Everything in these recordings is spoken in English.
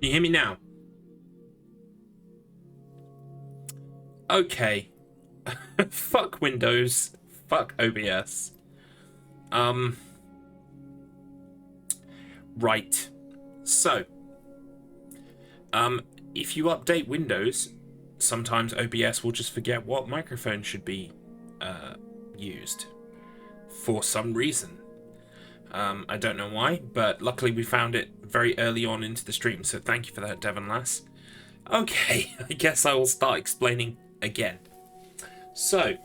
Can you hear me now? Okay. Fuck Windows. Fuck OBS. Right. So, if you update Windows, sometimes OBS will just forget what microphone should be used for some reason. I don't know why, but luckily we found it very early on into the stream, so thank you for that, Devon Lass. Okay, I guess I will start explaining again. So,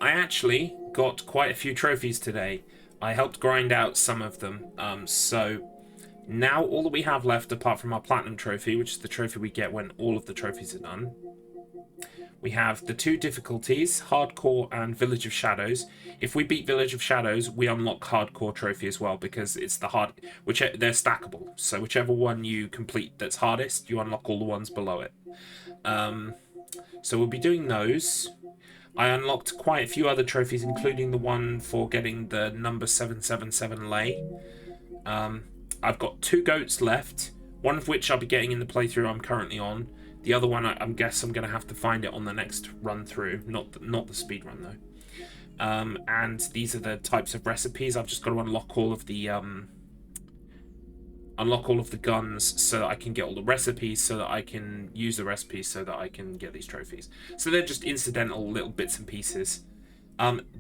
I actually got quite a few trophies today. I helped grind out some of them, so now all that we have left, apart from our Platinum Trophy, which is the trophy we get when all of the trophies are done, we have the two difficulties, Hardcore and Village of Shadows. If we beat Village of Shadows, we unlock Hardcore Trophy as well, because it's the hard, they're stackable. So whichever one you complete that's hardest, you unlock all the ones below it. So we'll be doing those. I unlocked quite a few other trophies, including the one for getting the number 777 lay. I've got 2 goats left. One of which I'll be getting in the playthrough I'm currently on. The other one, I guess I'm going to have to find it on the next run through, not the speed run though. And these are the types of recipes. I've just got to unlock all of the guns so that I can get all the recipes, so that I can use the recipes, so that I can get these trophies. So they're just incidental little bits and pieces.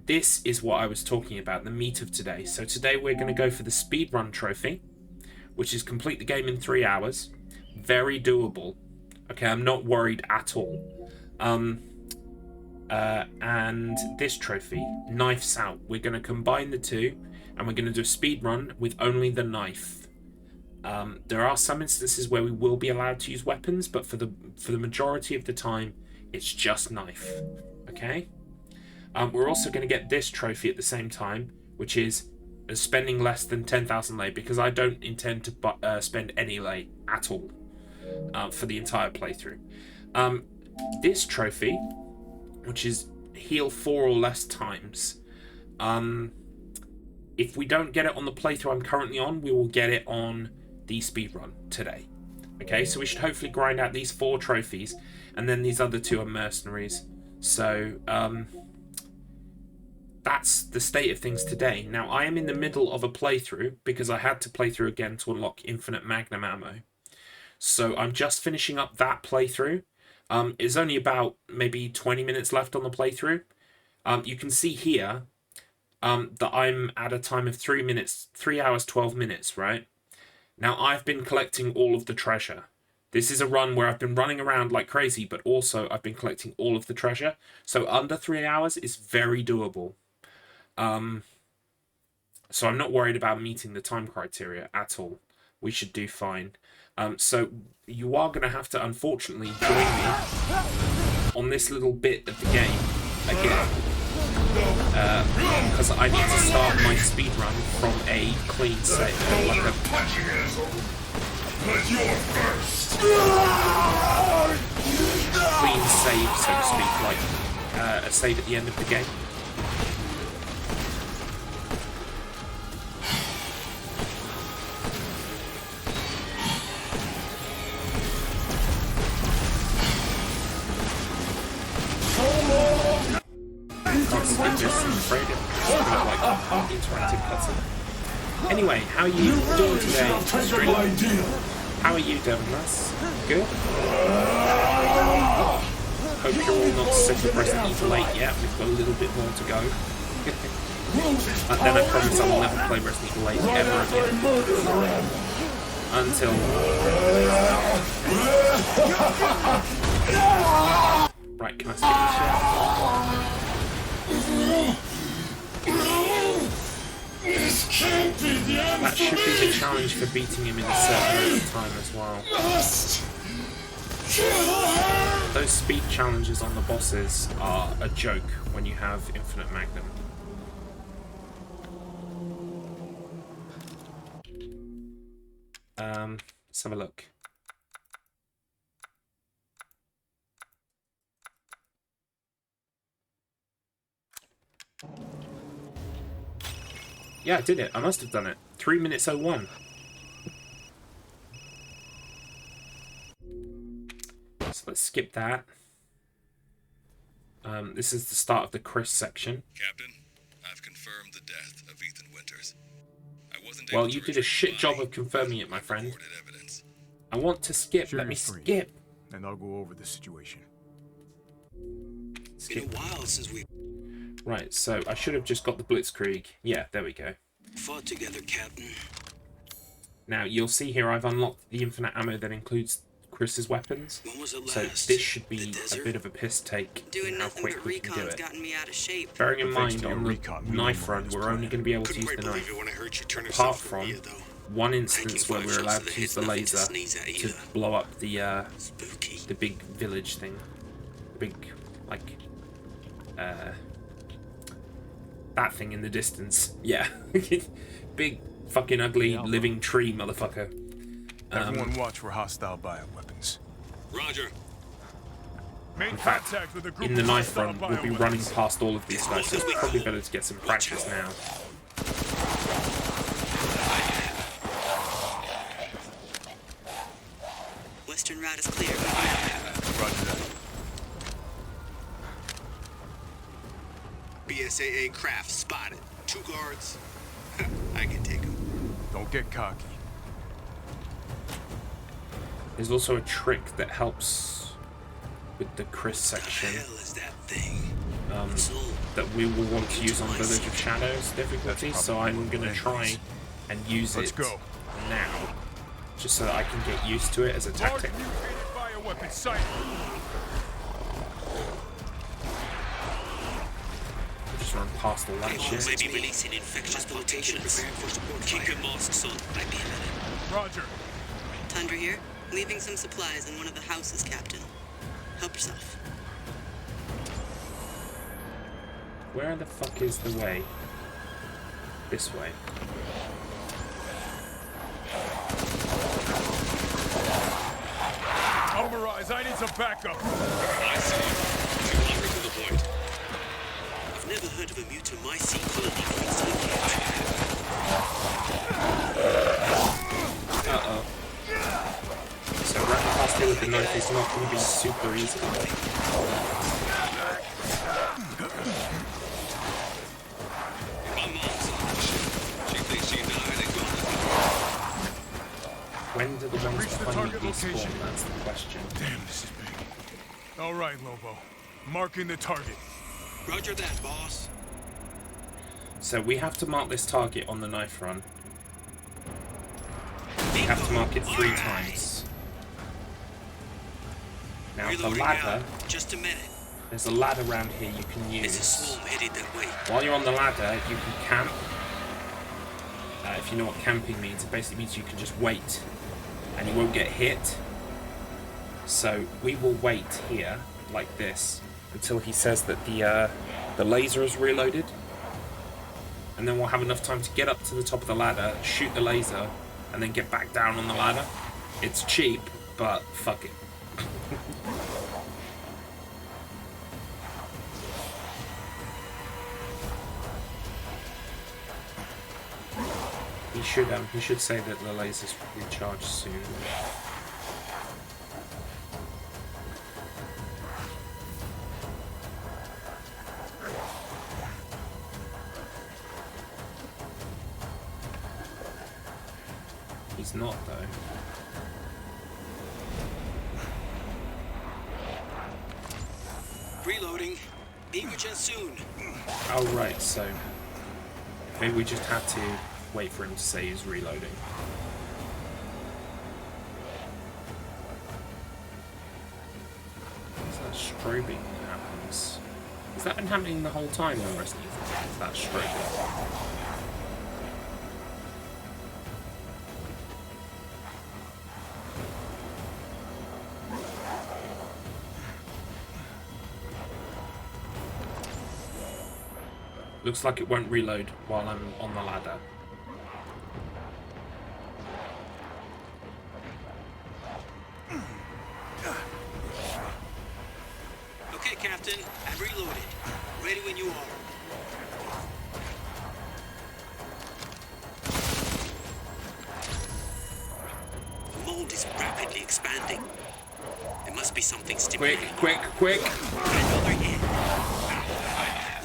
This is what I was talking about, the meat of today. So today we're going to go for the speedrun trophy, which is complete the game in 3 hours. Very doable. Okay, I'm not worried at all. And this trophy, Knives Out. We're going to combine the two, and we're going to do a speedrun with only the knife. There are some instances where we will be allowed to use weapons, but for the majority of the time, it's just knife. Okay? We're also going to get this trophy at the same time, which is spending less than 10,000 lei, because I don't intend to spend any lei at all for the entire playthrough. This trophy, which is heal 4 or less times, if we don't get it on the playthrough I'm currently on, we will get it on the speedrun today. Okay, so we should hopefully grind out these 4 trophies, and then these other 2 are mercenaries. So that's the state of things today. Now, I am in the middle of a playthrough because I had to play through again to unlock infinite magnum ammo. So I'm just finishing up that playthrough. It's only about maybe 20 minutes left on the playthrough. You can see here that I'm at a time of 3 hours 12 minutes, right? Now, I've been collecting all of the treasure. This is a run where I've been running around like crazy, but also I've been collecting all of the treasure. So under 3 hours is very doable. So I'm not worried about meeting the time criteria at all. We should do fine. So you are going to have to, unfortunately, join me on this little bit of the game again. Because I need to start my speedrun from a clean save. Like a clean save, so to speak. Like a save at the end of the game. Interactive cutscene. Anyway, how are you doing today? How are you doing, lass? Good? Hope you're all not sick of Resident Evil 8 yet. We've got a little bit more to go. And then I promise I'll never play Resident Evil 8 ever again. Until... Right, can I skip this shit? That should be the challenge for beating him in a certain amount of time as well. Those speed challenges on the bosses are a joke when you have infinite magnum. Let's have a look. Yeah, I did it. I must have done it. 3 minutes 01. So let's skip that. This is the start of the Chris section. Captain, I've confirmed the death of Ethan Winters. Well, you did a shit job of confirming it, my friend. I want to skip. Let me skip. And I'll go over the situation. Skip. Been a while since we Right, so I should have just got the Blitzkrieg. Yeah, there we go. fought together, Captain. Now, you'll see here I've unlocked the infinite ammo that includes Chris's weapons. When was it So last? this should be The a bit of a piss take Doing in how nothing quick but we can do recon's it. gotten me out of shape. Bearing in But thanks mind, to your on the recon, we knife know run, Miranda's we're only plan. going to be able to Couldn't use quite the believe knife. it when I heard you turn Apart yourself from Mia, though. one instance where we're allowed to use the laser sneeze at to either. blow up the Spooky. big village thing. The big, like, that thing in the distance. Yeah. Big fucking ugly living tree motherfucker. Everyone watch for hostile bioweapons. Roger. Make In fact, contact with a group in the of knife hostile run, we'll be running bioweapons. past all of these guys, so it's probably better to get some practice now. western route is clear. Roger that. BSAA craft spotted. 2 guards. I can take them. Don't get cocky. There's also a trick that helps with the Chris What section the hell is that thing? that we will want to use on Village of Shadows difficulty, so I'm going to try and use Let's it go. now, just so that I can get used to it as a tactic. Large mutated bioweapon sighted. Just run past all that shit. Maybe releasing infectious mutations. Keep your masks on. Might be a minute. Roger. Tundra here. Leaving some supplies in one of the houses, Captain. Help yourself. Where the fuck is the way? This way. Almaraz, I need some backup. I see you. 200 to the point. I've never heard of a mutamycete colony going so Uh-oh. So running past here with the knife is not going to be super easy. My mom's on the ship. She thinks she died and gone. When do the ones Reach the behind target you despawn? location. That's the question. Damn, this is big. All right, Lobo. Marking the target. Roger that, boss. So we have to mark this target on the knife run. We have to mark it 3 times. Now the Reloading ladder, now. Just a minute. there's a ladder around here you can There's a use. swarm headed that way. While you're on the ladder, you can camp. If you know what camping means, it basically means you can just wait and you won't get hit. So we will wait here, like this, until he says that the laser is reloaded. And then we'll have enough time to get up to the top of the ladder, shoot the laser, and then get back down on the ladder. It's cheap, but fuck it. He should say that the lasers recharge soon. He's not though. Reloading. Be with you soon. Oh right, so maybe we just had to wait for him to say he's reloading. What's that strobing that happens? Has that been happening the whole time in Resident Evil? That strobing. Looks like it won't reload while I'm on the ladder. Okay, Captain. I've reloaded. Ready when you are. The mold is rapidly expanding. There must be something stimulating. Quick! Another hit.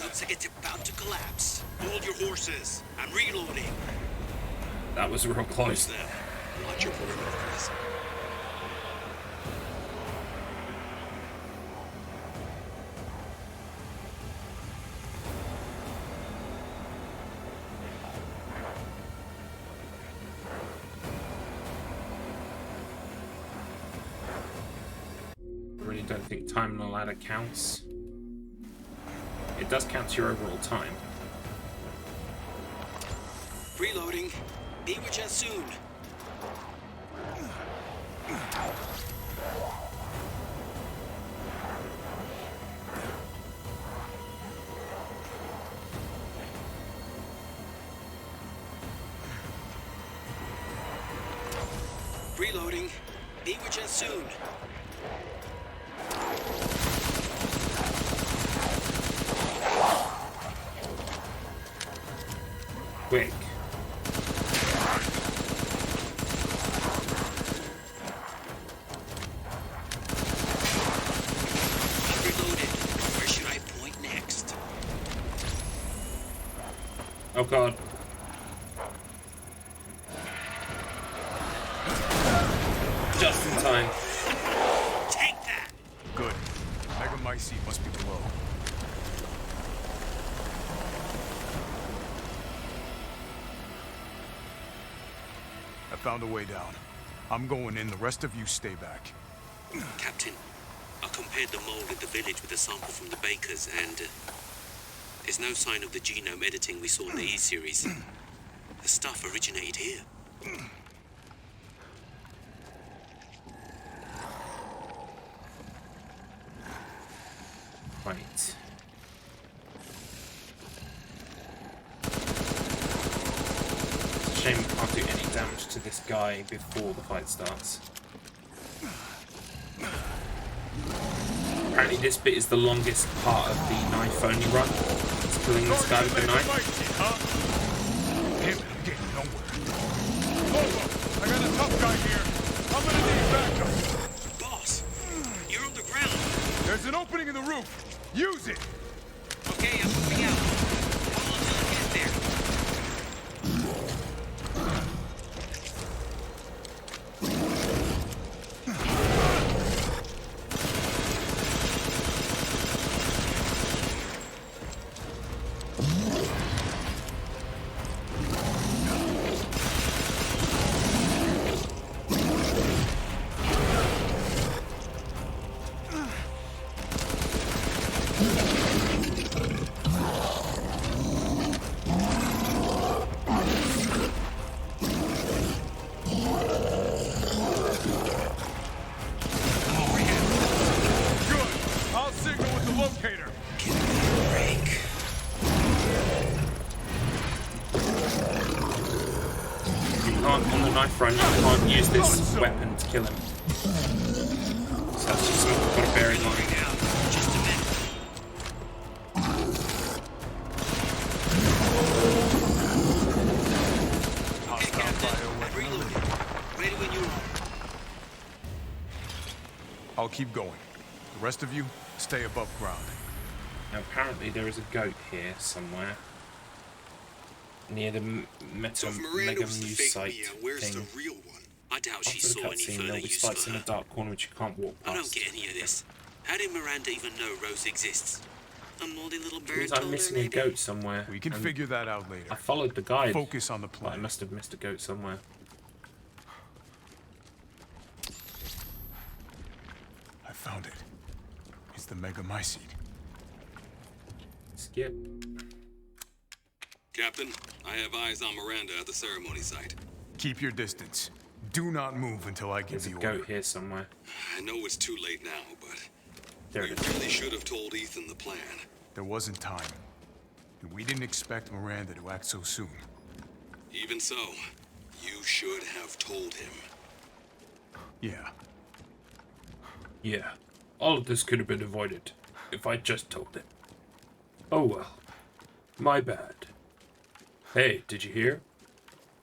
Looks like it's about to collapse. Hold your horses. I'm reloading. That was real Who's close. that? Watch your perimeters. I really don't think time on the ladder counts. It does count to your overall time. Reloading. Be with you soon. Reloading. Be with you soon. Quick. god. Just in time. Take that! Good. Megamycete must be below. I found a way down. I'm going in. The rest of you stay back. Captain, I compared the mold in the village with a sample from the bakers, and there's no sign of the genome editing we saw in the E-series. The stuff originated here. Right. It's a shame we can't do any damage to this guy before the fight starts. Apparently this bit is the longest part of the knife-only run. It's killing this guy with the knife. Damn it, I'm getting nowhere. Lobo, I got a tough guy here. I'm gonna need backup. Boss, you're on the ground. There's an opening in the roof. Use it. Okay, I'm moving out. Hold on till I get there. Locator. Give me a break. You can't, on the knife run, you can't use this weapon to kill him. So that's just something we've got to bear in mind. Now, just a minute. Okay, Captain. I'm reloading. Ready when you are. I'll keep going. The rest of you, stay above ground. Now apparently there is a goat here somewhere. Near the So if Miranda was the fake site Mia, where's thing. the real one? I doubt she After the saw any cutscene, further there'll be use spikes for in a her. dark corner which you can't walk I don't past. get any of this. How did Miranda even know Rose exists? A moldy little bird Means told I'm her, missing a maybe? goat somewhere. We can and figure that out later. I followed the guide, Focus on the but I plan. must have missed a goat somewhere. I found it. It's the Megamycete. Skip. Captain, I have eyes on Miranda at the ceremony site. Keep your distance. Do not move until I give There's a the goat order. here somewhere. I know it's too late now, but There we it is. really should have told Ethan the plan. There wasn't time. And we didn't expect Miranda to act so soon. Even so, you should have told him. Yeah. Yeah. All of this could have been avoided if I'd just told him. Oh well. My bad. Hey, did you hear?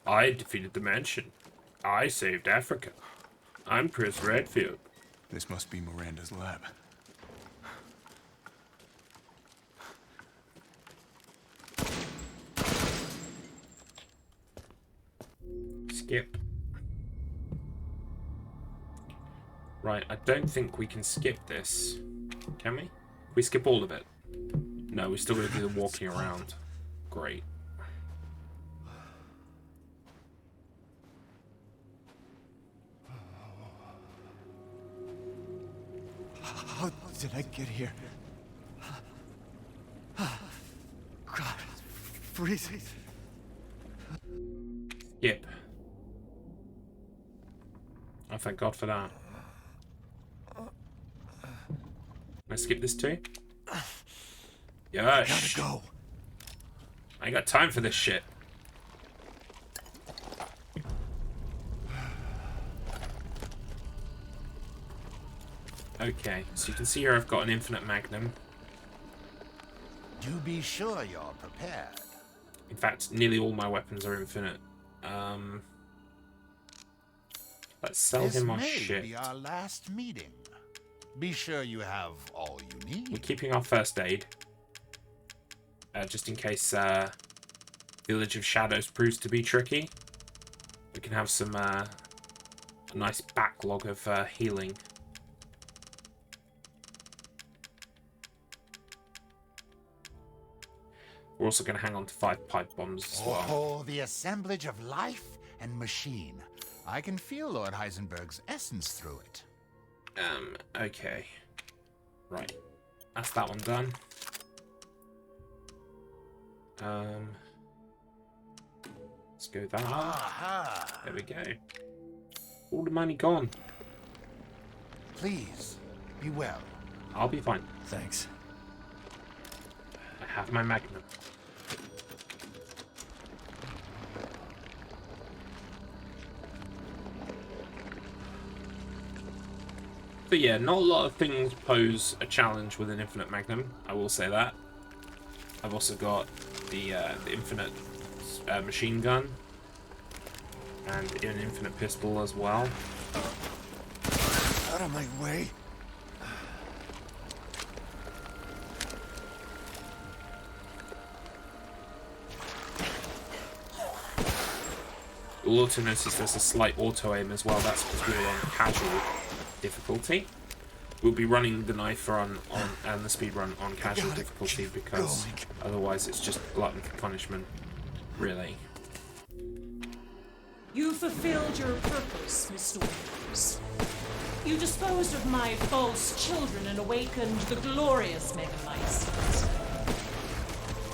I defeated the mansion. I saved Africa. I'm Chris Redfield. This must be Miranda's lab. Skip. Right, I don't think we can skip this. Can we? We skip all of it. No, we're still going to do the walking around. Great. How did I get here? God, freezing. Skip. Oh, thank God for that. Can I skip this too? Yosh. Gotta go. I ain't got time for this shit. Okay, so you can see here I've got an infinite magnum. Do be sure you're prepared. In fact, nearly all my weapons are infinite. Let's sell This him our may shit. be our last meeting. Be sure you have all you We're need. keeping our first aid. Just in case Village of Shadows proves to be tricky, we can have some a nice backlog of healing. We're also going to hang on to 5 pipe bombs as well. Oh, the assemblage of life and machine. I can feel Lord Heisenberg's essence through it. Okay. Right. That's that one done. Let's go that one. Aha! There we go. All the money gone. Please, be well. I'll be fine. Thanks. I have my magnum. So yeah, not a lot of things pose a challenge with an infinite magnum. I will say that. I've also got the infinite machine gun and an infinite pistol as well. Out of my way. You'll also notice there's a slight auto aim as well. That's because we're on casual difficulty. We'll be running the knife on and the speed run on casual difficulty because otherwise it's just glutton for punishment, really. You fulfilled your purpose, Mr. Winters. You disposed of my false children and awakened the glorious Megalysons.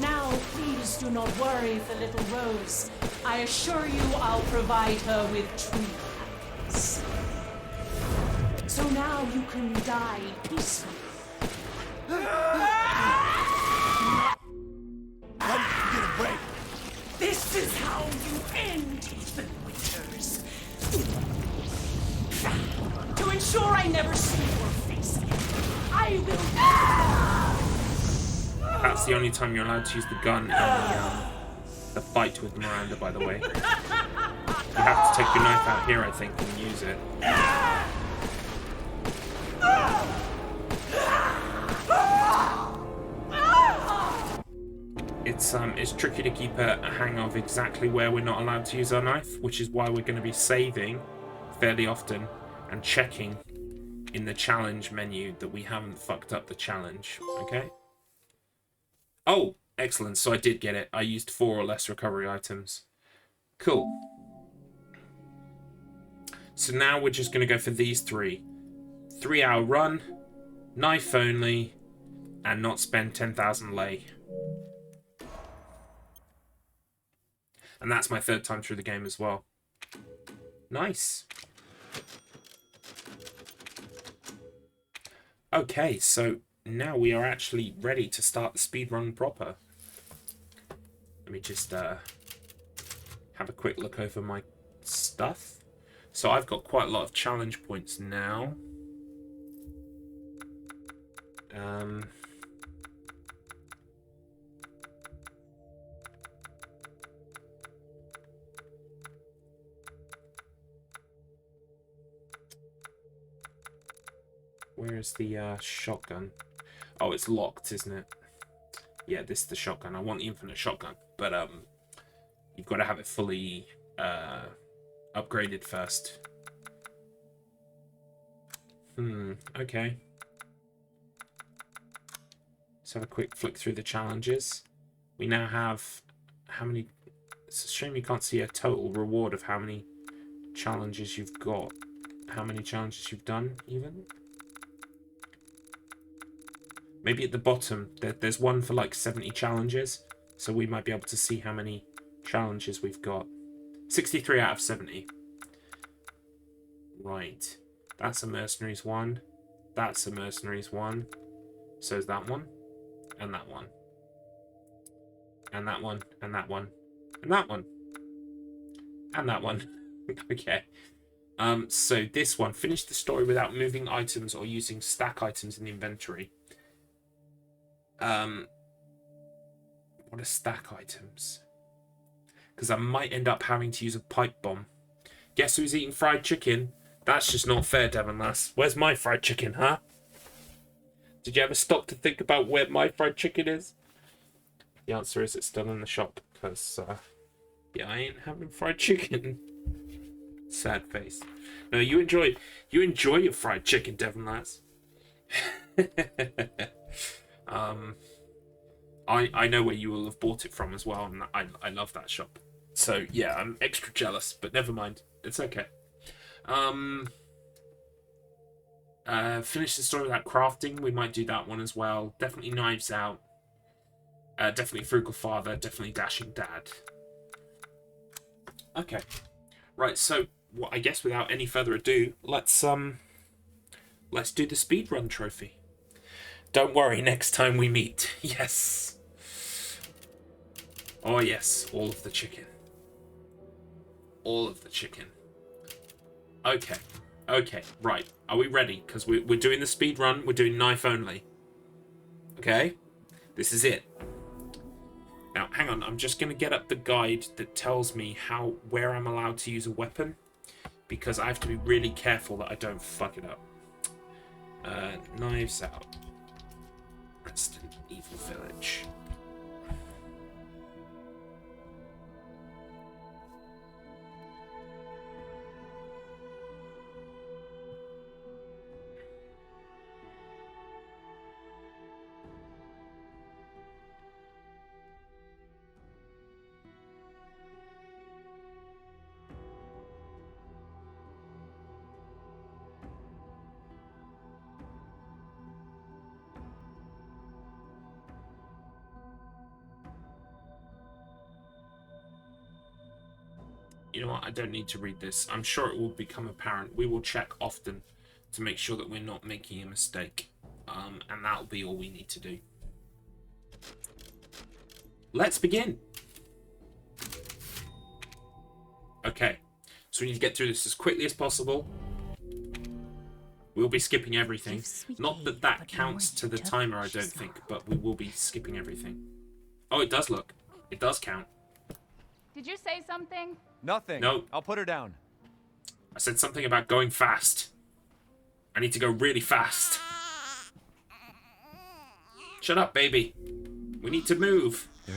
Now, please do not worry for little Rose. I assure you I'll provide her with true happiness. So now you can die peacefully. Get away! This is how you end, Ethan Winters. To ensure I never see your face again, I will... That's the only time you're allowed to use the gun in the fight with Miranda, by the way. You have to take your knife out here, I think, and use it. It's tricky to keep a hang of exactly where we're not allowed to use our knife, which is why we're going to be saving fairly often and checking in the challenge menu that we haven't fucked up the challenge, okay? Oh, excellent, so I did get it. I used 4 or less recovery items. Cool. So now we're just going to go for these 3. 3-hour run, knife only, and not spend 10,000 lei. And that's my 3rd time through the game as well. Nice. Okay, so now we are actually ready to start the speedrun proper. Let me just have a quick look over my stuff. So I've got quite a lot of challenge points now. Where's the shotgun? Oh, it's locked, isn't it? Yeah, this is the shotgun. I want the infinite shotgun, but you've got to have it fully upgraded first. Okay. Let's have a quick flick through the challenges. We now have how many? It's a shame you can't see a total reward of how many challenges you've got. How many challenges you've done, even. Maybe at the bottom, there's one for like 70 challenges, so we might be able to see how many challenges we've got. 63 out of 70. Right. That's a Mercenaries one. That's a Mercenaries one. So is that one. And that one. And that one. And that one. And that one. And that one. Okay. So this one. Finish the story without moving items or using stack items in the inventory. What are stack items? Because I might end up having to use a pipe bomb. Guess who's eating fried chicken? That's just not fair, Devon Lass. Where's my fried chicken, huh? Did you ever stop to think about where my fried chicken is? The answer is it's still in the shop. Because, yeah, I ain't having fried chicken. Sad face. No, you enjoy your fried chicken, Devon lass. I know where you will have bought it from as well, and I love that shop. So yeah, I'm extra jealous, but never mind. It's okay. Finish the story without crafting. We might do that one as well. Definitely Knives Out. Definitely Frugal Father. Definitely Dashing Dad. Okay. Right, so I guess without any further ado, let's do the speedrun trophy. Don't worry, next time we meet. Yes. Oh yes, all of the chicken. All of the chicken. Okay. Okay, right. Are we ready? Because we're doing the speedrun. We're doing knife only. Okay? This is it. Now, hang on. I'm just going to get up the guide that tells me where I'm allowed to use a weapon. Because I have to be really careful that I don't fuck it up. Knives Out. Resident Evil Village. You know what? I don't need to read this. I'm sure it will become apparent. We will check often to make sure that we're not making a mistake. And that'll be all we need to do. Let's begin. Okay. So we need to get through this as quickly as possible. We'll be skipping everything. Not that that counts to the timer, I don't think, but we will be skipping everything. Oh, it does look. It does count. Did you say something? Nothing. No. I'll put her down. I said something about going fast. I need to go really fast. Shut up, baby. We need to move. There.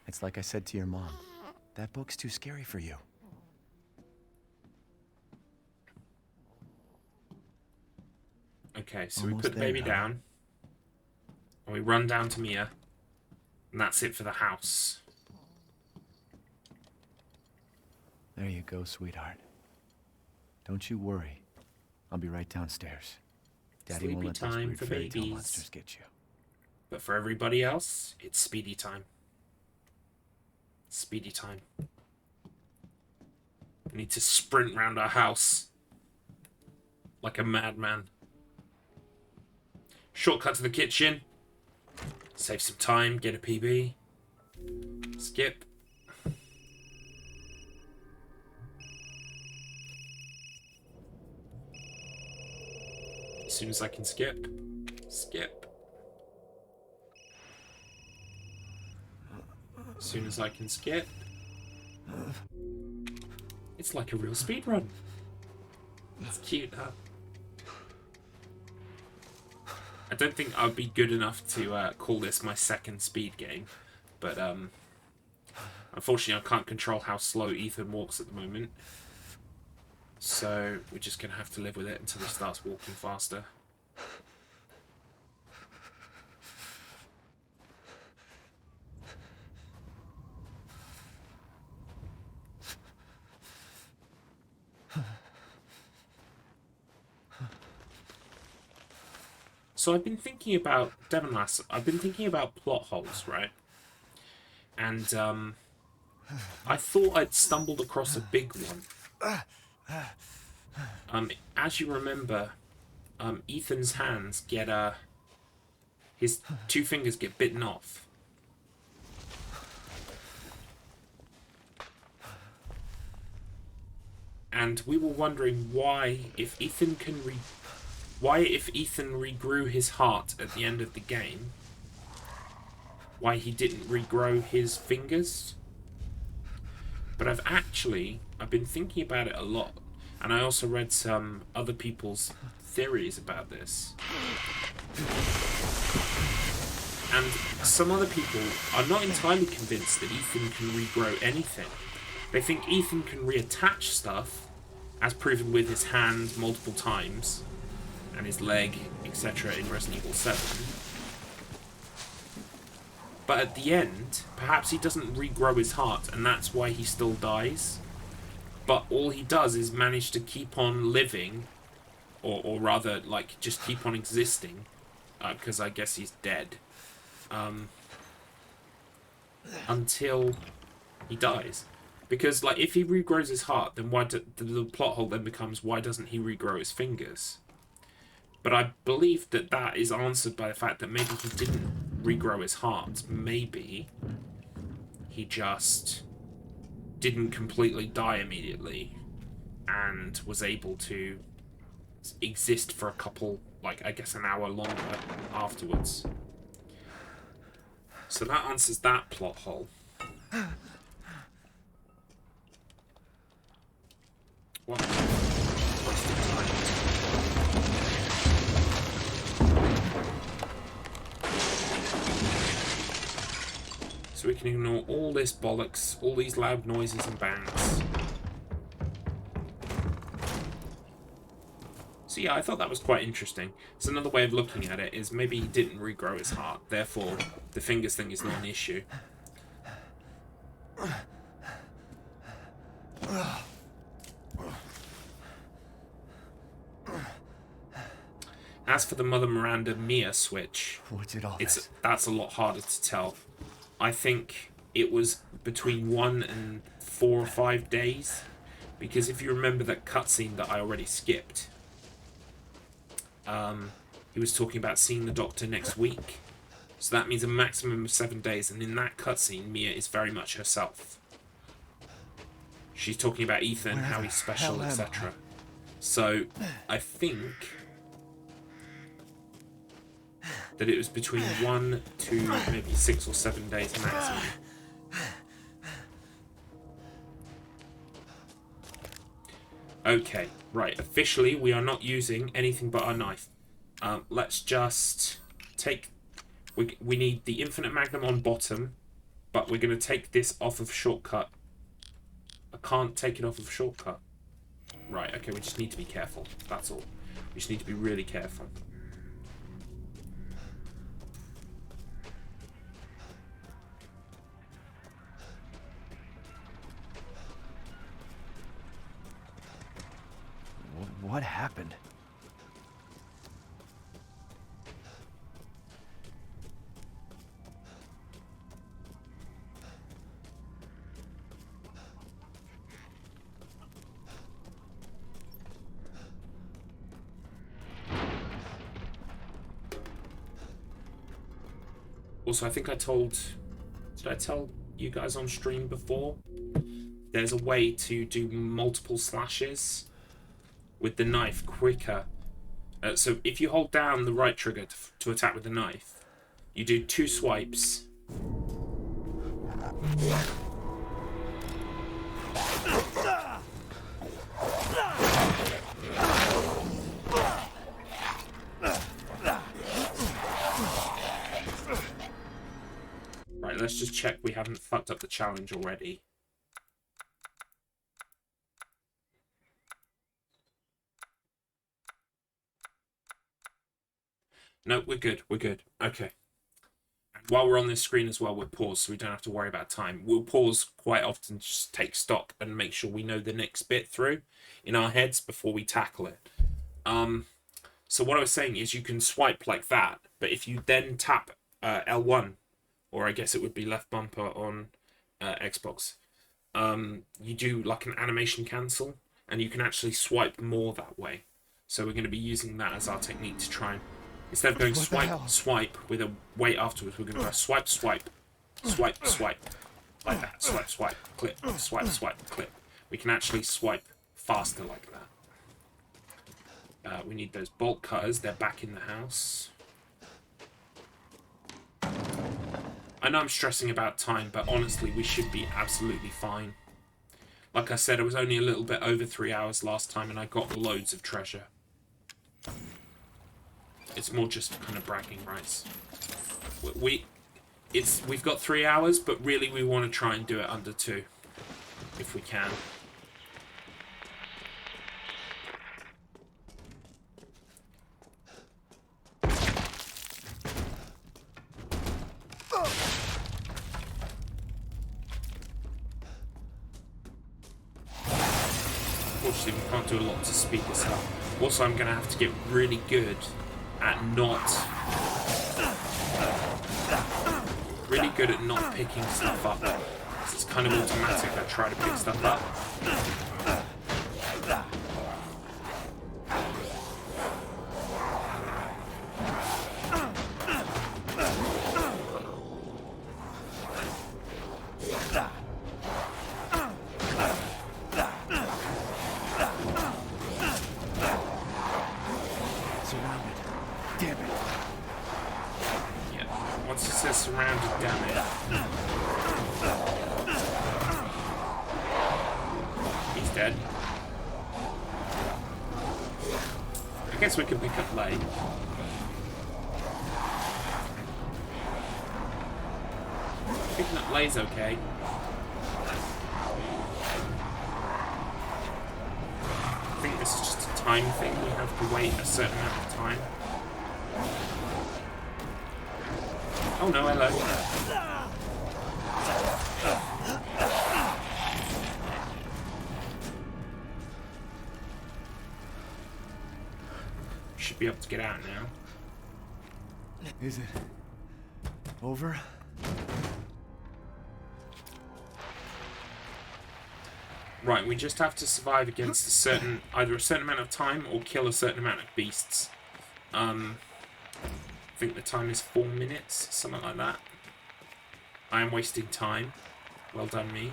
It's like I said to your mom. That book's too scary for you. Okay, so Almost we put the there, baby huh? down. And we run down to Mia. And that's it for the house. There you go, sweetheart. Don't you worry. I'll be right downstairs. Daddy Sleepy won't let those time weird for fairy tale babies. monsters get you. But for everybody else, it's speedy time. Speedy time. We need to sprint round our house. Like a madman. Shortcut to the kitchen. Save some time, get a PB. Skip. As soon as I can skip. Skip. As soon as I can skip. It's like a real speedrun. It's cute, huh? I don't think I'd be good enough to call this my second speed game, but unfortunately I can't control how slow Ethan walks at the moment. So we're just going to have to live with it until he starts walking faster. So I've been thinking about, Devon Lass, I've been thinking about plot holes, right? And I thought I'd stumbled across a big one. As you remember, Ethan's hands get, his 2 fingers get bitten off. And we were wondering why, if Ethan regrew his heart at the end of the game, why he didn't regrow his fingers. But I've been thinking about it a lot, and I also read some other people's theories about this. And some other people are not entirely convinced that Ethan can regrow anything. They think Ethan can reattach stuff, as proven with his hand multiple times, and his leg, etc. in Resident Evil 7. But at the end, perhaps he doesn't regrow his heart, and that's why he still dies. But all he does is manage to keep on living, or rather, like, just keep on existing, because I guess he's dead, until he dies. Because, like, if he regrows his heart, then why the plot hole then becomes, why doesn't he regrow his fingers? But I believe that that is answered by the fact that maybe he didn't regrow his heart. Maybe he just didn't completely die immediately and was able to exist for a couple, like, I guess an hour longer afterwards. So that answers that plot hole. What? What's the time? So we can ignore all this bollocks, all these loud noises and bangs. So yeah, I thought that was quite interesting. So another way of looking at it is maybe he didn't regrow his heart, therefore the fingers thing is not an issue. As for the Mother Miranda Mia switch, that's a lot harder to tell. I think it was between 1 and 4 or 5 days, because if you remember that cutscene that I already skipped, he was talking about seeing the doctor next week. So that means a maximum of 7 days, and in that cutscene, Mia is very much herself. She's talking about Ethan, how he's special, etc. So I think that it was between 1 to maybe 6 or 7 days maximum. Okay, right, officially we are not using anything but our knife. Let's just take... We need the infinite magnum on bottom, but we're going to take this off of shortcut. I can't take it off of shortcut. Right, okay, we just need to be careful, that's all. We just need to be really careful. What happened? Also, I think I told... Did I tell you guys on stream before? There's a way to do multiple slashes with the knife quicker. So if you hold down the right trigger to attack with the knife, you do 2 swipes. Right, let's just check we haven't fucked up the challenge already. No, we're good. We're good. Okay. And while we're on this screen as well, we'll pause so we don't have to worry about time. We'll pause quite often, just take stock and make sure we know the next bit through in our heads before we tackle it. So what I was saying is you can swipe like that, but if you then tap L1, or I guess it would be left bumper on Xbox, you do like an animation cancel, and you can actually swipe more that way. So we're going to be using that as our technique to try and... Instead of going swipe, swipe, with a wait afterwards, we're going to go swipe, swipe, swipe, swipe, like that. Swipe, swipe, clip, swipe, swipe, clip. We can actually swipe faster like that. We need those bolt cutters. They're back in the house. I know I'm stressing about time, but honestly, we should be absolutely fine. Like I said, it was only a little bit over 3 hours last time, and I got loads of treasure. It's more just kind of bragging rights. We've got 3 hours, but really we want to try and do it under 2, if we can. Unfortunately, we can't do a lot to speed this up. Also, I'm going to have to get really good at not picking stuff up. It's kind of automatic. I try to pick stuff up. I guess we can pick up Lay. Picking up Lay's okay. I think this is just a time thing. We have to wait a certain amount of time. Oh no, hello. Be able to get out now. Is it over? Right, we just have to survive against either a certain amount of time or kill a certain amount of beasts. I think the time is 4 minutes, something like that. I am wasting time. Well done, me.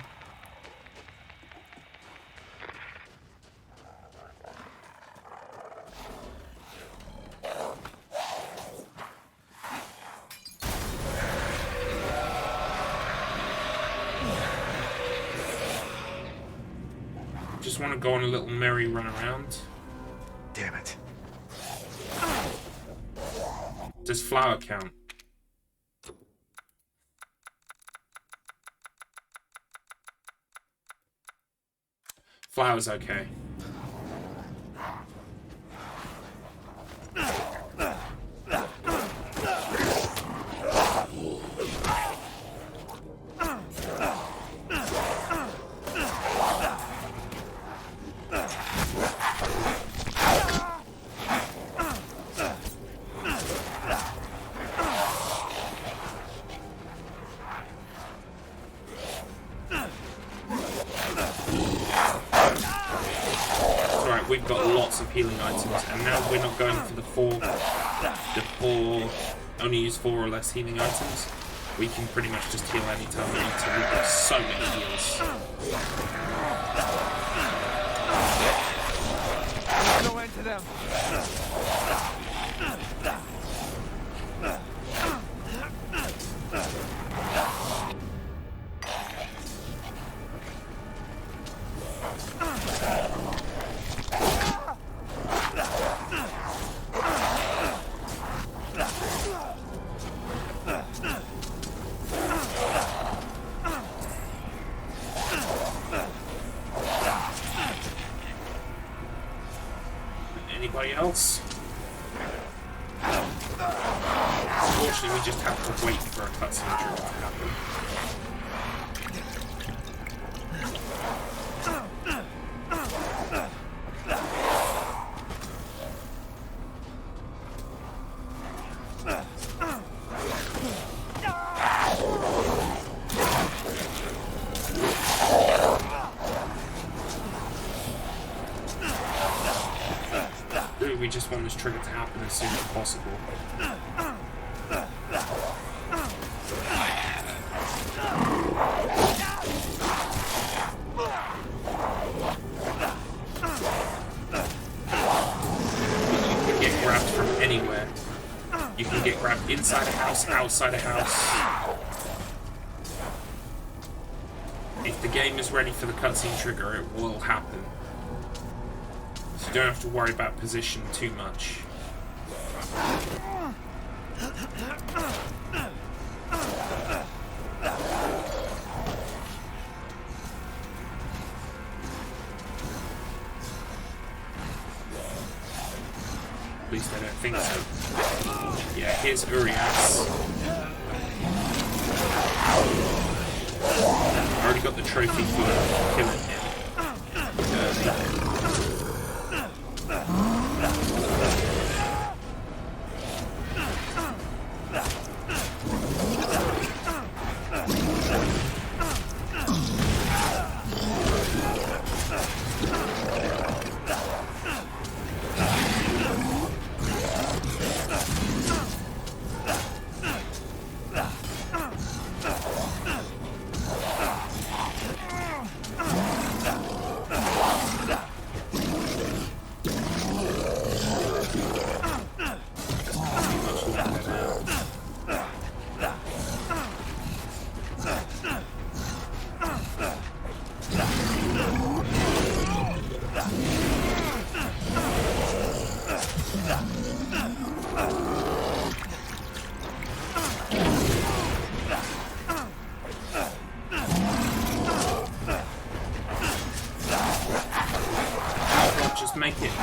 Just want to go on a little merry run around. Damn it. Does flour count? Flour's okay. We've got lots of healing items, and now we're not going for the only use 4 or less healing items. We can pretty much just heal anytime we need to. We've got so many heals. No end to them. Anybody else? Unfortunately, we just have to wait for a cutscene to happen. We just want this trigger to happen as soon as possible. You can get grabbed from anywhere. You can get grabbed inside a house, outside a house. If the game is ready for the cutscene trigger, it will happen. You don't have to worry about position too much. At least I don't think so. Yeah, here's Urias. I already got the trophy for killing him.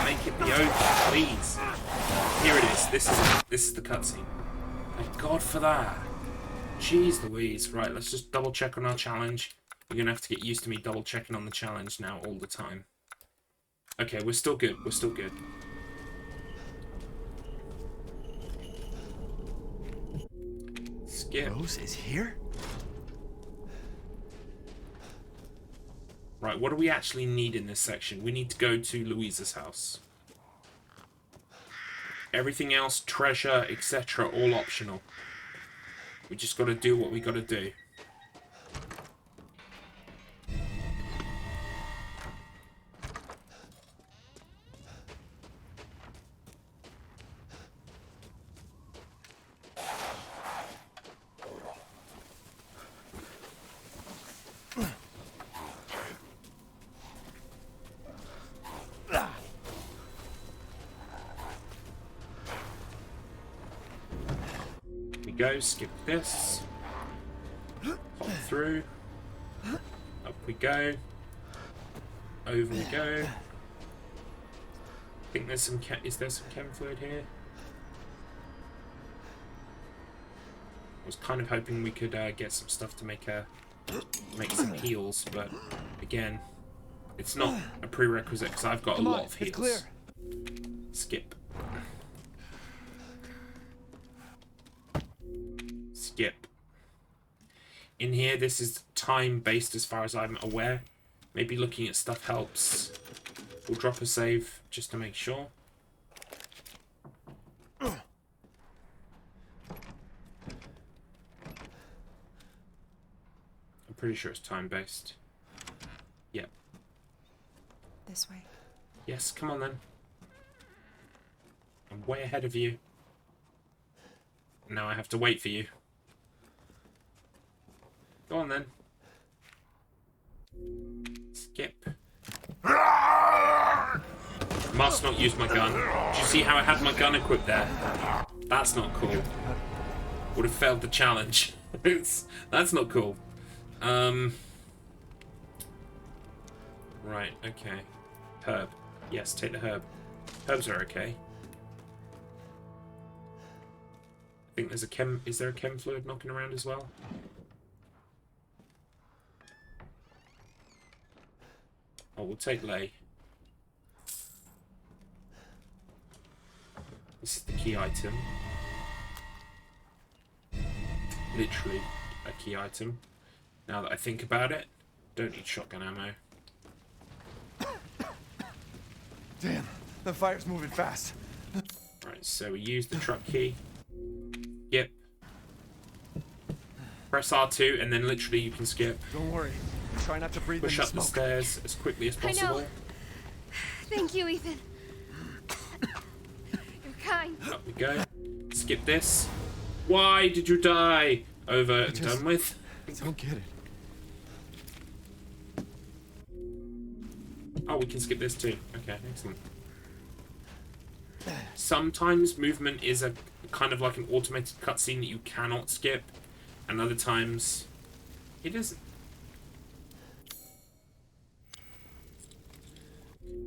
Make it be over, please. Here it is. This is the cutscene. Thank God for that. Jeez Louise. Right, let's just double check on our challenge. You're gonna have to get used to me double checking on the challenge now all the time. Okay, we're still good. We're still good. Skip. Rose is here? Right, what do we actually need in this section? We need to go to Louisa's house. Everything else, treasure, etc., all optional. We just got to do what we got to do. Go, skip this, pop through, up we go, over we go. I think there's some is there some chem fluid here? I was kind of hoping we could get some stuff to make some heals, but again, it's not a prerequisite because I've got a lot of heals. It's clear. Skip. Skip. In here, this is time-based as far as I'm aware. Maybe looking at stuff helps. We'll drop a save just to make sure. I'm pretty sure it's time-based. Yep. This way. Yes, come on then. I'm way ahead of you. Now I have to wait for you. Go on then. Skip. Must not use my gun. Do you see how I had my gun equipped there? That's not cool. Would have failed the challenge. That's not cool. Right, okay. Herb. Yes, take the herb. Herbs are okay. I think there's a chem... Is there a chem fluid knocking around as well? Oh, we'll take lay. This is the key item. Literally a key item. Now that I think about it, don't need shotgun ammo. Damn, the fire's moving fast. Right, so we use the truck key. Skip. Press R2 and then literally you can skip. Don't worry. Try not to breathe Push in the up the smoke. stairs as quickly as possible. I know. Thank you, Ethan. You're kind. Up we go. Skip this. Why did you die? Over and done with. I don't get it. Oh, we can skip this too. Okay, excellent. Sometimes movement is a kind of like an automated cutscene that you cannot skip, and other times it isn't.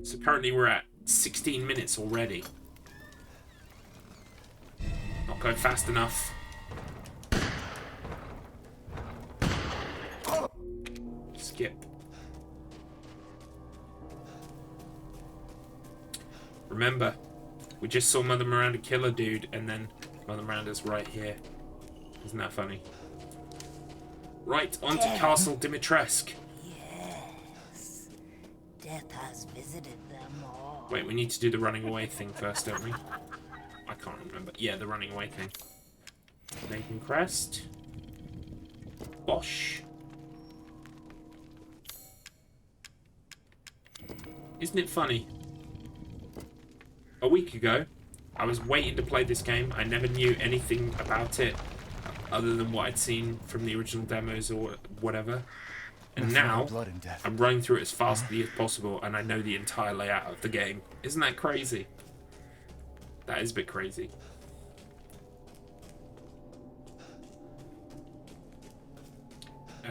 So currently we're at 16 minutes already. Not going fast enough. Skip. Remember, we just saw Mother Miranda kill a dude, and then Mother Miranda's right here. Isn't that funny? Right, on to Castle Dimitrescu. Yes. Death has visited them all. Wait, we need to do the running away thing first, don't we? I can't remember. Yeah, the running away thing. Maiden Crest. Bosh. Isn't it funny? A week ago, I was waiting to play this game. I never knew anything about it other than what I'd seen from the original demos or whatever. And now, I'm running through it as fastly as possible, and I know the entire layout of the game. Isn't that crazy? That is a bit crazy.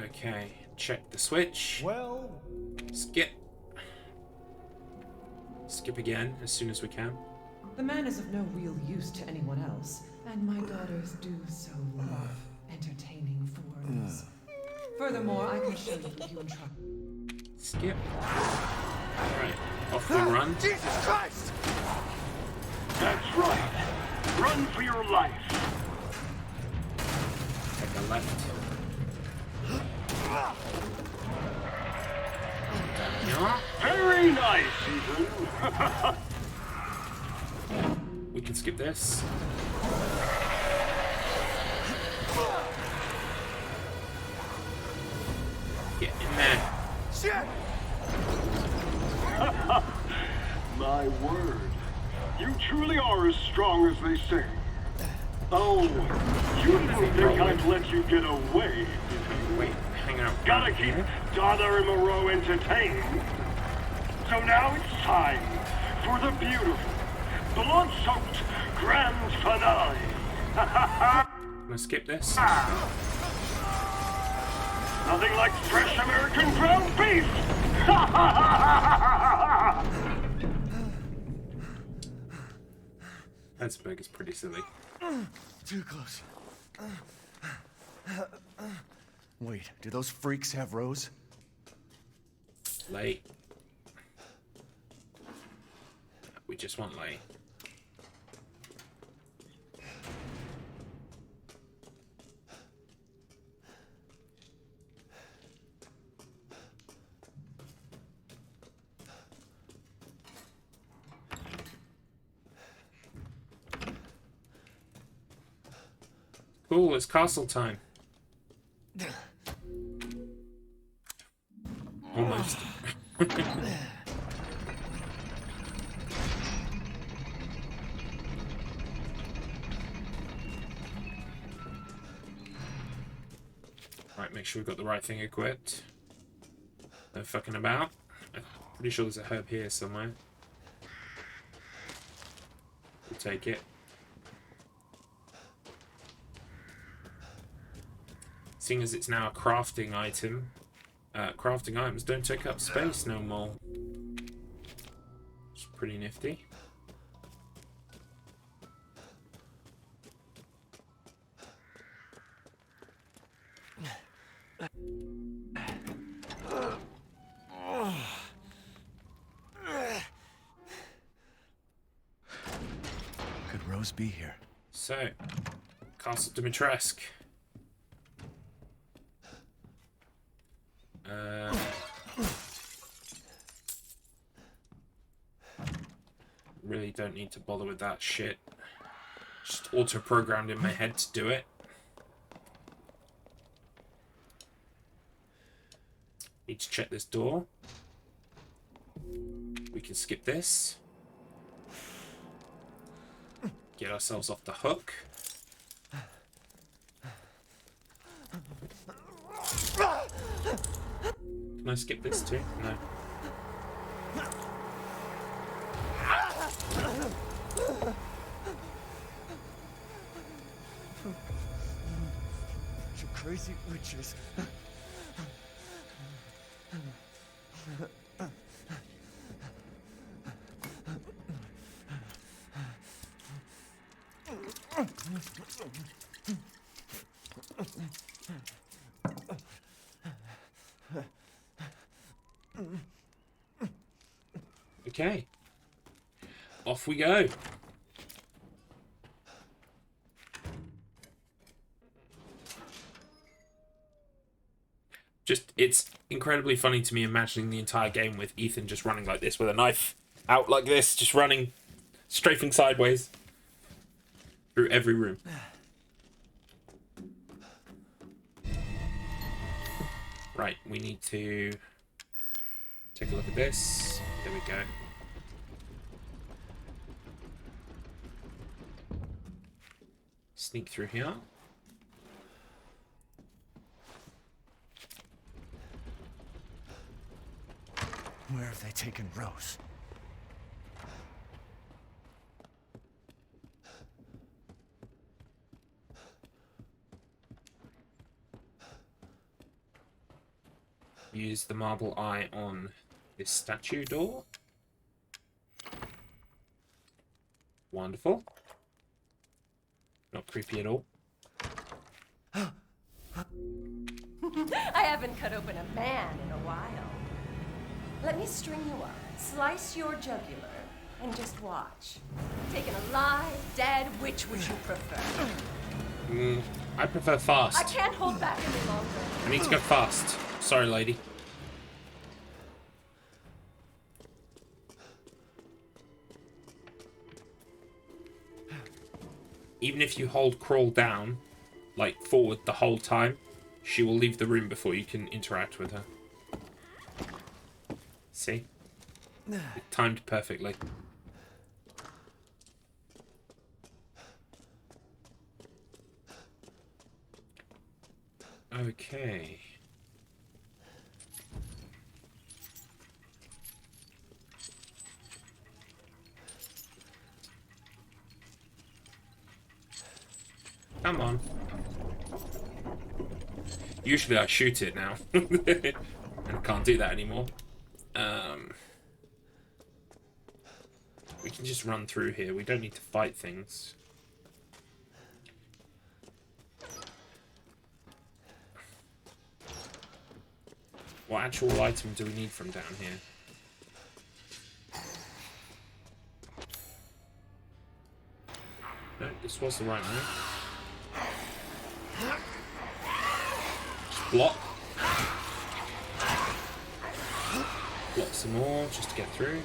Okay, check the switch. Well, skip. Skip again as soon as we can. The man is of no real use to anyone else, and my daughters do so love entertaining foreigners. Furthermore, I can show you if you entrust. Skip. Alright, off we run. Jesus Christ! That's right. Run for your life. Take a left. Yeah. Very nice, Ethan. We can skip this. Get in there. Shit! My word. You truly are as strong as they say. Oh, you didn't think I'd let you get away, did you? Wait, hang out. Gotta keep Donna and Moreau entertained. So now it's time for the beautiful, blood-soaked grand finale. Can I skip this? Nothing like fresh American ground beef! Pittsburgh is pretty silly. Too close. Wait, do those freaks have Rose? Late. We just want late. Cool, it's castle time. Almost. Right, make sure we've got the right thing equipped. No fucking about. I'm pretty sure there's a herb here somewhere. We'll take it. Seeing as it's now a crafting item, crafting items don't take up space no more. It's pretty nifty. Could Rose be here? So, Castle Dimitrescu. Really don't need to bother with that shit. Just auto-programmed in my head to do it. Need to check this door. We can skip this. Get ourselves off the hook. Can I skip this too? No. You crazy witches. Okay. Off we go. Just, it's incredibly funny to me imagining the entire game with Ethan just running like this with a knife out like this, just running, strafing sideways through every room. Right, we need to take a look at this. There we go. Sneak through here. Where have they taken Rose? Use the marble eye on this statue door. Wonderful. Not creepy at all. I haven't cut open a man in a while. Let me string you up, slice your jugular, and just watch. Taken alive, dead, which would you prefer? I prefer fast. I can't hold back any longer. I need to go fast. Sorry, lady. Even if you hold crawl down, like forward the whole time, she will leave the room before you can interact with her. See? It timed perfectly. Okay. Come on. Usually I shoot it now. And I can't do that anymore. We can just run through here. We don't need to fight things. What actual item do we need from down here? No, this was the right one. Just block. Block some more just to get through.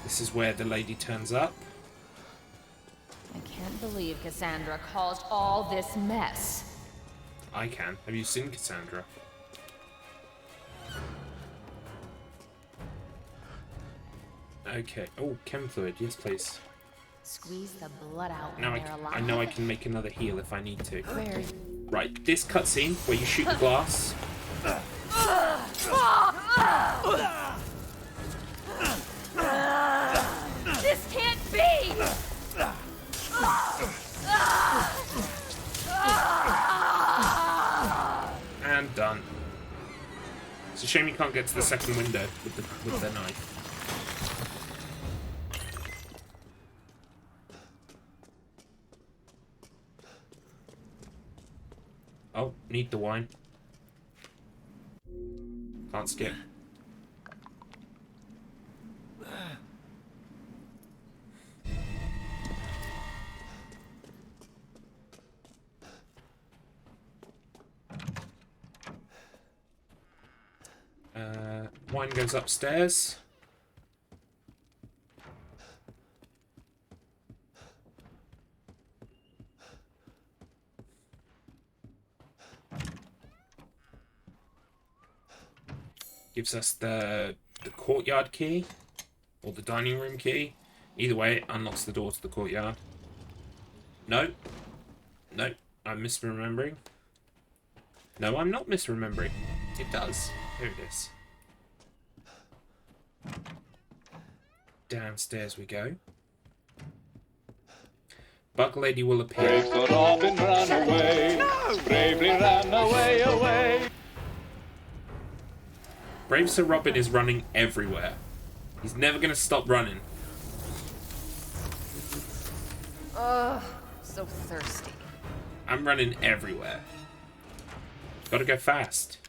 This is where the lady turns up. I can't believe Cassandra caused all this mess. I can. Have you seen Cassandra? Okay. Oh, chem fluid. Yes, please. Squeeze the blood out when Now they're alive. I know I can make another heal if I need to. Where? Right, this cutscene where you shoot the glass. This can't be! And done. It's a shame you can't get to the second window with the knife. Oh, need the wine. Can't skip. Wine goes upstairs. Gives us the courtyard key, or the dining room key. Either way, it unlocks the door to the courtyard. No. No, I'm misremembering. No, I'm not misremembering. It does. Here it is. Downstairs we go. Bug Lady will appear. Brave Sir Robin ran away. No! Bravely ran away, away. Brave Sir Robin is running everywhere. He's never gonna stop running. Ugh, so thirsty. I'm running everywhere. Gotta go fast.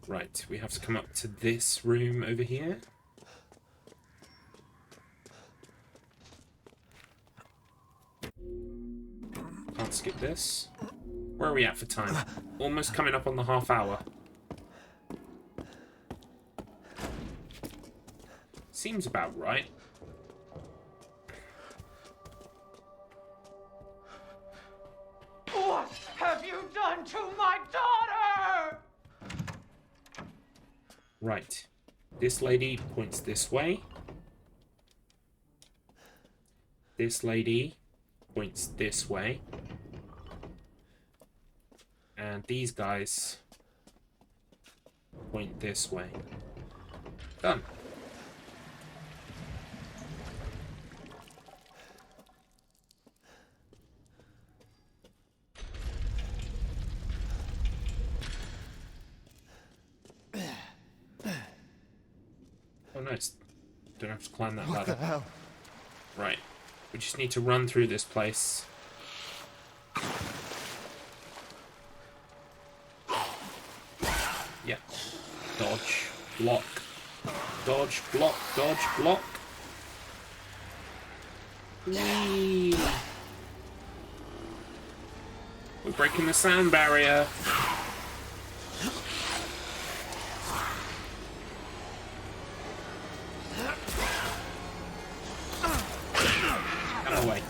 Right, we have to come up to this room over here. Can't skip this. Where are we at for time? Almost coming up on the half hour. Seems about right. What have you done to my daughter? Right. This lady points this way. This lady points this way. And these guys point this way. Done. Oh, nice. Don't have to climb that ladder. What the hell? Right. We just need to run through this place. Yeah. Dodge. Block. Dodge. Block. Dodge. Block. Whee! We're breaking the sound barrier. Out of the way.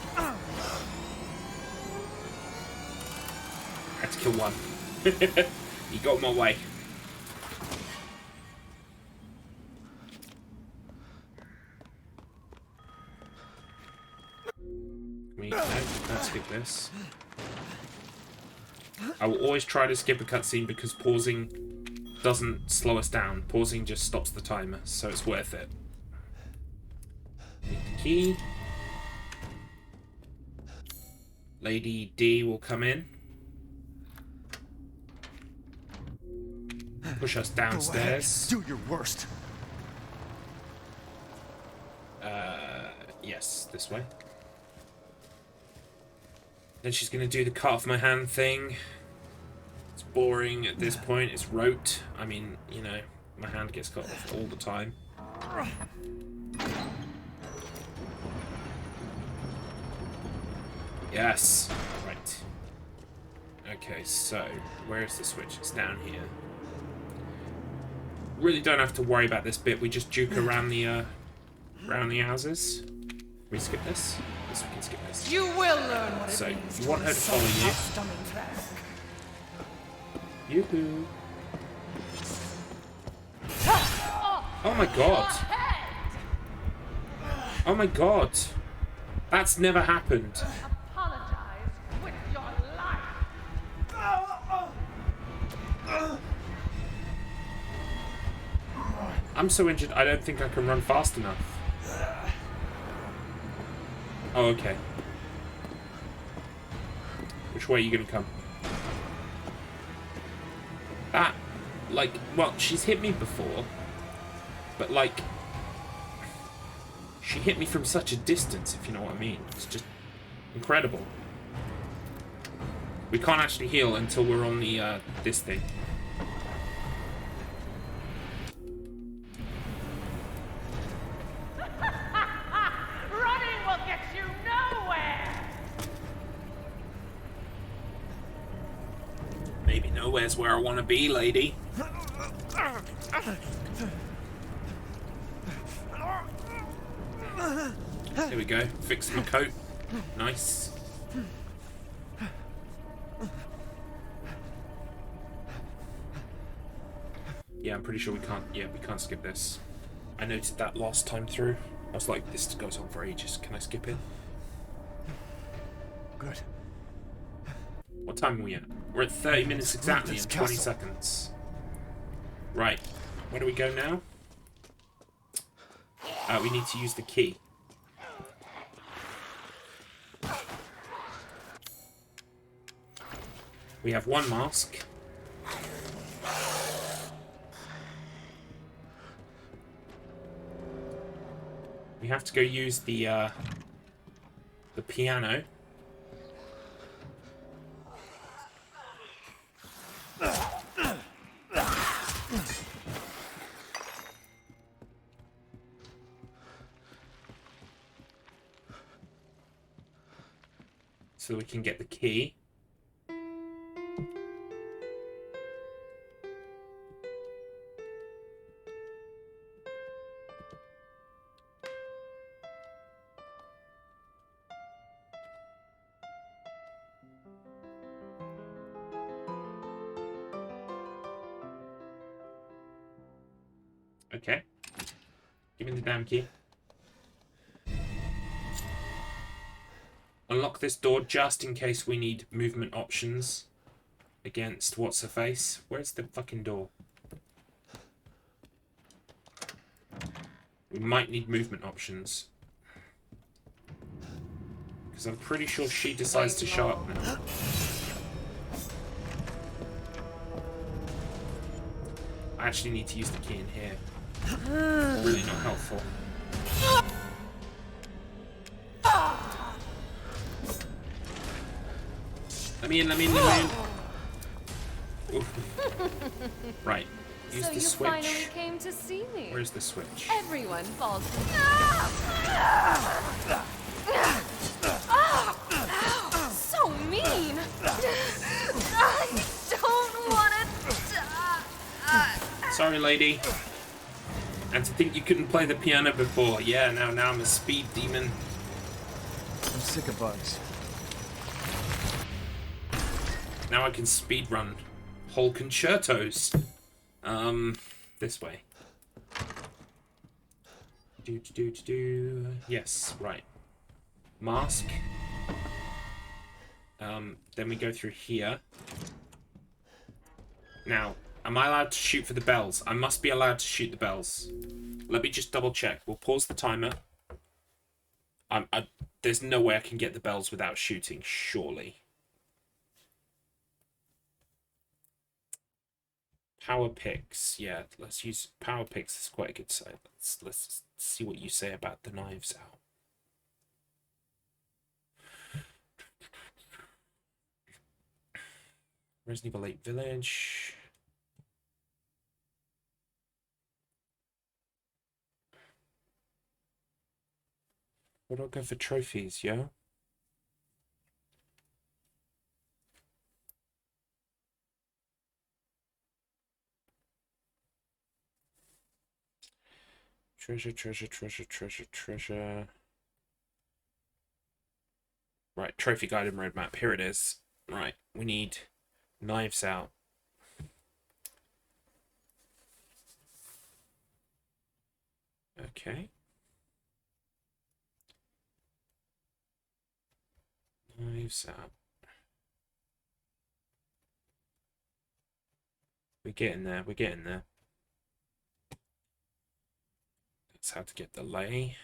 I had to kill one. He got my way. Let's skip this. I will always try to skip a cutscene because pausing doesn't slow us down. Pausing just stops the timer, so it's worth it. Need the key. Lady D will come in. Push us downstairs. Do your worst. Yes, this way. Then she's going to do the cut off my hand thing. It's boring at this point. It's rote. I mean, you know, my hand gets cut off all the time. Yes. Right. Okay, so where is the switch? It's down here. Really don't have to worry about this bit. We just juke around the houses. We skip this. Yes, we can skip this. You will learn what it means. So you want her to follow you. Yoo-hoo. Oh my god. Oh my god. That's never happened. Apologize with your life. I'm so injured, I don't think I can run fast enough. Oh, okay. Which way are you gonna come? That, like, well, she's hit me before, but, like, she hit me from such a distance, if you know what I mean. It's just incredible. We can't actually heal until we're on the, this thing. Running will get you nowhere. Maybe nowhere's where I want to be, lady. There we go. Fix my coat. Nice. Yeah, I'm pretty sure we can't. Yeah, we can't skip this. I noted that last time through. I was like, this goes on for ages. Can I skip it? Good. What time are we at? We're at 30 minutes exactly and 20 seconds. Right. Where do we go now? We need to use the key. We have one mask. We have to go use the piano. So we can get the key. Okay. Give me the damn key. Unlock this door just in case we need movement options against what's-her-face. Where's the fucking door? We might need movement options. Because I'm pretty sure she decides to show up now. I actually need to use the key in here. Really not helpful. Let me in, let me in, let me in. Right. Use So the you switch. finally came to see me. Where's the switch? Everyone falls. So mean. I don't want to. Sorry, lady. And to think you couldn't play the piano before. Yeah, now I'm a speed demon. I'm sick of bugs. Now I can speed run whole concertos. This way. Yes, right. Mask. Then we go through here. Now, am I allowed to shoot for the bells? I must be allowed to shoot the bells. Let me just double check. We'll pause the timer. There's no way I can get the bells without shooting, surely. Power picks. Yeah, let's use power picks. It's quite a good site. Let's see what you say about the knives out. Resident Evil 8 Village. Where do I go for trophies, yo? Treasure, treasure, treasure, treasure, treasure. Right, trophy guide and roadmap. Here it is. Right, we need knives out. Okay. Knives out. We're getting there, we're getting there. That's how to get the lay.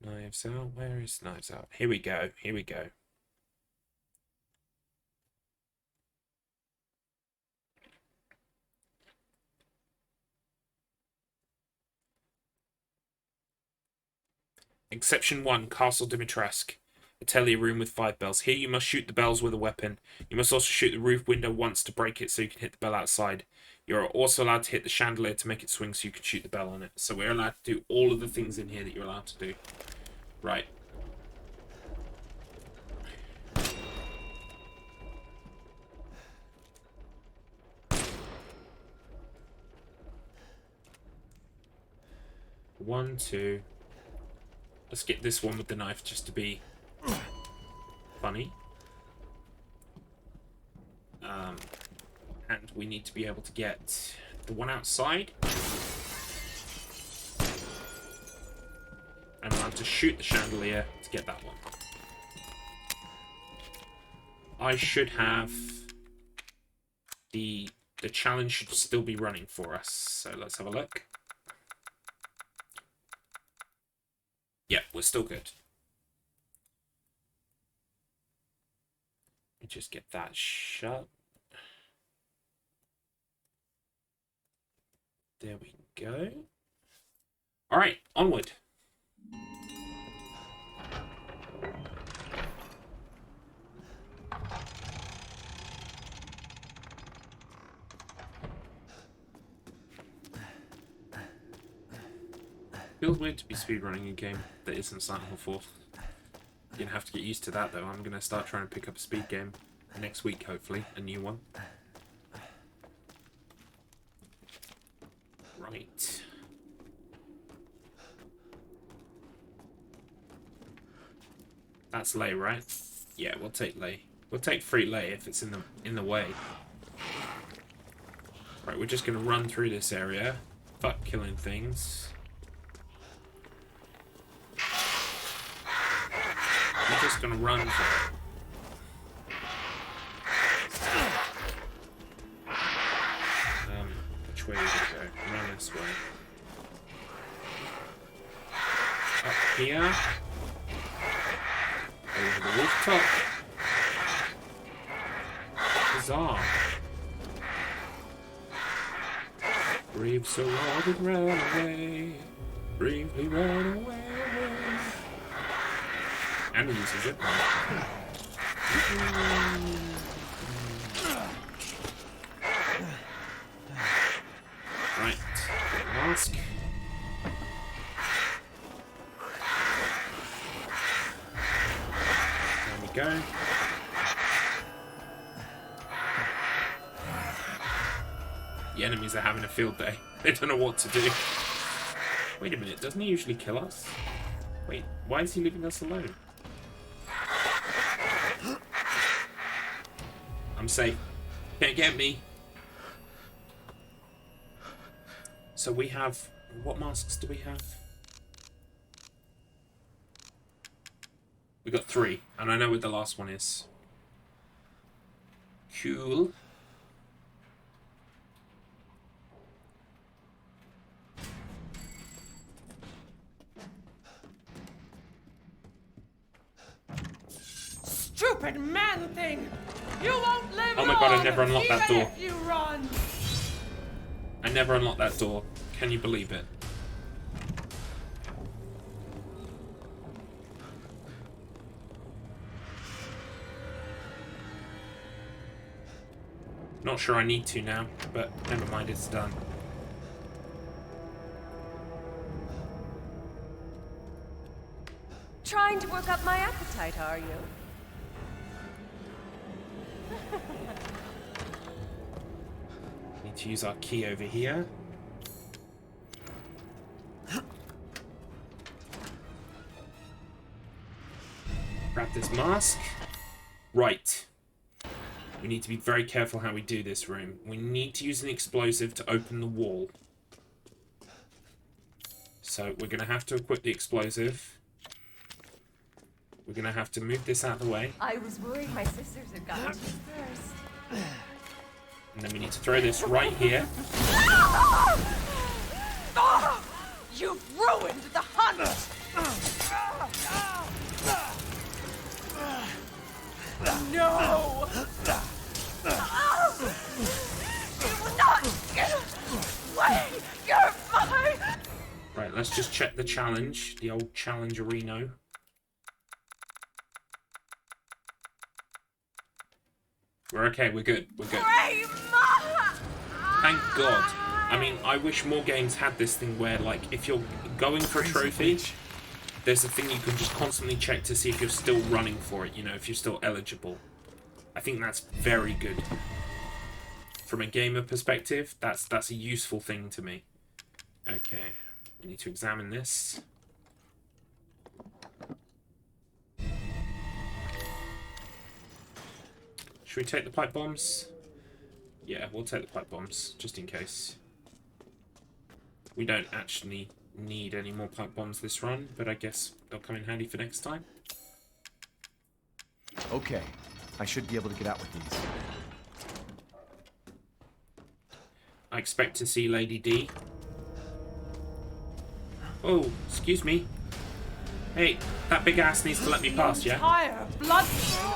Knives out, where is knives out? Here we go, here we go. Exception 1, Castle Dimitrescu. Atelier room with 5 bells. Here you must shoot the bells with a weapon. You must also shoot the roof window once to break it so you can hit the bell outside. You're also allowed to hit the chandelier to make it swing so you can shoot the bell on it. So we're allowed to do all of the things in here that you're allowed to do. Right. One, two. Let's get this one with the knife just to be funny. And we need to be able to get the one outside. And we'll have to shoot the chandelier to get that one. I should have the challenge should still be running for us. So let's have a look. Yeah, we're still good. Let me just get that shut. There we go. Alright, onward. Feels weird to be speedrunning a game that isn't Silent Hill 4. You're gonna have to get used to that though. I'm gonna start trying to pick up a speed game next week, hopefully. A new one. Right. That's lay, right? Yeah, we'll take lay. We'll take free lay if it's in the way. Right, we're just gonna run through this area. Fuck killing things. We're just gonna run for it. Which way do we go? Run this way. Up here. Over the rooftop. Bizarre. Bravely run away. Bravely run away. And he uses it. Right. Mask. There we go. The enemies are having a field day. They don't know what to do. Wait a minute, doesn't he usually kill us? Wait, why is he leaving us alone? I'm safe. Can't get me. So we have... What masks do we have? We got 3, and I know what the last one is. Cool. Stupid man thing! You won't live Oh my god, I long, never unlocked that even door. if you run. I never unlocked that door. Can you believe it? Not sure I need to now, but never mind, it's done. Trying to work up my appetite, are you? Need to use our key over here. Grab this mask. Right. We need to be very careful how we do this room. We need to use an explosive to open the wall. So we're going to have to equip the explosive. We're going to have to move this out of the way. I was worried my sisters had gotten to you first. And then we need to throw this right here. You've ruined the hunt! No! You will not get away! You're mine! Right, let's just check the challenge. The old challenge-areno. We're okay, we're good, we're good. Thank God. I mean, I wish more games had this thing where, like, if you're going for a trophy, there's a thing you can just constantly check to see if you're still running for it, you know, if you're still eligible. I think that's very good. From a gamer perspective, that's a useful thing to me. Okay, we need to examine this. Should we take the pipe bombs? Yeah, we'll take the pipe bombs, just in case. We don't actually need any more pipe bombs this run, but I guess they'll come in handy for next time. Okay, I should be able to get out with these. I expect to see Lady D. Oh, excuse me. Hey, that big ass needs to let me pass, yeah? Entire blood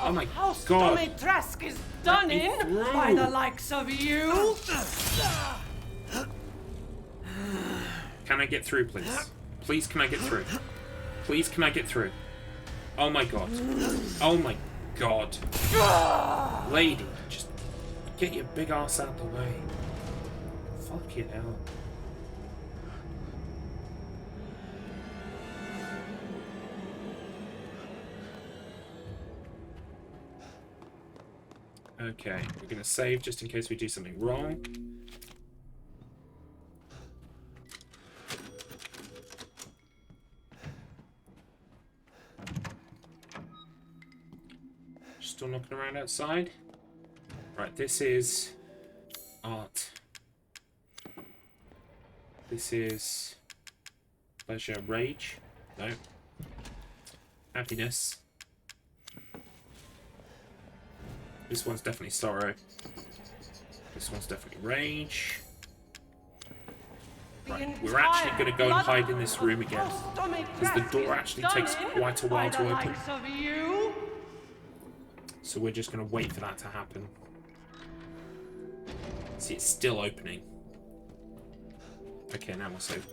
Oh my House God. Domitresk is done in by the likes of you. Can I get through, please? Please, can I get through? Please, can I get through? Oh my god. Oh my god. Lady, just get your big ass out the way. Fucking hell. Okay, we're gonna save just in case we do something wrong. Still knocking around outside. Right, this is art. This is pleasure, rage. No. Happiness. This one's definitely sorrow. This one's definitely rage. Right, we're actually going to go and hide in this room again. Because the door actually takes quite a while to open. So we're just going to wait for that to happen. See, it's still opening. Okay, now we'll save.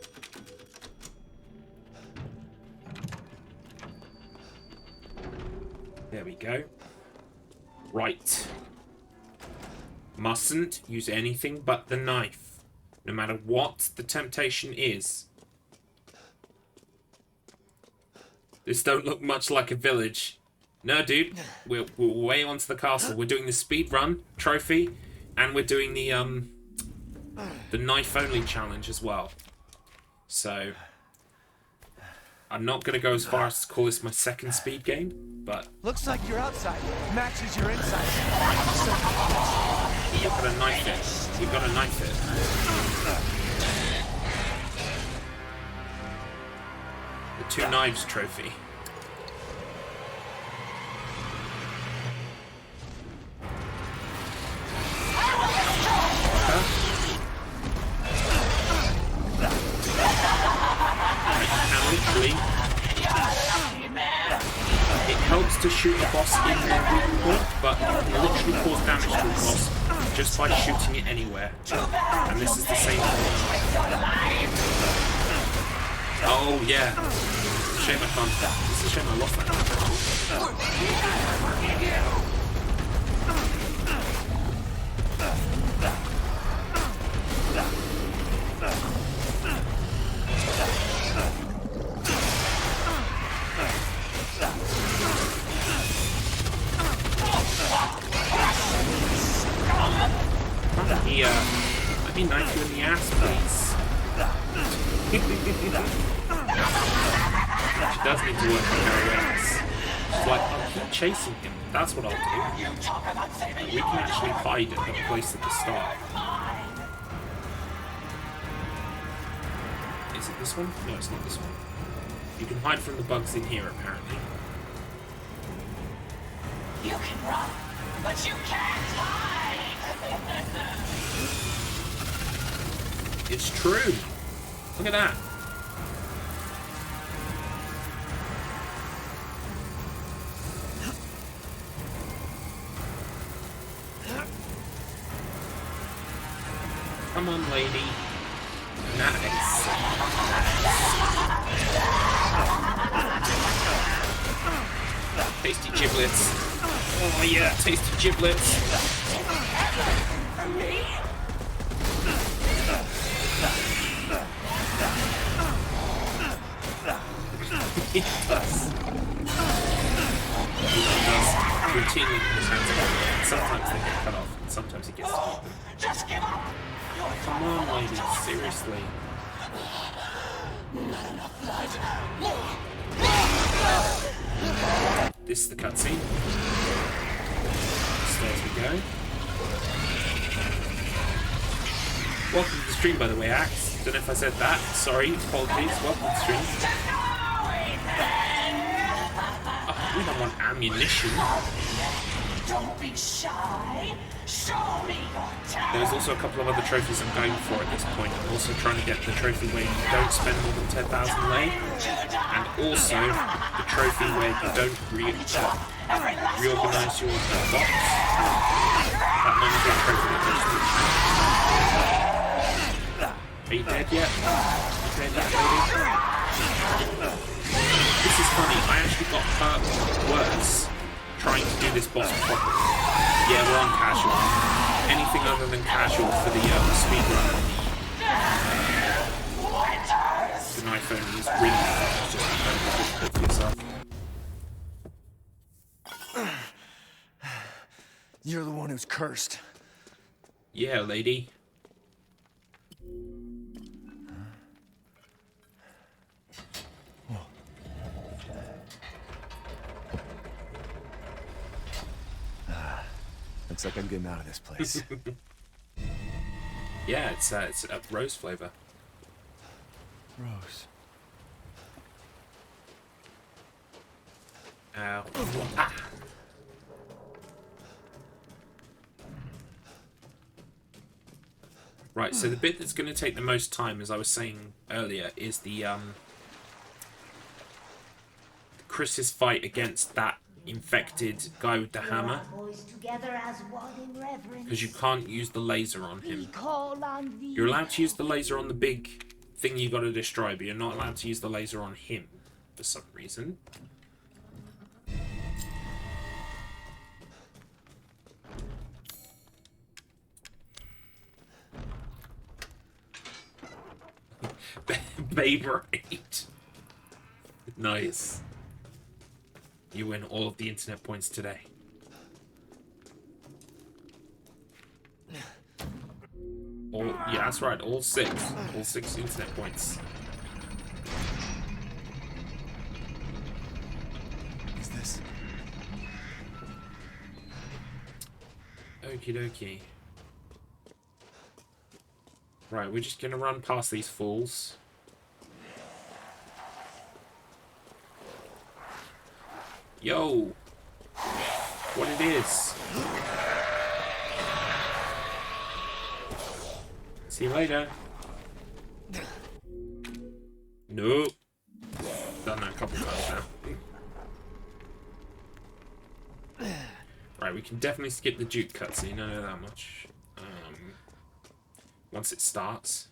There we go. Right. Mustn't use anything but the knife, no matter what the temptation is. This don't look much like a village. No, dude. We're way onto the castle. We're doing the speed run trophy, and we're doing the knife only challenge as well. So I'm not gonna go as far as to call this my second speed game, but looks like your outside matches your inside. We've got to knife it. We've got to knife it. The two knives trophy. It helps to shoot the boss in their weak point, but you can literally cause damage to the boss just by shooting it anywhere. And this is the same thing. Oh yeah. Shame I can't. It's a shame I lost that. Let me knife you in the ass, please. She does need to work on her awareness. It's like, I'll keep chasing him. That's what I'll do. We can actually hide at the place at the start. Is it this one? No, it's not this one. You can hide from the bugs in here, apparently. You can run, but you can't hide! It's true. Look at that. Come on, lady. Nice. Tasty giblets. Oh yeah, tasty giblets. It does. It does routinely put his hands up. Sometimes they get cut off, and sometimes he gets to keep them. Just give up! Come on, lady, seriously. Not enough blood. This is the cutscene. Upstairs we go. Welcome to the stream, by the way, Axe. Don't know if I said that. Sorry, apologies. Welcome to the stream. Oh, we don't want ammunition. Don't be shy. Show me your talent. There's also a couple of other trophies I'm going for at this point. I'm also trying to get the trophy where you don't spend more than 10,000 lei, and also the trophy where you don't reorganize your box. That might be a trophy that goes to the. Are you dead yet? dead yet, lady? This is funny. I actually got hurt worse trying to do this boss properly. Yeah, we're on casual. Anything other than casual for the speedrun. An iPhone is really just incredibly difficult for yourself. You're the one who's cursed. Yeah, lady. Looks like I'm getting out of this place. Yeah, it's a rose flavor. Rose. Ow. Ah. Right, so the bit that's going to take the most time, as I was saying earlier, is the Chris's fight against that infected guy with the hammer. Because you can't use the laser on him. You're allowed to use the laser on the big thing you got to destroy, but you're not allowed to use the laser on him for some reason. Baberate. Nice. You win all of the internet points today. Yeah, that's right. All 6. All 6 internet points. What's this? Okie dokie. Right, we're just gonna run past these fools. Yo! What it is? See you later. Nope. Done that a couple times now. Right, we can definitely skip the Duke cutscene, I know that much. Once it starts.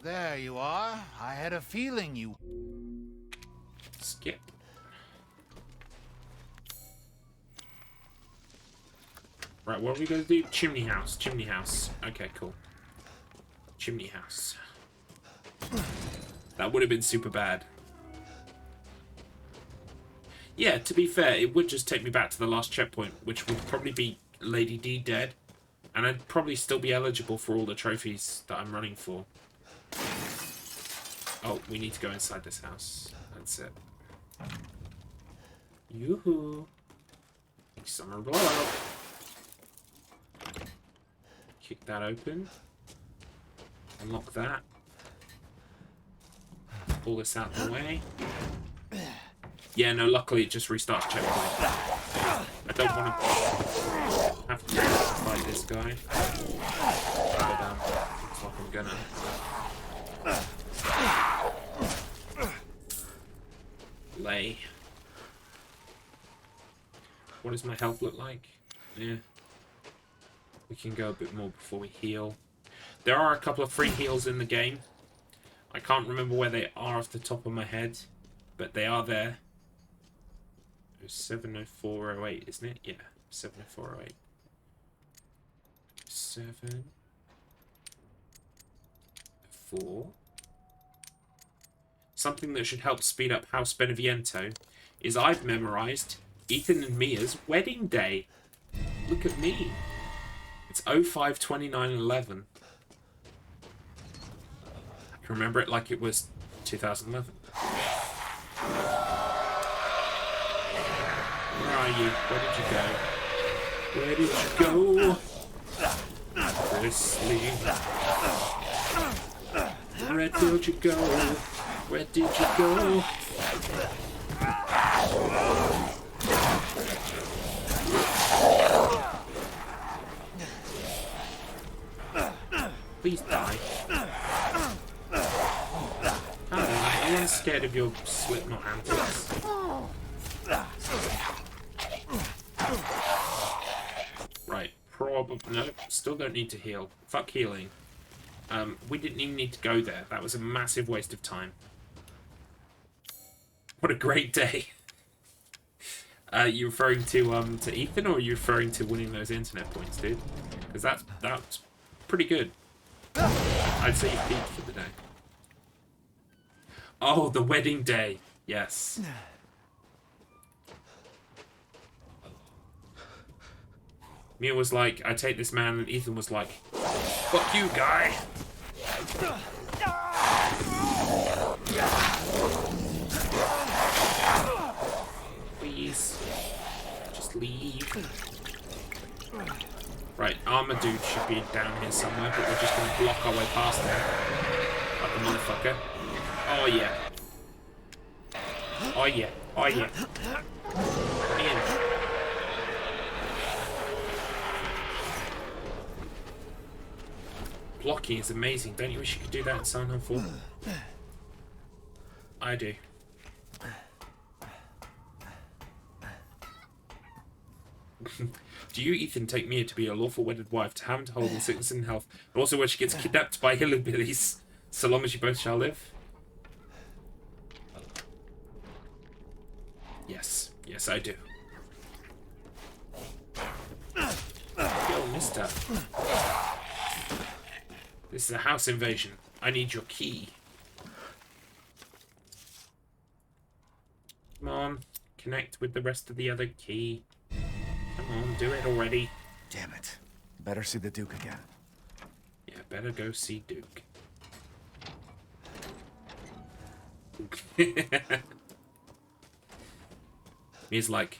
There you are. I had a feeling you... Skip. Right, what are we going to do? Chimney house. Chimney house. Okay, cool. Chimney house. That would have been super bad. Yeah, to be fair, it would just take me back to the last checkpoint, which would probably be Lady D dead. And I'd probably still be eligible for all the trophies that I'm running for. Oh, we need to go inside this house. That's it. Yoo-hoo. Summer blowout. Kick that open. Unlock that. Pull this out of the way. Yeah, no, luckily it just restarts checkpoint. I don't want to have to fight this guy. But, looks like I'm gonna. Lay. What does my health look like? Yeah. We can go a bit more before we heal. There are a couple of free heals in the game. I can't remember where they are off the top of my head, but they are there. 70408, isn't it? Yeah, 70408. 7 4. Something that should help speed up House Beneviento is I've memorized Ethan and Mia's wedding day. Look at me. It's 05/29/11. I can remember it like it was 2011. Where are you? Where did you go? Where did you go? Presley. Where did you go? Where did you go? Please die. I am scared of your Slipknot antics. Right, probably. No, still don't need to heal. Fuck healing. We didn't even need to go there. That was a massive waste of time. What a great day. You referring to Ethan, or are you referring to winning those internet points, dude? Because that's pretty good. I'd say you peaked for the day. Oh, the wedding day. Yes. Mia was like, I take this man, and Ethan was like, fuck you, guy. Please. Just leave. Right, Armor Dude should be down here somewhere, but we're just going to block our way past him. Like a motherfucker. Oh, yeah. Oh, yeah. Oh, yeah. In. Blocking is amazing. Don't you wish you could do that in Silent Hill 4? I do. Do you, Ethan, take Mia to be your lawful wedded wife, to have and to hold in sickness and health, but also when she gets kidnapped by hillbillies, so long as you both shall live? Yes. Yes, I do. Yo, mister. This is a house invasion. I need your key. Come on. Connect with the rest of the other key. Come on, do it already. Damn it. Better see the Duke again. Yeah, better go see Duke. He's like,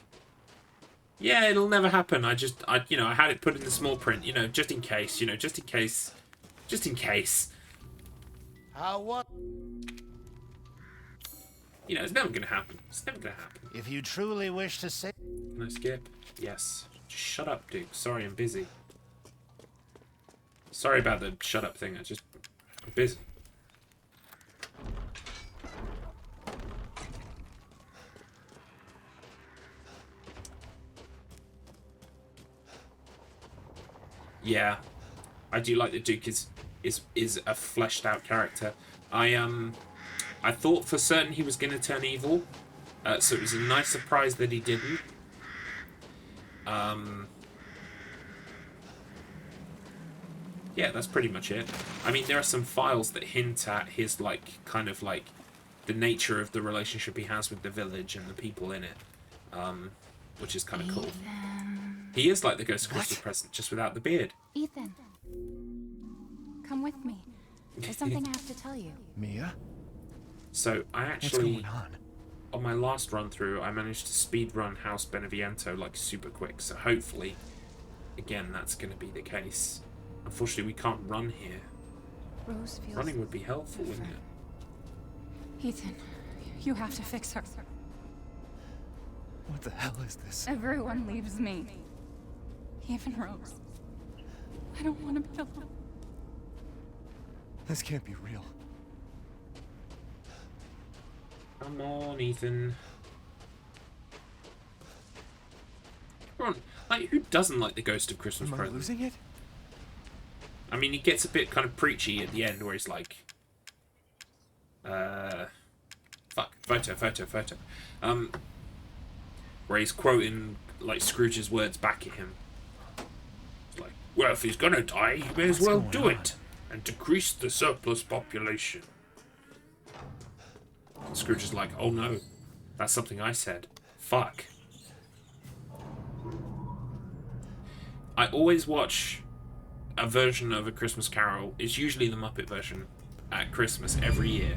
yeah, it'll never happen. I had it put in the small print, just in case, just in case. Just in case. What? It's never gonna happen. It's never gonna happen. If you truly wish to say... Can I skip? Yes. Just shut up, Duke. Sorry, I'm busy. Sorry about the shut up thing. I'm busy. Yeah. I do like that Duke is a fleshed out character. I thought for certain he was going to turn evil, so it was a nice surprise that he didn't. Yeah, that's pretty much it. I mean, there are some files that hint at his, kind of the nature of the relationship he has with the village and the people in it, which is kind of cool. He is like the Ghost of Christmas Present, just without the beard. Ethan, come with me. There's something I have to tell you. Mia? So, I actually, on my last run through, I managed to speed run House Beneviento super quick, so hopefully, again, that's going to be the case. Unfortunately, we can't run here. Rose feels Running would be helpful, wouldn't it? Ethan, you have to fix her. What the hell is this? Everyone leaves me. Even Rose. I don't want to be alone. This can't be real. Come on, Ethan. Come on. Who doesn't like the Ghost of Christmas Present? Am I losing it? I mean, he gets a bit kind of preachy at the end, where he's like, photo. Where he's quoting Scrooge's words back at him. It's like, well, if he's gonna die, you may as well do it and decrease the surplus population. And Scrooge is like, oh no, that's something I said. Fuck. I always watch a version of A Christmas Carol. It's usually the Muppet version at Christmas every year,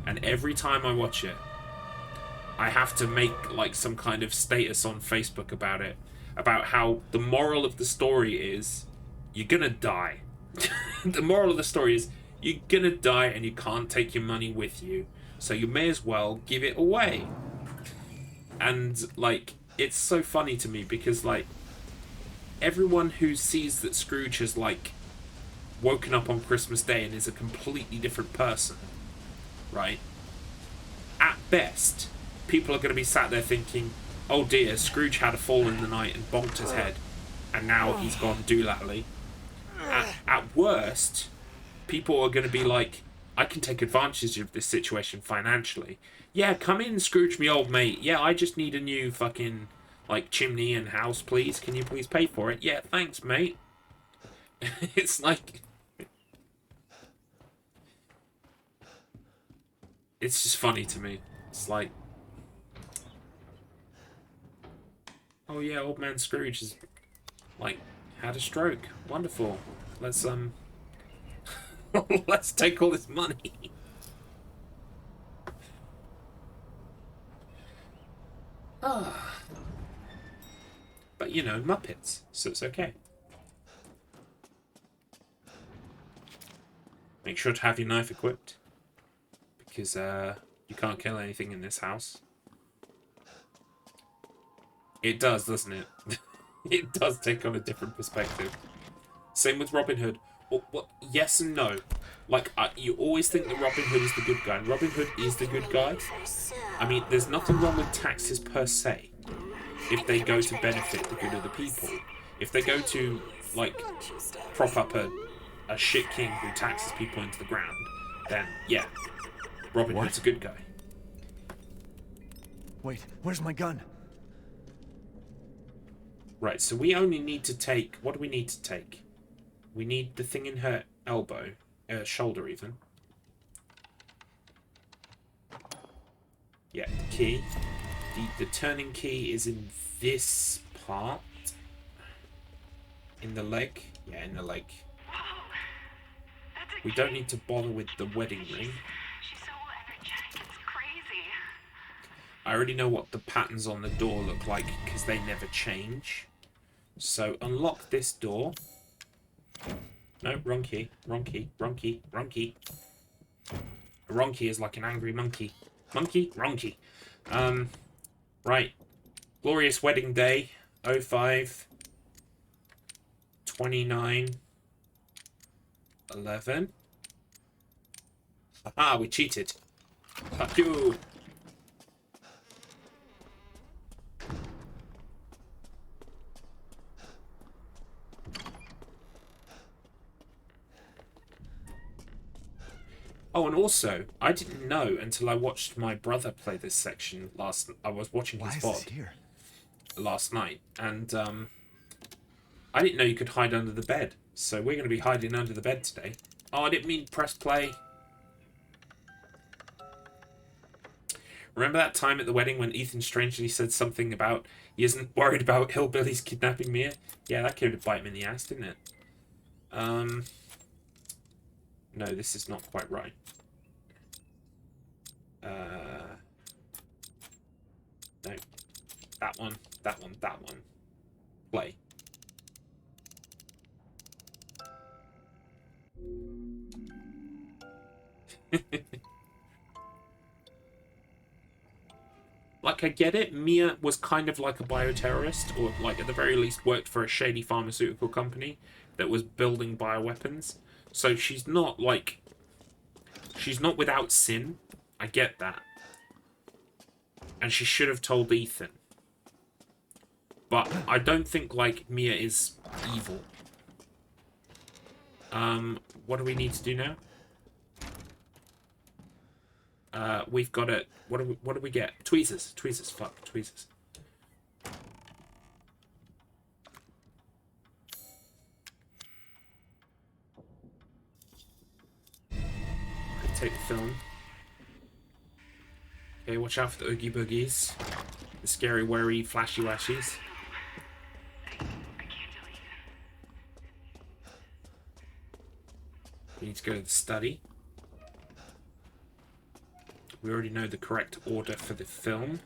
and every time I watch it, I have to make some kind of status on Facebook about it, about how the moral of the story is you're gonna die. The moral of the story is you're gonna die and you can't take your money with you, so you may as well give it away. And it's so funny to me because everyone who sees that Scrooge has woken up on Christmas Day and is a completely different person, right? At best, people are going to be sat there thinking, oh dear, Scrooge had a fall in the night and bonked his head, and now he's gone doolally. At worst, people are going to be like, I can take advantage of this situation financially. Yeah, come in, Scrooge, me old mate. Yeah, I just need a new fucking, like, chimney and house, please. Can you please pay for it? Yeah, thanks, mate. It's like... It's just funny to me. It's like... Oh yeah, old man Scrooge has, like, had a stroke. Wonderful. Let's, let's take all this money. Ah. But, you know, Muppets, so it's okay. Make sure to have your knife equipped. Because, you can't kill anything in this house. It does, doesn't it? It does take on a different perspective. Same with Robin Hood. Well, yes and no. Like, you always think that Robin Hood is the good guy. Robin Hood is the good guy. I mean, there's nothing wrong with taxes per se. If they go to benefit the good of the people. If they go to, like, prop up a shit king who taxes people into the ground, then, yeah. Robin Hood's a good guy. Wait, where's my gun? Right, so we only need to take... What do we need to take? We need the thing in her elbow. Shoulder, even. Yeah, the key. The turning key is in this part. In the leg. Yeah, in the leg. We don't need to bother with the wedding ring. I already know what the patterns on the door look like because they never change. So unlock this door. No, wrong key, wrong key, wrong key, wrong key. A wrong key is like an angry monkey. Monkey, wrong key. Right. Glorious Wedding Day, 05 29 11. Haha, we cheated. Fuck you. Oh, and also, I didn't know until I watched my brother play this section last... I was watching his VOD last night, and I didn't know you could hide under the bed. So we're going to be hiding under the bed today. Oh, I didn't mean press play. Remember that time at the wedding when Ethan strangely said something about he isn't worried about hillbillies kidnapping Mia? Yeah, that came to bite him in the ass, didn't it? No, this is not quite right. No. That one, that one, that one. Play. Like, I get it. Mia was kind of like a bioterrorist, or like at the very least worked for a shady pharmaceutical company that was building bioweapons. So she's not like... She's not without sin. I get that. And she should have told Ethan. But I don't think, like, Mia is evil. What do we need to do now? We've got it. What do we get? Tweezers. Tweezers. Fuck. Tweezers. Take the film. Okay, watch out for the Oogie Boogies. The scary, worry, flashy washies. We need to go to the study. We already know the correct order for the film.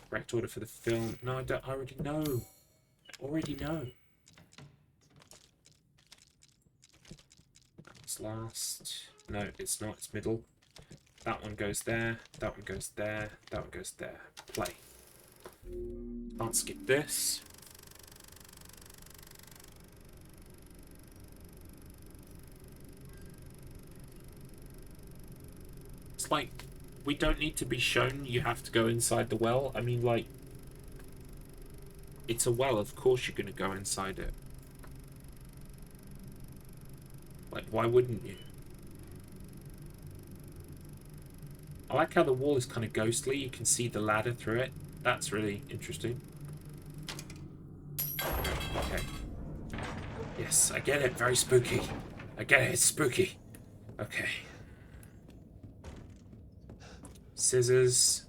Correct order for the film. No, I don't. I already know. I already know. That's last. No, it's not. It's middle. That one goes there. That one goes there. That one goes there. Play. Can't skip this. It's like, we don't need to be shown you have to go inside the well. I mean, like, it's a well, of course you're going to go inside it. Like, why wouldn't you? I like how the wall is kind of ghostly. You can see the ladder through it. That's really interesting. Okay. Yes, I get it. Very spooky. I get it. It's spooky. Okay. Scissors.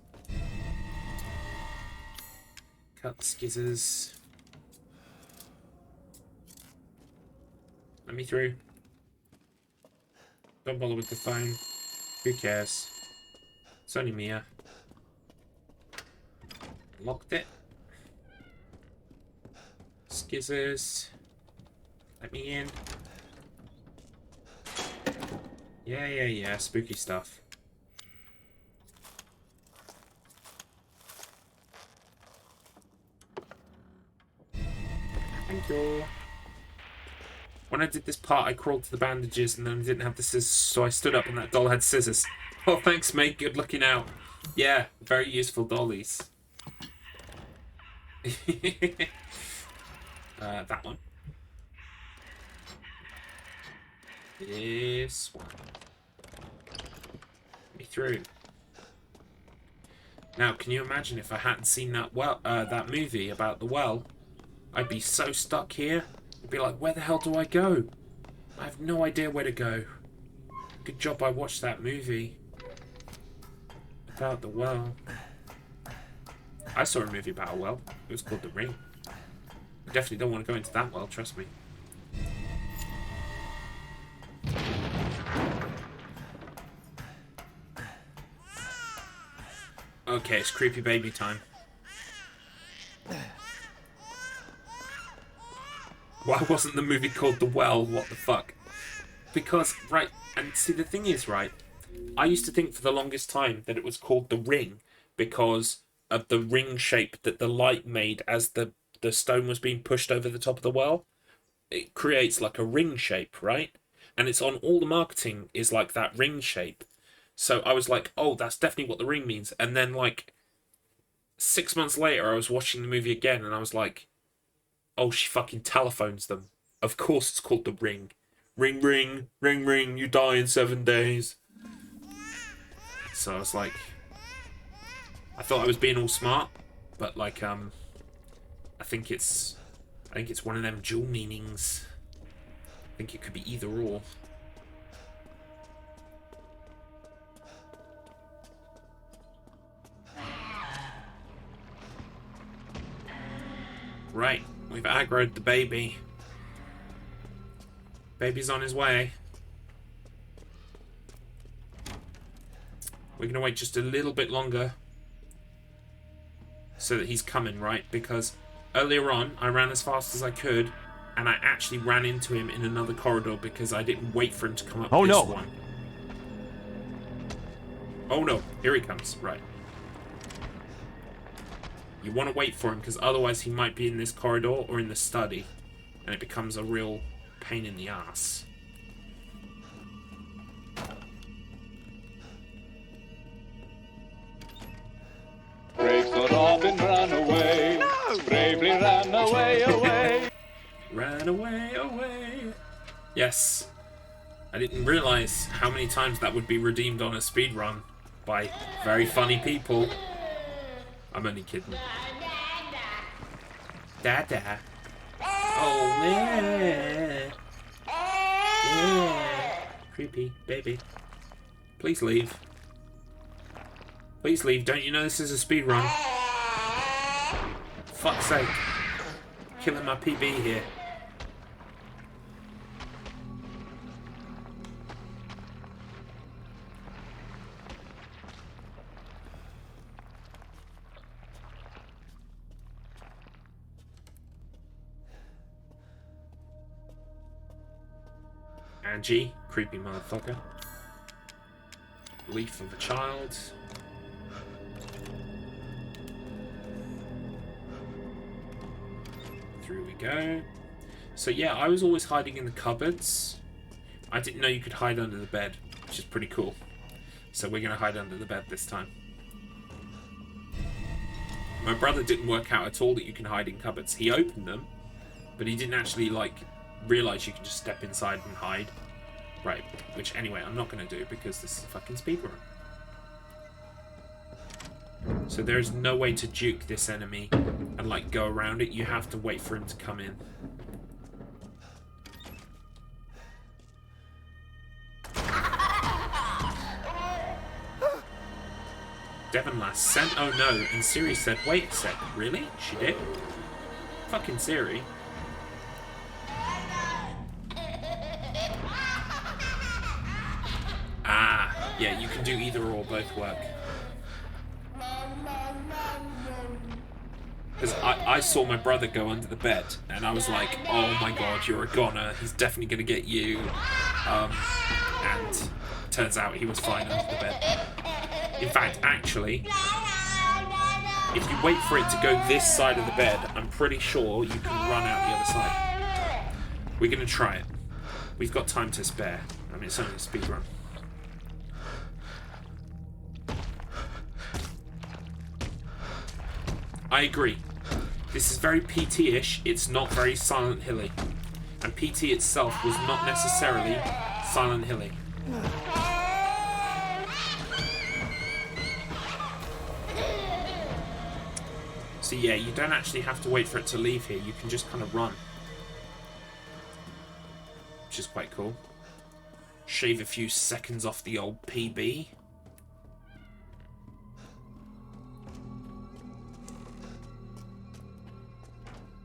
Cut skizzers. Let me through. Don't bother with the phone. Who cares? It's only Mia. Locked it. Skizzers. Let me in. Yeah. Spooky stuff. Thank you. When I did this part, I crawled to the bandages and then I didn't have the scissors, so I stood up and that doll had scissors. Oh, thanks, mate. Good looking out. Yeah, very useful dollies. That one. This one. Let me through. Now, can you imagine if I hadn't seen that that movie about the well? I'd be so stuck here. I'd be like, where the hell do I go? I have no idea where to go. Good job I watched that movie about the well. I saw a movie about a well. It was called The Ring. I definitely don't want to go into that well, trust me. Okay, it's creepy baby time. Why wasn't the movie called The Well? What the fuck? Because, right, and see the thing is, right, I used to think for the longest time that it was called The Ring because of the ring shape that the light made as the stone was being pushed over the top of the well. It creates like a ring shape, right? And it's on all the marketing is like that ring shape. So I was like, oh, that's definitely what the ring means. And then like 6 months later, I was watching the movie again and I was like, oh, she fucking telephones them. Of course it's called The Ring. Ring, ring, ring, ring, you die in 7 days. So I was like, I thought I was being all smart, but like, I think it's one of them dual meanings. I think it could be either or. Right, we've aggroed the baby. Baby's on his way. We're gonna wait just a little bit longer so that he's coming, right? Because earlier on, I ran as fast as I could, and I actually ran into him in another corridor because I didn't wait for him to come up this one. Oh no, here he comes, right. You want to wait for him because otherwise he might be in this corridor or in the study, and it becomes a real pain in the ass. Brave Sir Robin ran away. No! Bravely ran away, away. Ran away, away. Yes. I didn't realise how many times that would be redeemed on a speedrun by very funny people. I'm only kidding. Dada. Oh, man. Yeah. Creepy, baby. Please leave. Please leave. Don't you know this is a speedrun? Fuck's sake. Killing my PB here. Angie, creepy motherfucker. Leaf of a child. Through we go. So yeah, I was always hiding in the cupboards. I didn't know you could hide under the bed, which is pretty cool. So we're gonna hide under the bed this time. My brother didn't work out at all that you can hide in cupboards. He opened them, but he didn't actually like realize you can just step inside and hide. Right, which anyway, I'm not going to do because this is a fucking speedrun. So there's no way to juke this enemy and like go around it. You have to wait for him to come in. Devon Lass sent oh no, and Siri said, wait a sec, really? She did? Fucking Siri. Ah, yeah, you can do either or, both work. Because I saw my brother go under the bed, and I was like, oh my god, you're a goner, he's definitely gonna get you. And turns out he was fine under the bed. In fact, actually, if you wait for it to go this side of the bed, I'm pretty sure you can run out the other side. We're gonna try it. We've got time to spare. I mean, it's only a speed run. I agree. This is very PT-ish, it's not very Silent Hilly. And PT itself was not necessarily Silent Hilly. So yeah, you don't actually have to wait for it to leave here, you can just kind of run. Which is quite cool. Shave a few seconds off the old PB.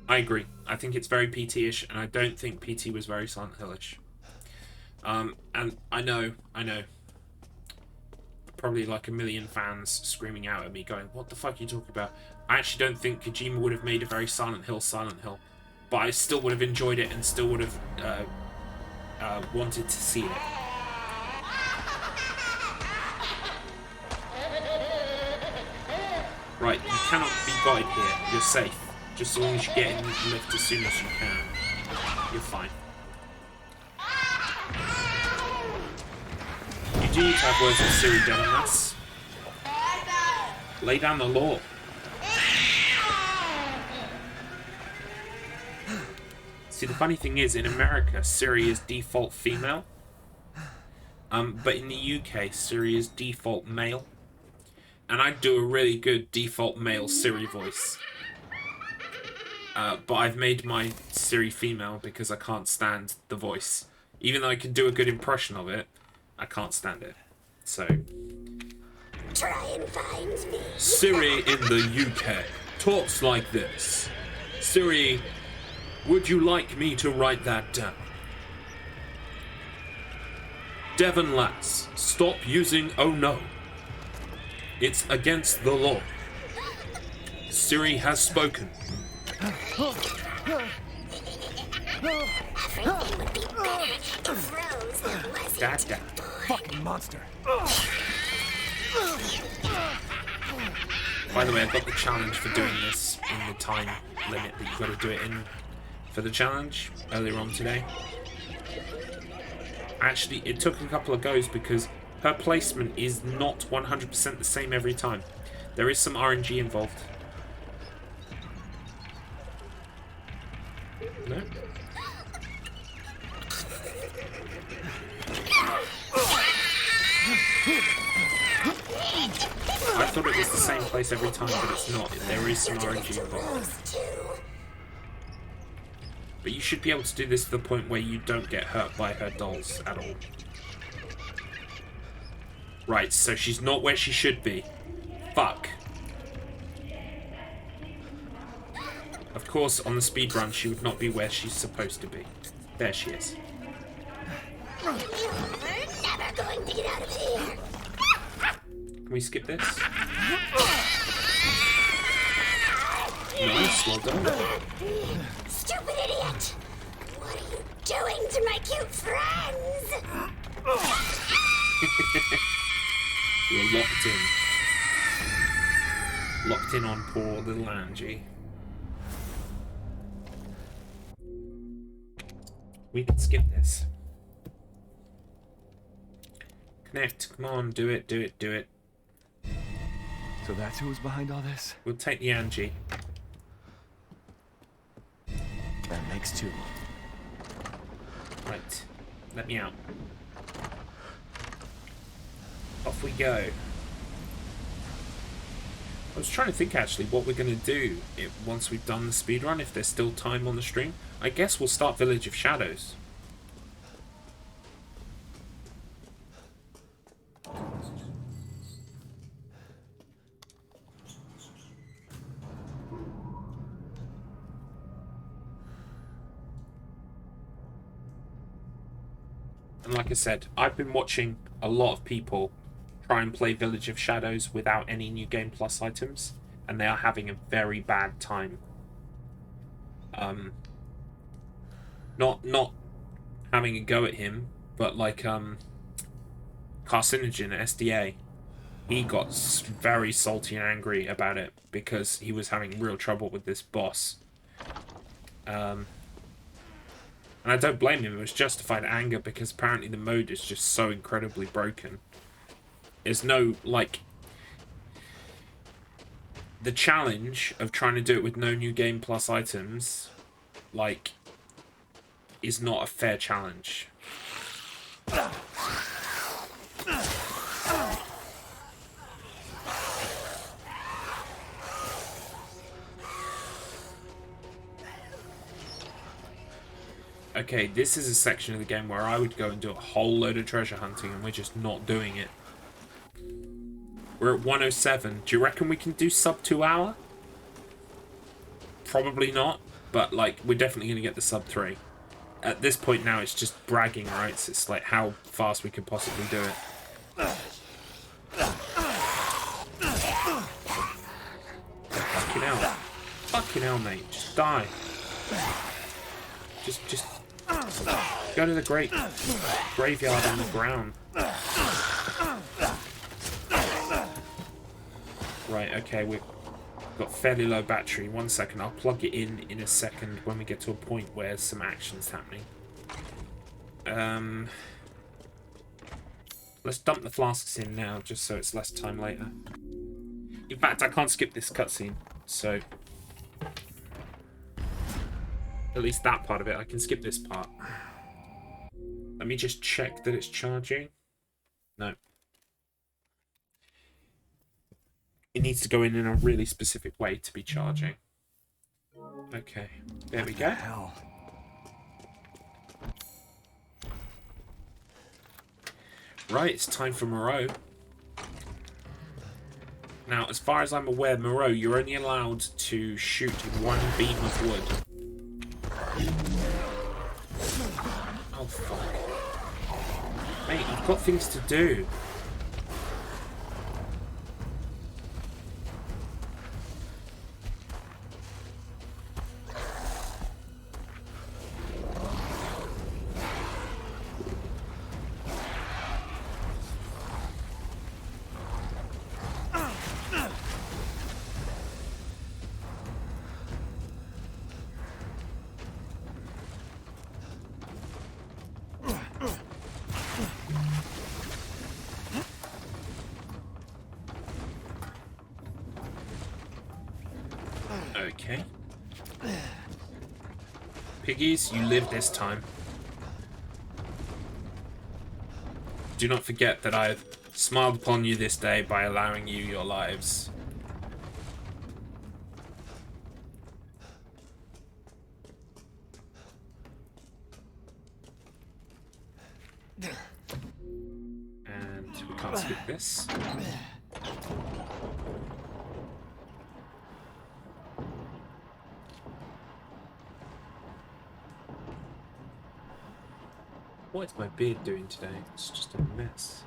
I agree. I think it's very PT-ish, and I don't think PT was very Silent Hill-ish. And I know. Probably like a million fans screaming out at me going, what the fuck are you talking about? I actually don't think Kojima would have made a very Silent Hill. But I still would have enjoyed it and still would have wanted to see it. Right, you cannot be guided here. You're safe. Just as long as you get in the lift as soon as you can. You're fine. You do need to have words with Siri, Devon Lass. Lay down the law. See, the funny thing is, in America, Siri is default female. But in the UK, Siri is default male. And I do a really good default male Siri voice. But I've made my Siri female because I can't stand the voice. Even though I can do a good impression of it, I can't stand it. So... Try and find me. Siri in the UK talks like this. Siri, would you like me to write that down? Devon Lass, stop using oh no. It's against the law. Siri has spoken. Dad. Fucking monster. By the way, I got the challenge for doing this in the time limit that you've got to do it in for the challenge earlier on today. Actually, it took a couple of goes because her placement is not 100% the same every time. There is some RNG involved. No? I thought it was the same place every time, but it's not. There is some RNG involved. But you should be able to do this to the point where you don't get hurt by her dolls at all. Right, so she's not where she should be. Fuck. Of course, on the speedrun, she would not be where she's supposed to be. There she is. You're never going to get out of here. Can we skip this? Nice, well done. Stupid idiot! What are you doing to my cute friends? You're locked in. Locked in on poor little Angie. We can skip this. Connect, come on, do it. So that's who was behind all this? We'll take the Angie. That makes two. Right, let me out. Off we go. I was trying to think actually what we're going to do once we've done the speedrun, if there's still time on the stream. I guess we'll start Village of Shadows. And like I said, I've been watching a lot of people try and play Village of Shadows without any New Game Plus items, and they are having a very bad time. Not having a go at him, but like Carcinogen at SDA, he got very salty and angry about it because he was having real trouble with this boss. And I don't blame him. It was justified anger because apparently the mode is just so incredibly broken. There's no, like... The challenge of trying to do it with no New Game Plus items, like, is not a fair challenge. Okay, this is a section of the game where I would go and do a whole load of treasure hunting, and we're just not doing it. We're at 107. Do you reckon we can do sub 2 hour? Probably not, but like we're definitely going to get the sub 3. At this point now, it's just bragging rights. It's like how fast we could possibly do it. Fucking hell. Fucking hell, mate. Just die. Just go to the graveyard on the ground. Right, okay, we've got fairly low battery. 1 second, I'll plug it in a second when we get to a point where some action's happening. Let's dump the flasks in now, just so it's less time later. In fact, I can't skip this cutscene, so... At least that part of it, I can skip this part. Let me just check that it's charging. No. It needs to go in a really specific way to be charging. Okay, there we go. Hell. Right, it's time for Moreau. Now, as far as I'm aware, Moreau, you're only allowed to shoot one beam of wood. Oh, fuck. Mate, you've got things to do. Okay. Piggies, you live this time. Do not forget that I have smiled upon you this day by allowing you your lives. And we can't skip this. What is my beard doing today? It's just a mess.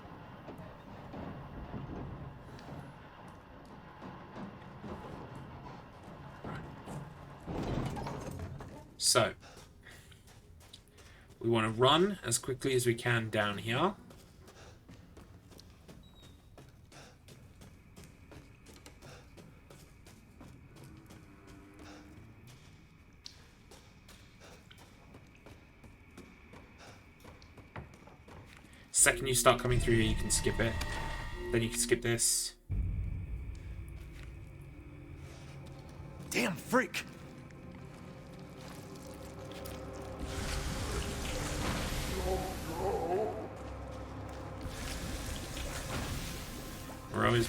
So, we want to run as quickly as we can down here. Second you start coming through here, you can skip it. Then you can skip this. Damn freak!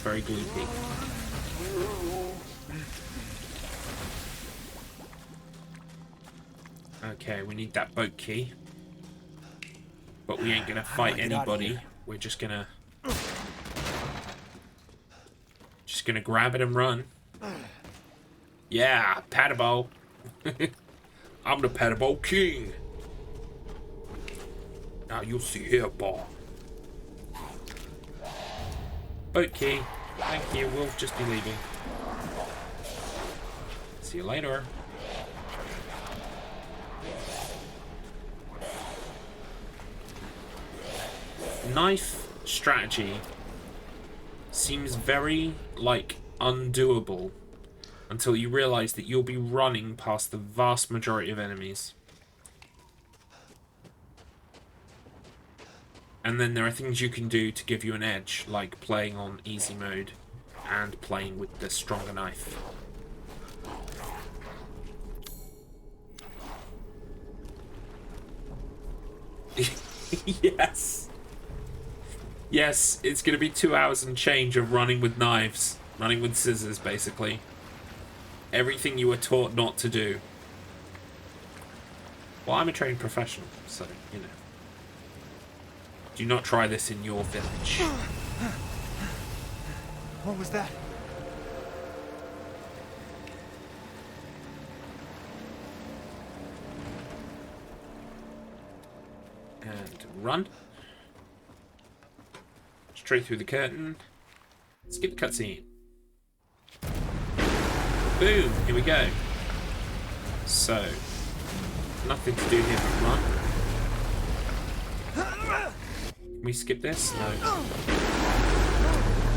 very gloopy. Okay, we need that boat key. But we ain't gonna fight anybody. We're just gonna grab it and run. Yeah, paddleboat. I'm the paddleboat king. Now you'll see here, boy. Boat key. Thank you. We'll just be leaving. See you later. Knife strategy seems very, like, undoable until you realize that you'll be running past the vast majority of enemies. And then there are things you can do to give you an edge, like playing on easy mode and playing with the stronger knife. Yes! Yes, it's going to be 2 hours and change of running with knives. Running with scissors, basically. Everything you were taught not to do. Well, I'm a trained professional, so, you know. Do not try this in your village. What was that? And run. Straight through the curtain. Skip cutscene. Boom! Here we go. So, nothing to do here but run. Can we skip this? No.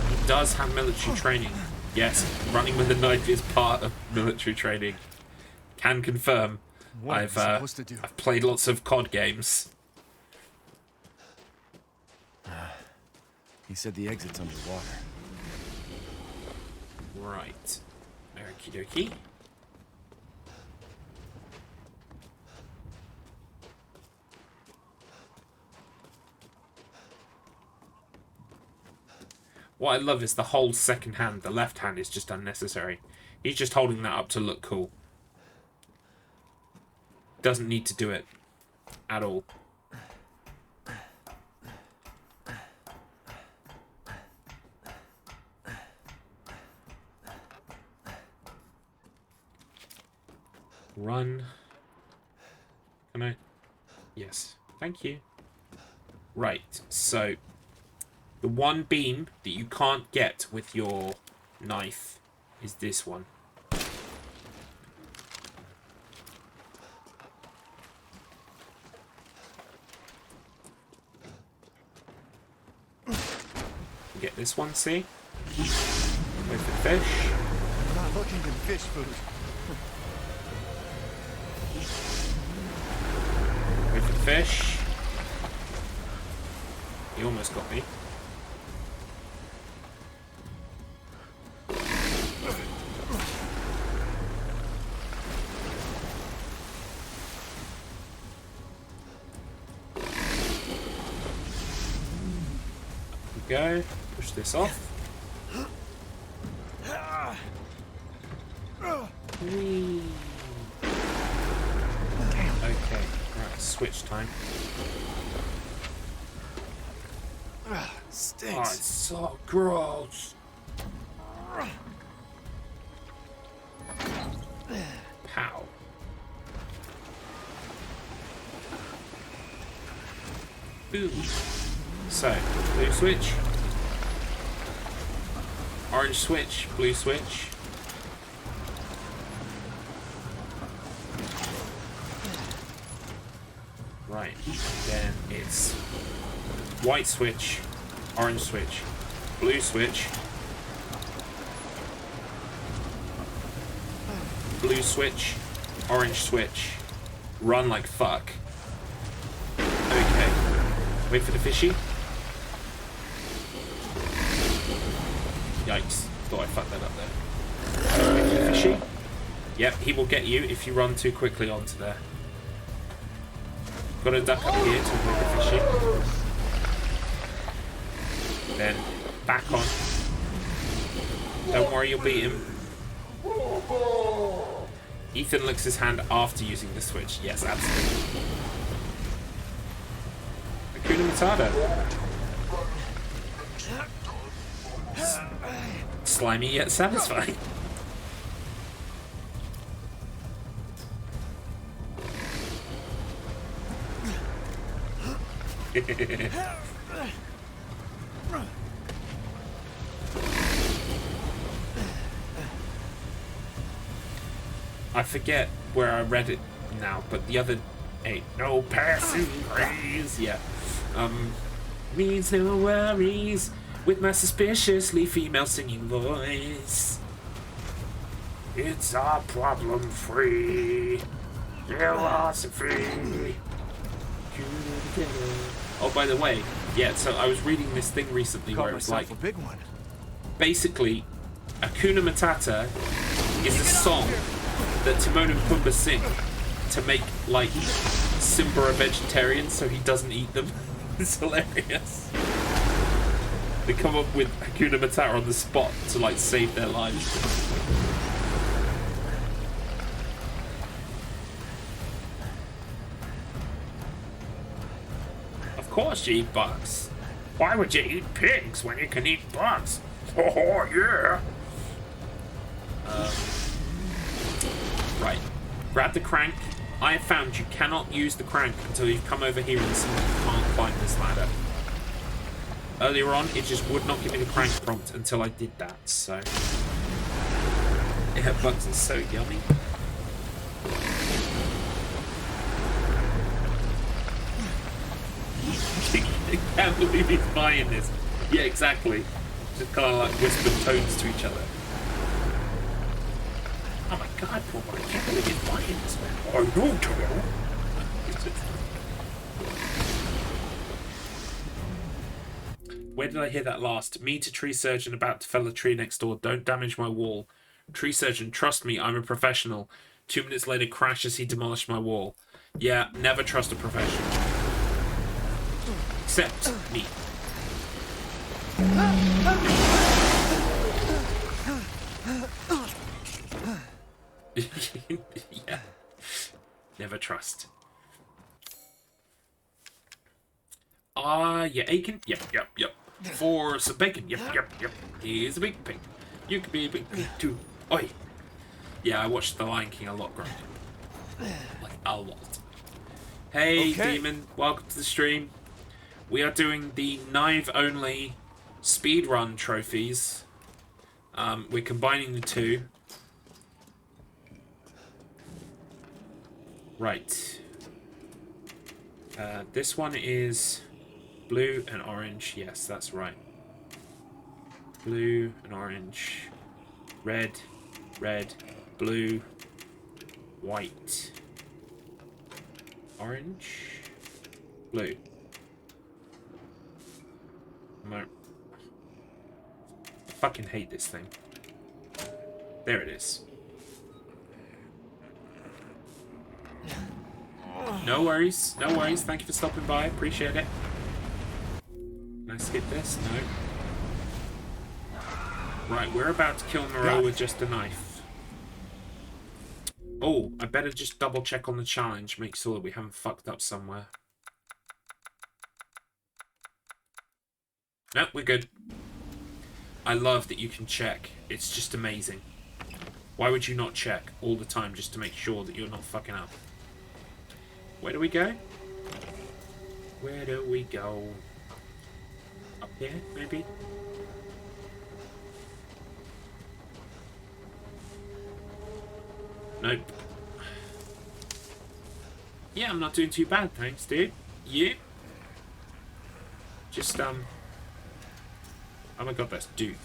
He does have military training. Yes, running with a knife is part of military training. Can confirm. I've played lots of COD games. He said the exit's underwater. Right. Okie dokie. What I love is the whole second hand. The left hand is just unnecessary. He's just holding that up to look cool. Doesn't need to do it at all. Run. Can I? Yes. Thank you. Right, so the one beam that you can't get with your knife is this one. Get this one, see? With the fish. I'm not looking at fish food. With the fish. He almost got me. Go. Push this off. Whee. Okay, right, switch time. Stinks. Oh, it's so gross. Pow. Boom. So, blue switch. Orange switch, blue switch. Right, then it's white switch, orange switch, blue switch, blue switch, orange switch. Run like fuck. Okay, wait for the fishy. Yikes, thought I fucked that up there. Wait for the fishy. Yep, he will get you if you run too quickly onto there. Got to duck up here to avoid the fishy. Then back on. Don't worry, you'll beat him. Ethan licks his hand after using the switch. Yes, absolutely. Hakuna Matata. Slimy yet satisfying. I forget where I read it now, but the other ain't no passing craze. Yeah. Means no worries with my suspiciously female singing voice. It's all problem free. Philosophy. Oh, by the way, yeah, so I was reading this thing recently where it was like, a big one. Basically, Hakuna Matata is a song that Timon and Pumbaa sing to make, like, Simba a vegetarian so he doesn't eat them. It's hilarious. They come up with Hakuna Matata on the spot to, like, save their lives. Of course you eat bugs. Why would you eat pigs when you can eat bugs? Oh, yeah. Right. Grab the crank. I have found you cannot use the crank until you've come over here and seen that you can't climb this ladder. Earlier on, it just would not give me the crank prompt until I did that, so... Yeah, bugs are so yummy. I can't believe he's buying this. Yeah, exactly. Just kind of like whispered tones to each other. Oh my god, poor boy, I can't believe he's buying this, man. I know, Toro. Where did I hear that last? Me to tree surgeon about to fell a tree next door. Don't damage my wall. Tree surgeon, trust me, I'm a professional. 2 minutes later, crash as he demolished my wall. Yeah, never trust a professional. Except me. Yeah. Never trust. Yeah, Aiken? Yep. For some bacon? Yep. He's a big pig. You could be a big pig too. Oi. Yeah, I watched The Lion King a lot growing up. Like, a lot. Hey, okay. Demon. Welcome to the stream. We are doing the knife-only speedrun trophies. We're combining the two. Right. This one is blue and orange. Yes, that's right. Blue and orange. Red, blue, white, orange, blue. I fucking hate this thing. There it is. No worries. Thank you for stopping by. Appreciate it. Can I skip this? No. Right, we're about to kill Moreau with just a knife. Oh, I better just double check on the challenge. Make sure that we haven't fucked up somewhere. Nope, we're good. I love that you can check. It's just amazing. Why would you not check all the time just to make sure that you're not fucking up? Where do we go? Where do we go? Up here, maybe? Nope. Yeah, I'm not doing too bad, thanks, dude. You? Just, oh my god, that's Duke.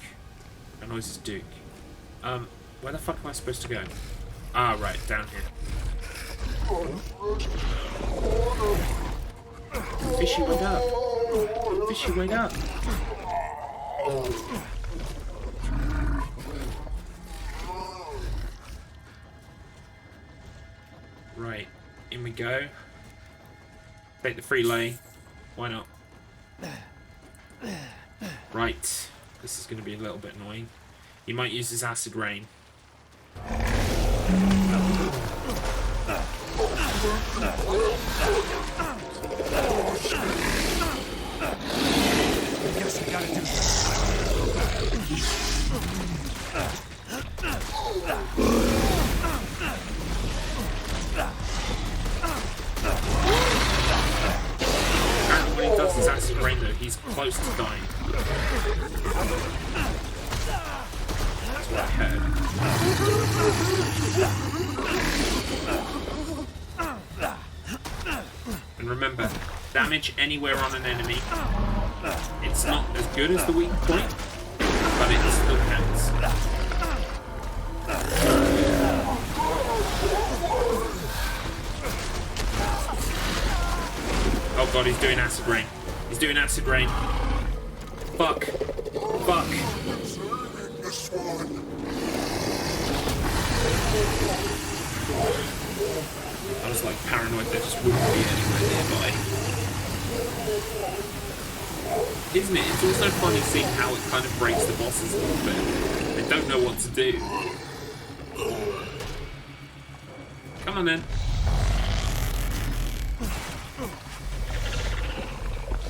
That noise is Duke. Where the fuck am I supposed to go? Ah, right, down here. Fishy, wake up. Fishy, wake up. Right, in we go. Take the free lay. Why not? Right, this is going to be a little bit annoying. He might use his acid rain. I guess I gotta do Apparently when he does his acid rain though, he's close to dying. That's what I heard. And remember, damage anywhere on an enemy, it's not as good as the weak point, but it still counts. Oh god, he's doing acid rain. He's doing acid rain. Fuck. Fuck. I was like paranoid there just wouldn't be anywhere nearby. Isn't it? It's also funny seeing how it kind of breaks the bosses a little bit. They don't know what to do. Come on then.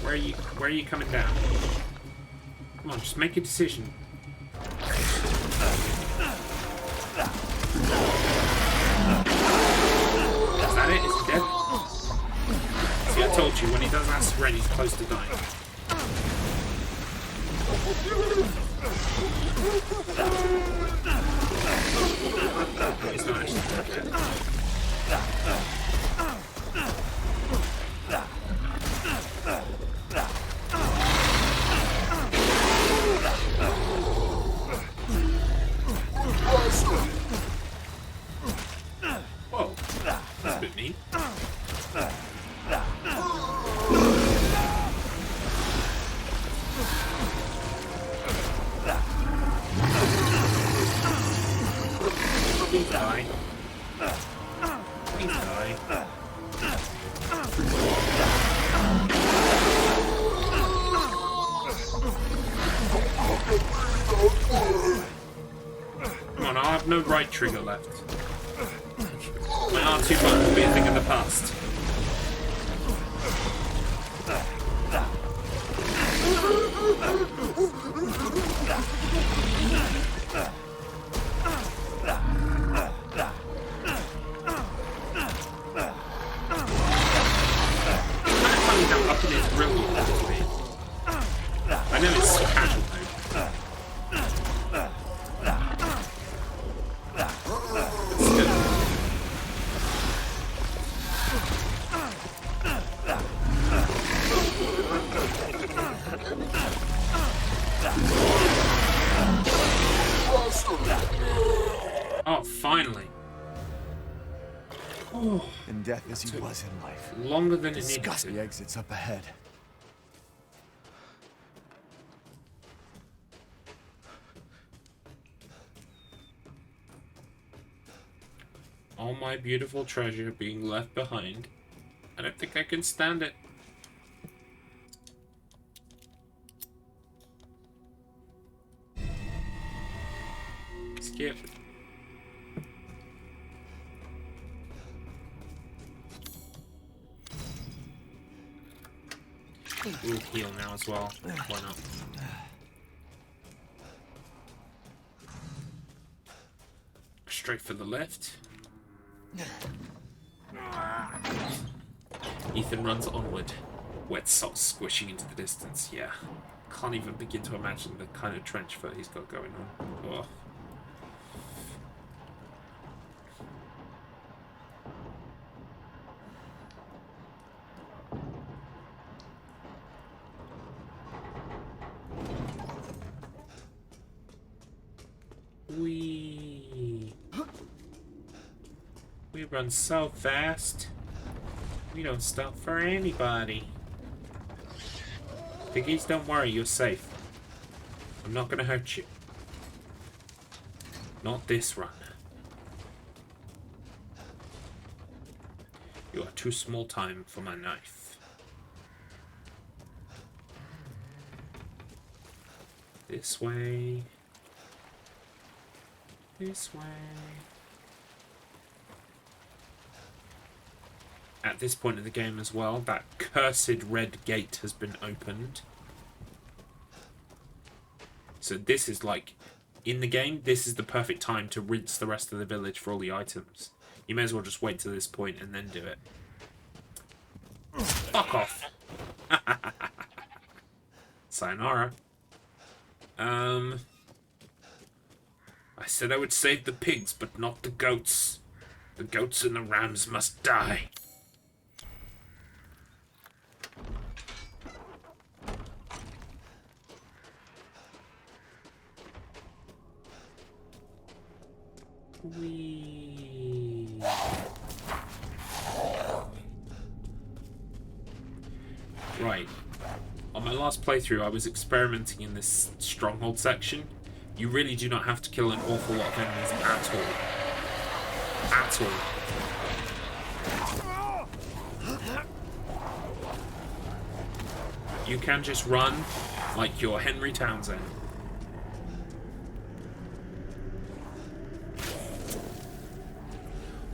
Where are you coming down? Come on, just make a decision. Is that it? Is he dead? See, I told you, when he does acid rain, he's close to dying. He's not actually dead. Whoa, that's a bit mean. Please die. Please die. Come on, I have no right trigger left. My R2 button will be a thing of the past. Up in his grill a little bit. I know it's casual though. Still. Oh, finally. Oh, in death as he was in life. Longer than it needed Discuss to. the exits up ahead. All my beautiful treasure being left behind. I don't think I can stand it. Skip. We'll heal now as well. Why not? Straight for the left. Ethan runs onward. Wet socks squishing into the distance. Yeah. Can't even begin to imagine the kind of trench foot he's got going on. Oh. We run so fast. We don't stop for anybody. Piggies, don't worry, you're safe. I'm not gonna hurt you. Not this run. You are too small time for my knife. This way. This way. At this point in the game as well, that cursed red gate has been opened. So this is like, in the game, this is the perfect time to rinse the rest of the village for all the items. You may as well just wait to this point and then do it. Fuck off! Sayonara. I said I would save the pigs, but not the goats. The goats and the rams must die. Whee. Right. On my last playthrough, I was experimenting in this stronghold section. You really do not have to kill an awful lot of enemies at all. At all. You can just run like you're Henry Townsend.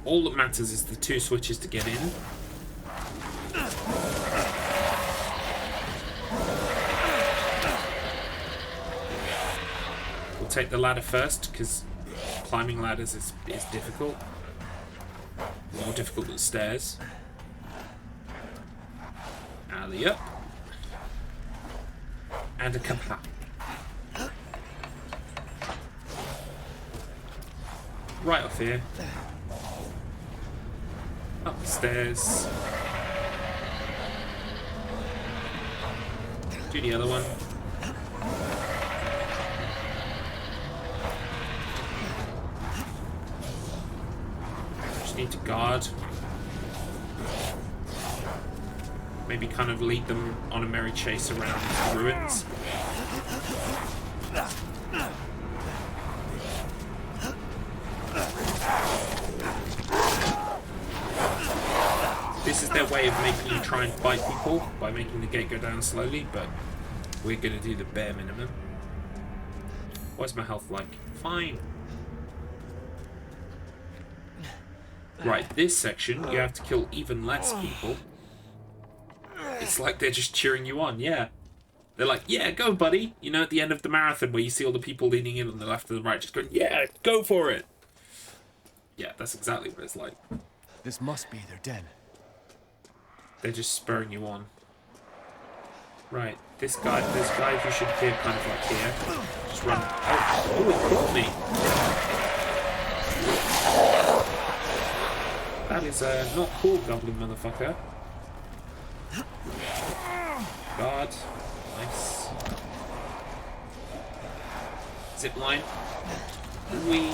All that matters is the 2 switches to get in. We'll take the ladder first, because climbing ladders is difficult. More difficult than stairs. Alley up. And a kapa. Right off here. Up the stairs. Do the other one. Just need to guard. Maybe kind of lead them on a merry chase around the ruins. This is their way of making you try and fight people by making the gate go down slowly, but we're going to do the bare minimum. What's my health like? Fine. Right, this section, you have to kill even less people. It's like they're just cheering you on, yeah. They're like, yeah, go, buddy. You know, at the end of the marathon where you see all the people leaning in on the left and the right, just going, yeah, go for it. Yeah, that's exactly what it's like. This must be their den. They're just spurring you on. Right, this guy who should appear kind of like here. Just run. Oh, it caught me. That is not cool, goblin motherfucker. Guard. Nice. Zip line. Whee.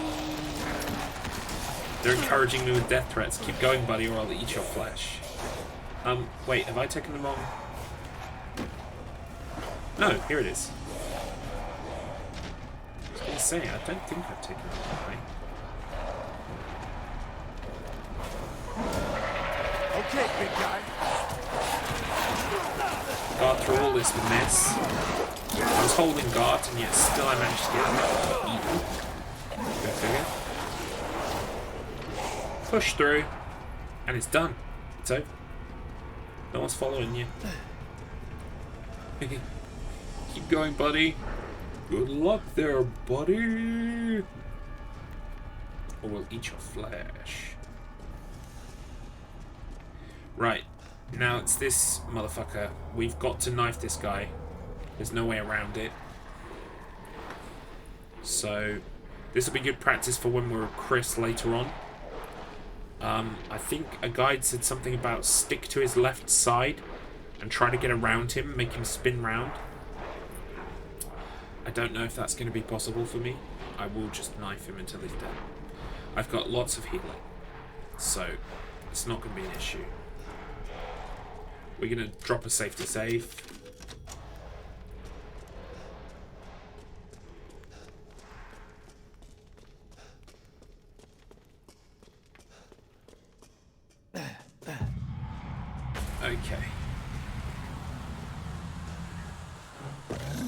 They're encouraging me with death threats. Keep going, buddy, or I'll eat your flesh. Wait, have I taken the wrong? No, here it is. I was going to say, I don't think I've taken the wrong way. Okay, big guy. Guard through all this mess. I was holding guard, and yet still I managed to get eaten. Go figure. Push through, and it's done. It's over. No one's following you. Keep going, buddy. Good luck there, buddy. Or we'll eat your flesh. Right. Now it's this motherfucker. We've got to knife this guy. There's no way around it. So this will be good practice for when we're Chris later on. I think a guide said something about stick to his left side and try to get around him, make him spin round. I don't know if that's going to be possible for me. I will just knife him until he's dead. I've got lots of healing, so it's not going to be an issue. We're going to drop a safety save. Okay.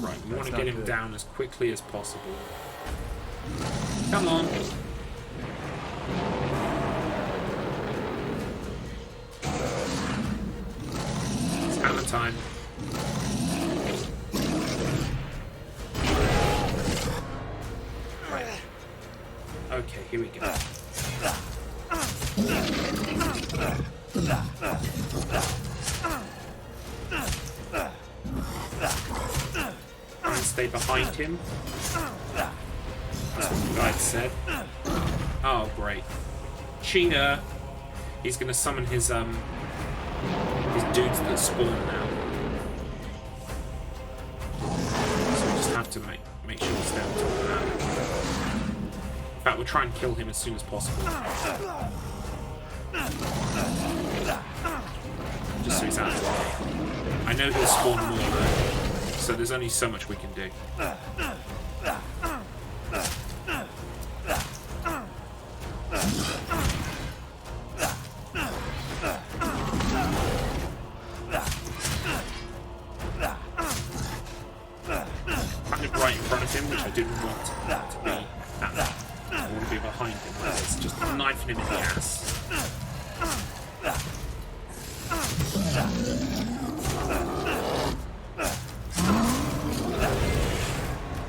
Right, we want to get him down as quickly as possible. Come on. It's hammer time. Right. Okay, here we go. And stay behind him. That's what the guide said. Oh, great. Cheetah! He's gonna summon his dudes that spawn now. So we just have to make sure we stay on top of that. In fact, we'll try and kill him as soon as possible. Just so he's out of the way. I know he'll spawn more though, so there's only so much we can do. Kind of right in front of him, which I didn't want to be at. I want to be behind him like this, just knifing him in the ass.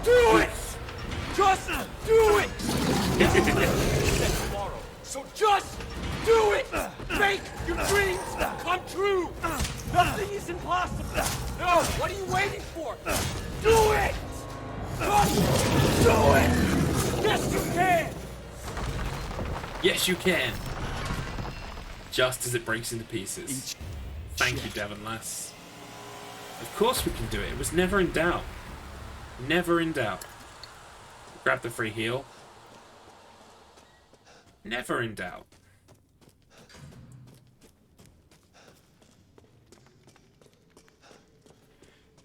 Do it! Just do it! Tomorrow, so just do it! Make your dreams come true! Nothing is impossible! No, what are you waiting for? Do it! Just do it! Yes, you can! Yes, you can! Just as it breaks into pieces. Thank you, Devon Lass. Of course we can do it. It was never in doubt. Never in doubt. Grab the free heal. Never in doubt.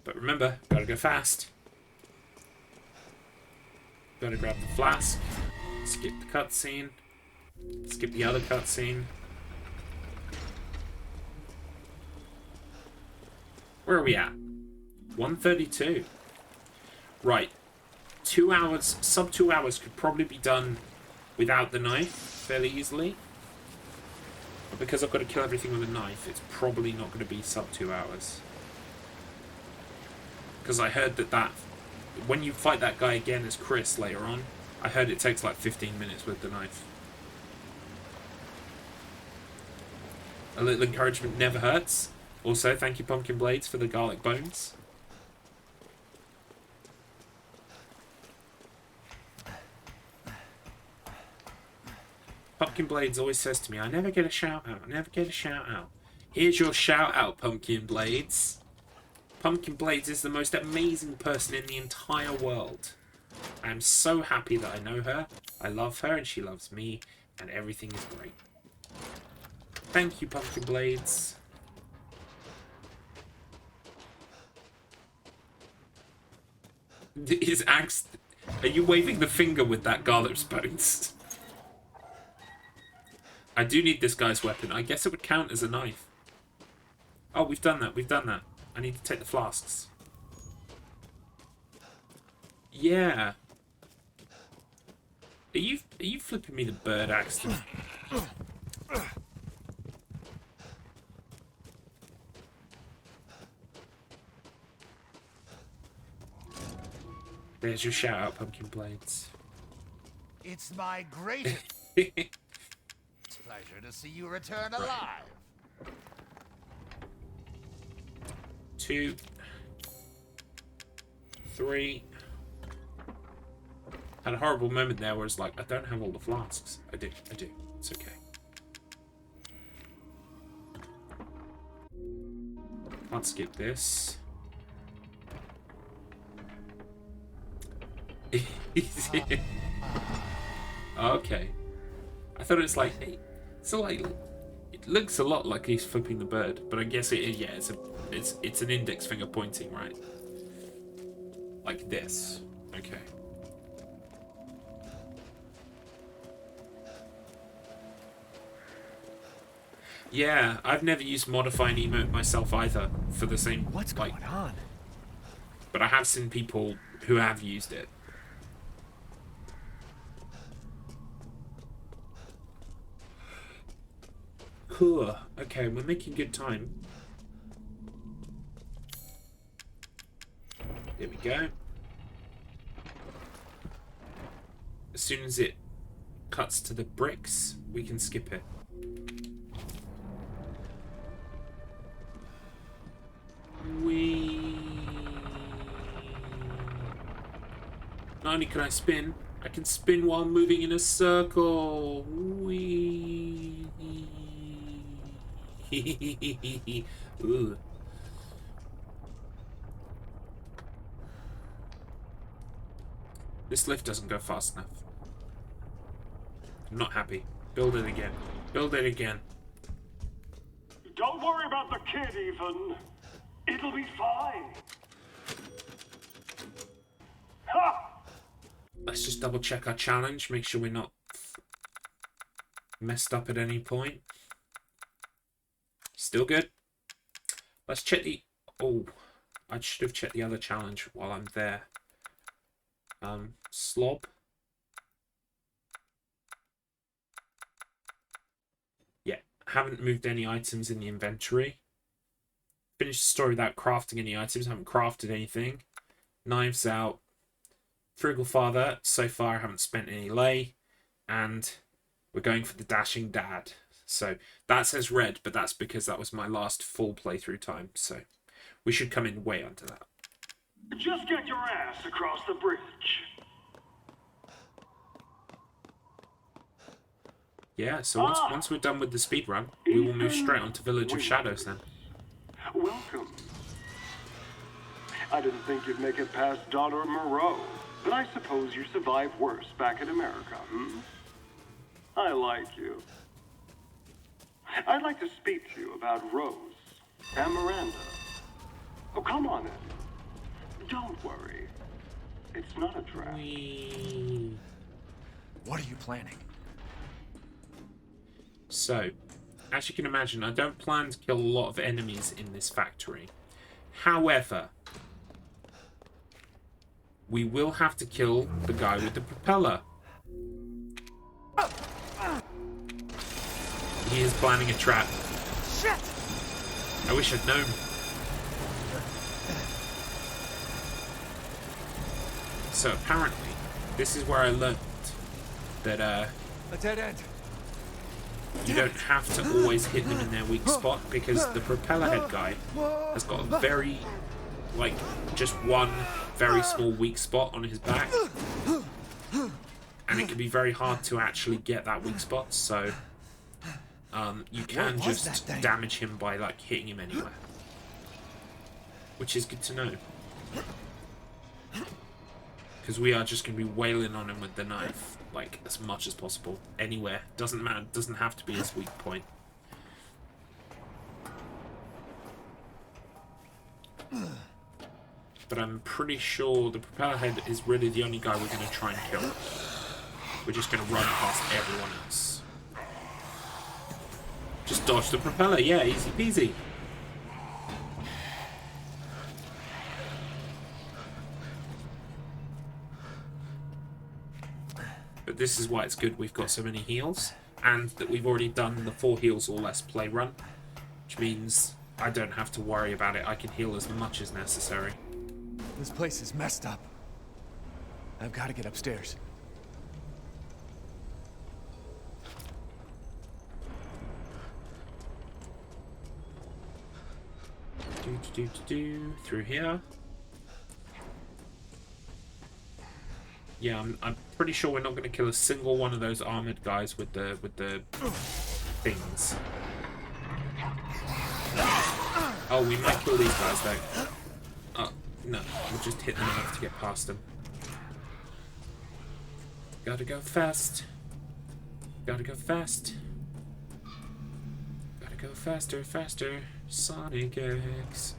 But remember, gotta go fast. Gotta grab the flask. Skip the cutscene. Skip the other cutscene. Where are we at? 1:32. Right. 2 hours, sub 2 hours could probably be done without the knife fairly easily. But because I've got to kill everything with a knife, it's probably not going to be sub 2 hours. Because I heard that when you fight that guy again as Chris later on, I heard it takes like 15 minutes with the knife. A little encouragement never hurts. Also, thank you Pumpkin Blades for the garlic bones. Pumpkin Blades always says to me, I never get a shout out, I never get a shout out. Here's your shout out, Pumpkin Blades. Pumpkin Blades is the most amazing person in the entire world. I am so happy that I know her, I love her, and she loves me, and everything is great. Thank you, Pumpkin Blades. His axe... Are you waving the finger with that Garlips bones? I do need this guy's weapon. I guess it would count as a knife. Oh, we've done that. We've done that. I need to take the flasks. Yeah. Are you flipping me the bird axe? There's your shout out, Pumpkin Blades. It's my greatest pleasure to see you return alive. 2, 3. Had a horrible moment there where it's like, I don't have all the flasks. I do. It's okay. Can't skip this. Okay. I thought it's like, so like, it looks a lot like he's flipping the bird, but I guess yeah, it's an index finger pointing, right? Like this. Okay. Yeah, I've never used modify an emote myself either for the same. What's going on? But I have seen people who have used it. Cool. Okay, we're making good time. There we go. As soon as it cuts to the bricks, we can skip it. Not only can I spin, I can spin while moving in a circle. Whee! Ooh. This lift doesn't go fast enough. I'm not happy. Build it again. Build it again. Don't worry about the kid, Ethan. It'll be fine. Ha! Let's just double check our challenge. Make sure we're not messed up at any point. Still good. Let's check the... Oh, I should have checked the other challenge while I'm there. Slob. Yeah, haven't moved any items in the inventory. Finished the story without crafting any items. Haven't crafted anything. Knives out. Frugal father. So far I haven't spent any lay. And we're going for the dashing dad. So that says red, but that's because that was my last full playthrough time. So we should come in way under that. Just get your ass across the bridge. Yeah, so once we're done with the speed run, we will move straight on to Village of Shadows then. Welcome. I didn't think you'd make it past Daughter of Moreau, but I suppose you survived worse back in America, hmm? I like you. I'd like to speak to you about Rose and Miranda. Oh, come on in. Don't worry. It's not a trap. What are you planning? So, as you can imagine, I don't plan to kill a lot of enemies in this factory. However, we will have to kill the guy with the propeller. He is planning a trap. Shit! I wish I'd known. So apparently, this is where I learned that a dead end. You don't have to always hit them in their weak spot, because the propeller head guy has got a very, like, just one very small weak spot on his back. And it can be very hard to actually get that weak spot, so you can just damage him by, like, hitting him anywhere. Which is good to know. Because we are just going to be wailing on him with the knife, like, as much as possible. Anywhere. Doesn't matter. Doesn't have to be his weak point. But I'm pretty sure the propeller head is really the only guy we're going to try and kill. We're just going to run past everyone else. Just dodge the propeller. Yeah, easy peasy. But this is why it's good we've got so many heals, and that we've already done the 4 heals or less play run, which means I don't have to worry about it. I can heal as much as necessary. This place is messed up. I've got to get upstairs. Through here. Yeah, I'm pretty sure we're not going to kill a single one of those armored guys with the things. Oh, we might kill these guys though. Oh, no, we'll just hit them enough to get past them. Gotta go fast. Gotta go fast. Gotta go faster, faster. Sonic X.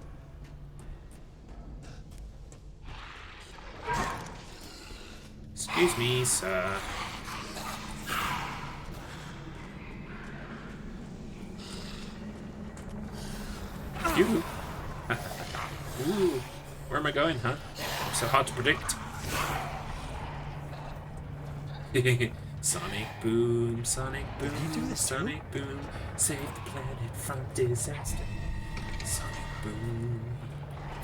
Excuse me, sir. You. Ooh. Where am I going, huh? So hard to predict. Sonic boom, sonic boom, sonic boom, save the planet from disaster. Sonic boom,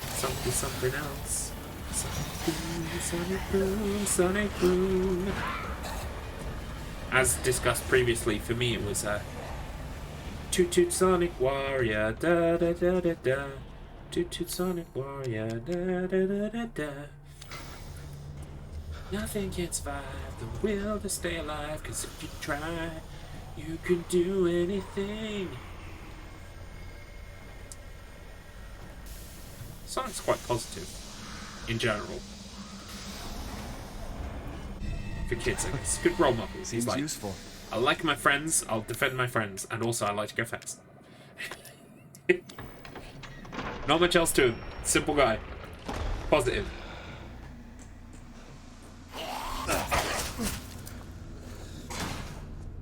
something else. Sonic boom, sonic boom, sonic boom. As discussed previously, for me it was Toot Toot Sonic Warrior, da da da da da. Toot Toot Sonic Warrior, da da da da da. Nothing can survive the will to stay alive, 'cause if you try, you can do anything. Sonic's quite positive, in general. For kids, it's good role models. He's like, useful. I like my friends, I'll defend my friends, and also I like to go fast. Not much else to him. Simple guy. Positive.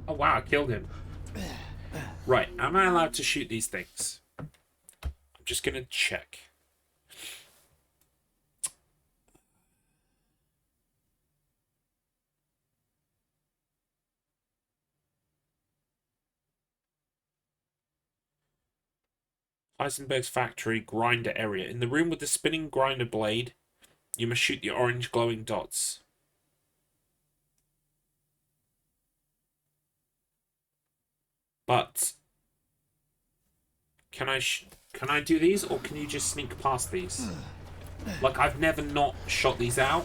Oh wow, I killed him. Right, am I allowed to shoot these things? I'm just gonna check. Heisenberg's factory grinder area. In the room with the spinning grinder blade, you must shoot the orange glowing dots. But can I do these, or can you just sneak past these? Like, I've never not shot these out.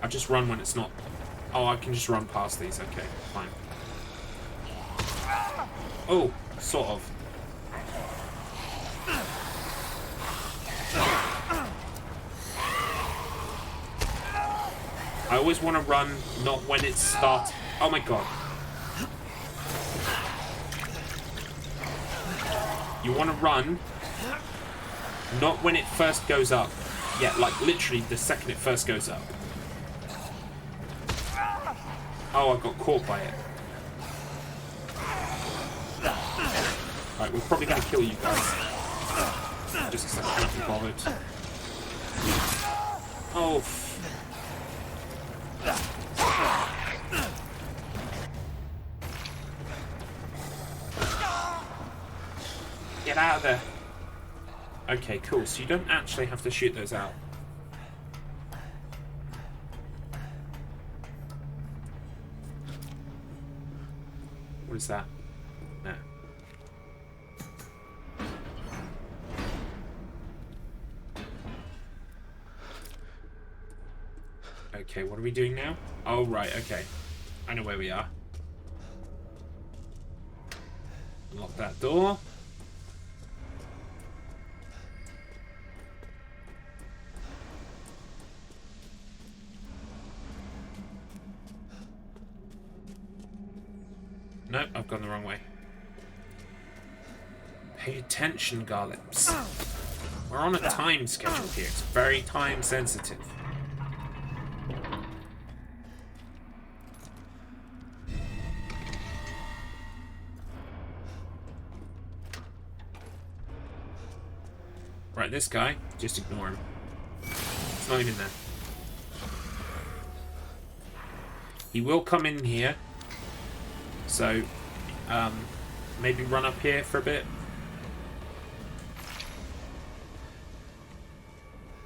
I just run when it's not. Oh, I can just run past these. Okay, fine. Oh, sort of. I always want to run, not when it starts. Oh my god. You want to run, not when it first goes up. Yeah, like literally the second it first goes up. Oh, I got caught by it. Right, we're probably going to kill you guys. Just because I can't be bothered. Oh. Get out of there. Okay, cool. So you don't actually have to shoot those out. What is that? No. Okay, what are we doing now? Oh, right, okay. I know where we are. Lock that door. Nope, I've gone the wrong way. Pay attention, Garlips. We're on a time schedule here. It's very time sensitive. Right, this guy, just ignore him. It's not even there. He will come in here. So, maybe run up here for a bit.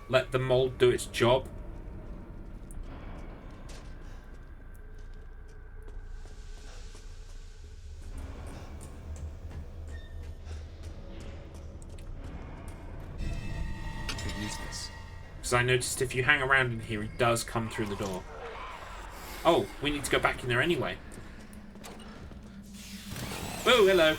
Let the mold do its job. Could use this. Because I noticed if you hang around in here, he does come through the door. Oh, we need to go back in there anyway. Oh, hello.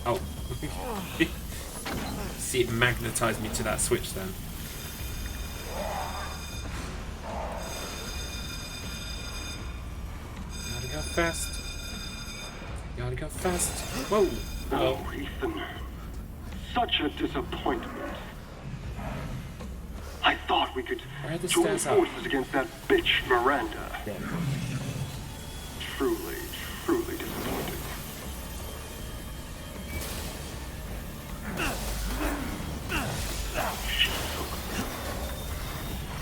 Oh. See, it magnetized me to that switch then. Gotta go fast. Gotta go fast. Whoa. Hello. Oh, Ethan. Such a disappointment. I thought we could join forces against that bitch Miranda. Yeah. truly, truly disappointed.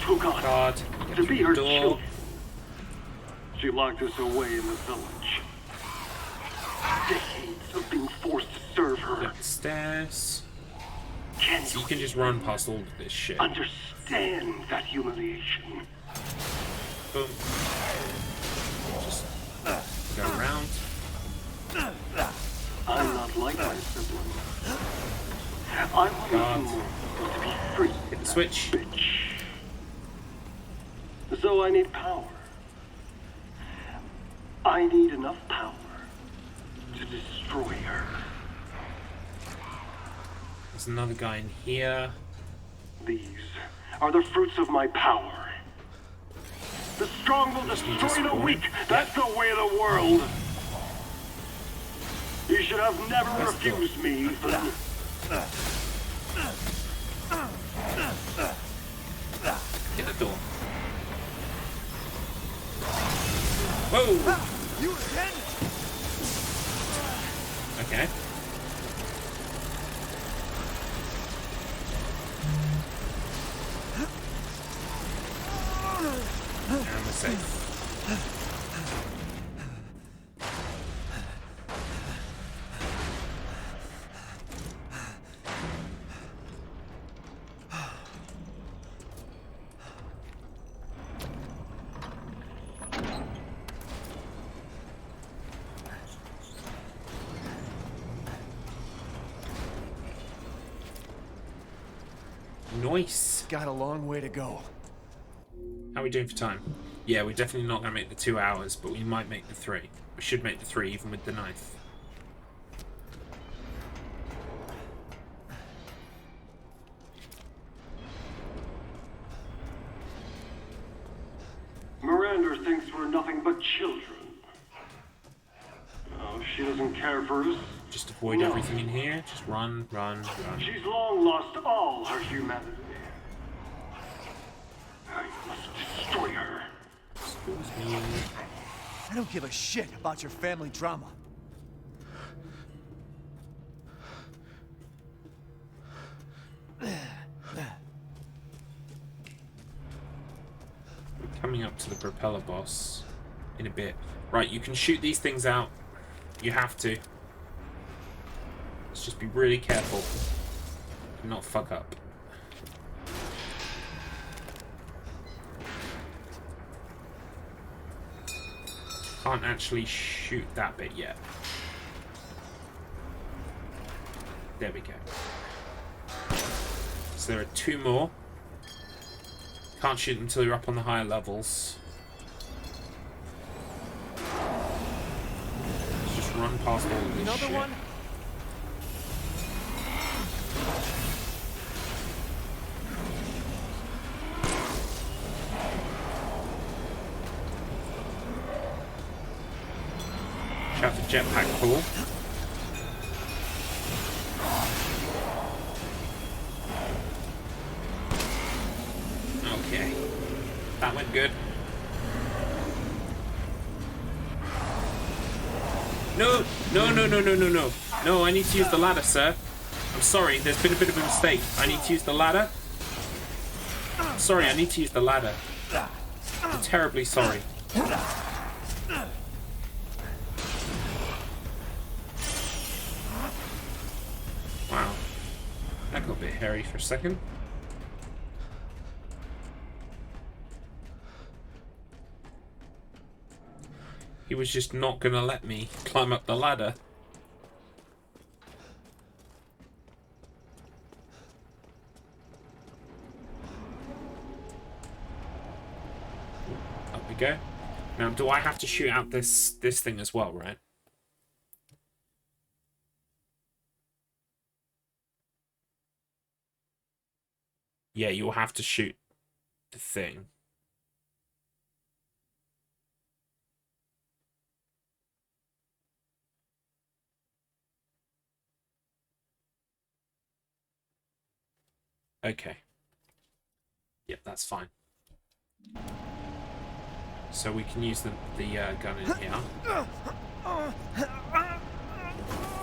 Took us to be her children. She locked us away in the village. Decades of being forced to serve her. Up the stairs. Can So you can just run past all of this shit. understand that humiliation? Boom. Just go around. I'm not like my siblings. I want nothing more than to be free. Hit the switch. Bitch. So I need power. I need enough power to destroy her. There's another guy in here. These are the fruits of my power. The strong will destroy the weak. That's the way of the world. You should have never refused me, Ethan. Hit the door. Whoa! You again? Okay. And we're safe. Nice. Got a long way to go. How are we doing for time? Yeah, we're definitely not going to make the 2 hours, but we might make the 3. We should make the 3 even with the knife. Miranda thinks we're nothing but children. Oh, she doesn't care for us. Just avoid everything in here. Just run, run, run. She's long lost all her humanity. I must destroy her. Excuse me. I don't give a shit about your family drama. Coming up to the propeller boss in a bit. Right, you can shoot these things out. You have to. Let's just be really careful and not fuck up. Can't actually shoot that bit yet. There we go. So there are 2 more. Can't shoot them until you're up on the higher levels. Let's just run past all of this Another shit. one? Shout the jetpack pool. Okay. That went good. No! No, no, no, no, no, no. No, I need to use the ladder, sir. I'm sorry, there's been a bit of a mistake. I need to use the ladder. I'm sorry, I need to use the ladder. I'm terribly sorry. Wow. That got a bit hairy for a second. He was just not gonna let me climb up the ladder. Up we go. Now, do I have to shoot out this thing as well, right? Yeah, you'll have to shoot the thing. Okay. Yep, that's fine. So we can use the gun in here.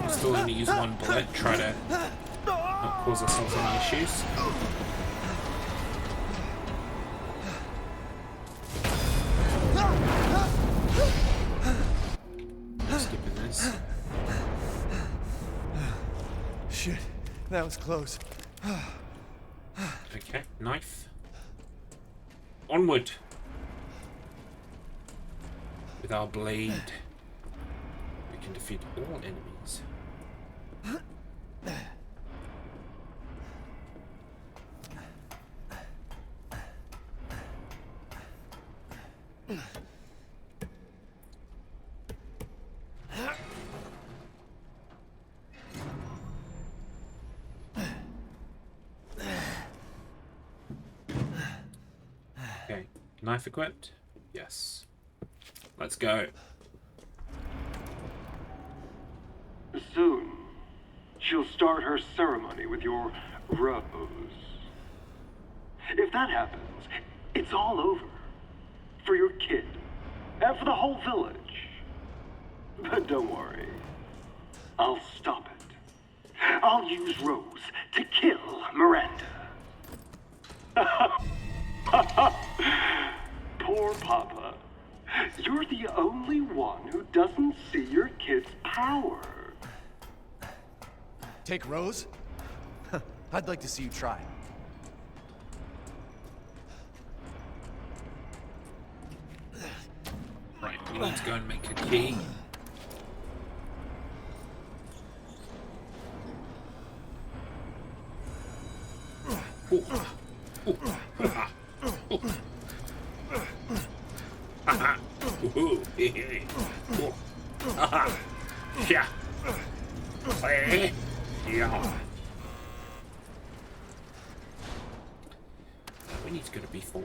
We'll still only use one bullet, try to not cause ourselves any issues. Skipping this. Shit, that was close. Okay, knife. Onward! With our blade, we can defeat all enemies. Okay, knife equipped? Yes. Let's go. Soon, she'll start her ceremony with your rose. If that happens, it's all over. For your kid, and for the whole village. But don't worry, I'll stop it. I'll use Rose to kill Miranda. Poor Papa. You're the only one who doesn't see your kid's power. Take Rose? I'd like to see you try. Right, we need to go and make a key. Ooh. Ooh. Ah. Ooh. Haha. Ooh. Ooh. Haha. Yeah. Hey. Yeah. We need to go to B4.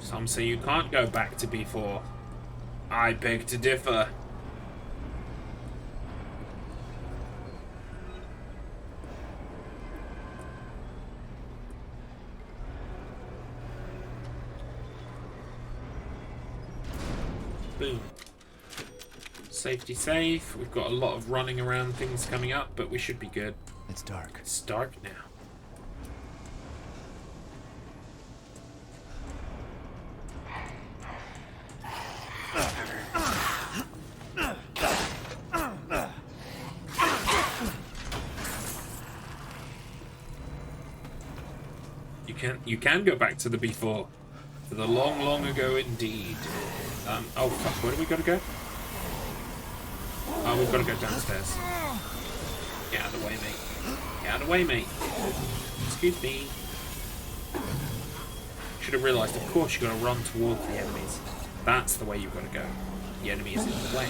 Some say you can't go back to B4. I beg to differ. Boom. Safety safe. We've got a lot of running around things coming up, but we should be good. It's dark. It's dark now. You can go back to the B4. For the long, long ago indeed. Oh fuck, where do we gotta go? Oh, we've gotta go downstairs. Get out of the way, mate. Get out of the way, mate. Excuse me. Should have realised, of course you gotta run towards the enemies. That's the way you've gotta go. The enemy is in the way.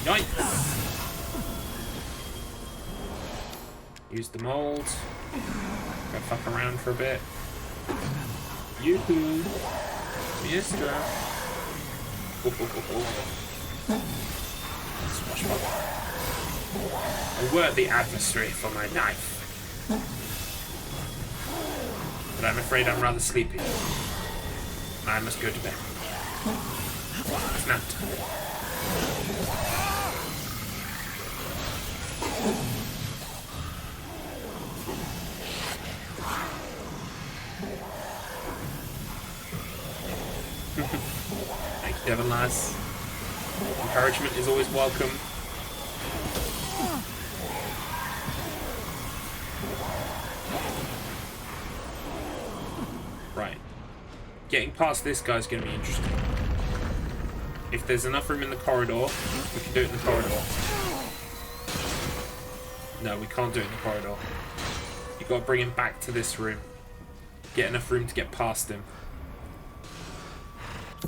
Yikes! Use the mold. Go fuck around for a bit. Yoo-hoo! Mister! A worthy adversary for my knife. But I'm afraid I'm rather sleepy. I must go to bed. It's nap time. Thank you, Devon lass. Encouragement is always welcome. Right. Getting past this guy's going to be interesting. If there's enough room in the corridor, we can do it in the corridor. No, we can't do it in the corridor. You've got to bring him back to this room. Get enough room to get past him.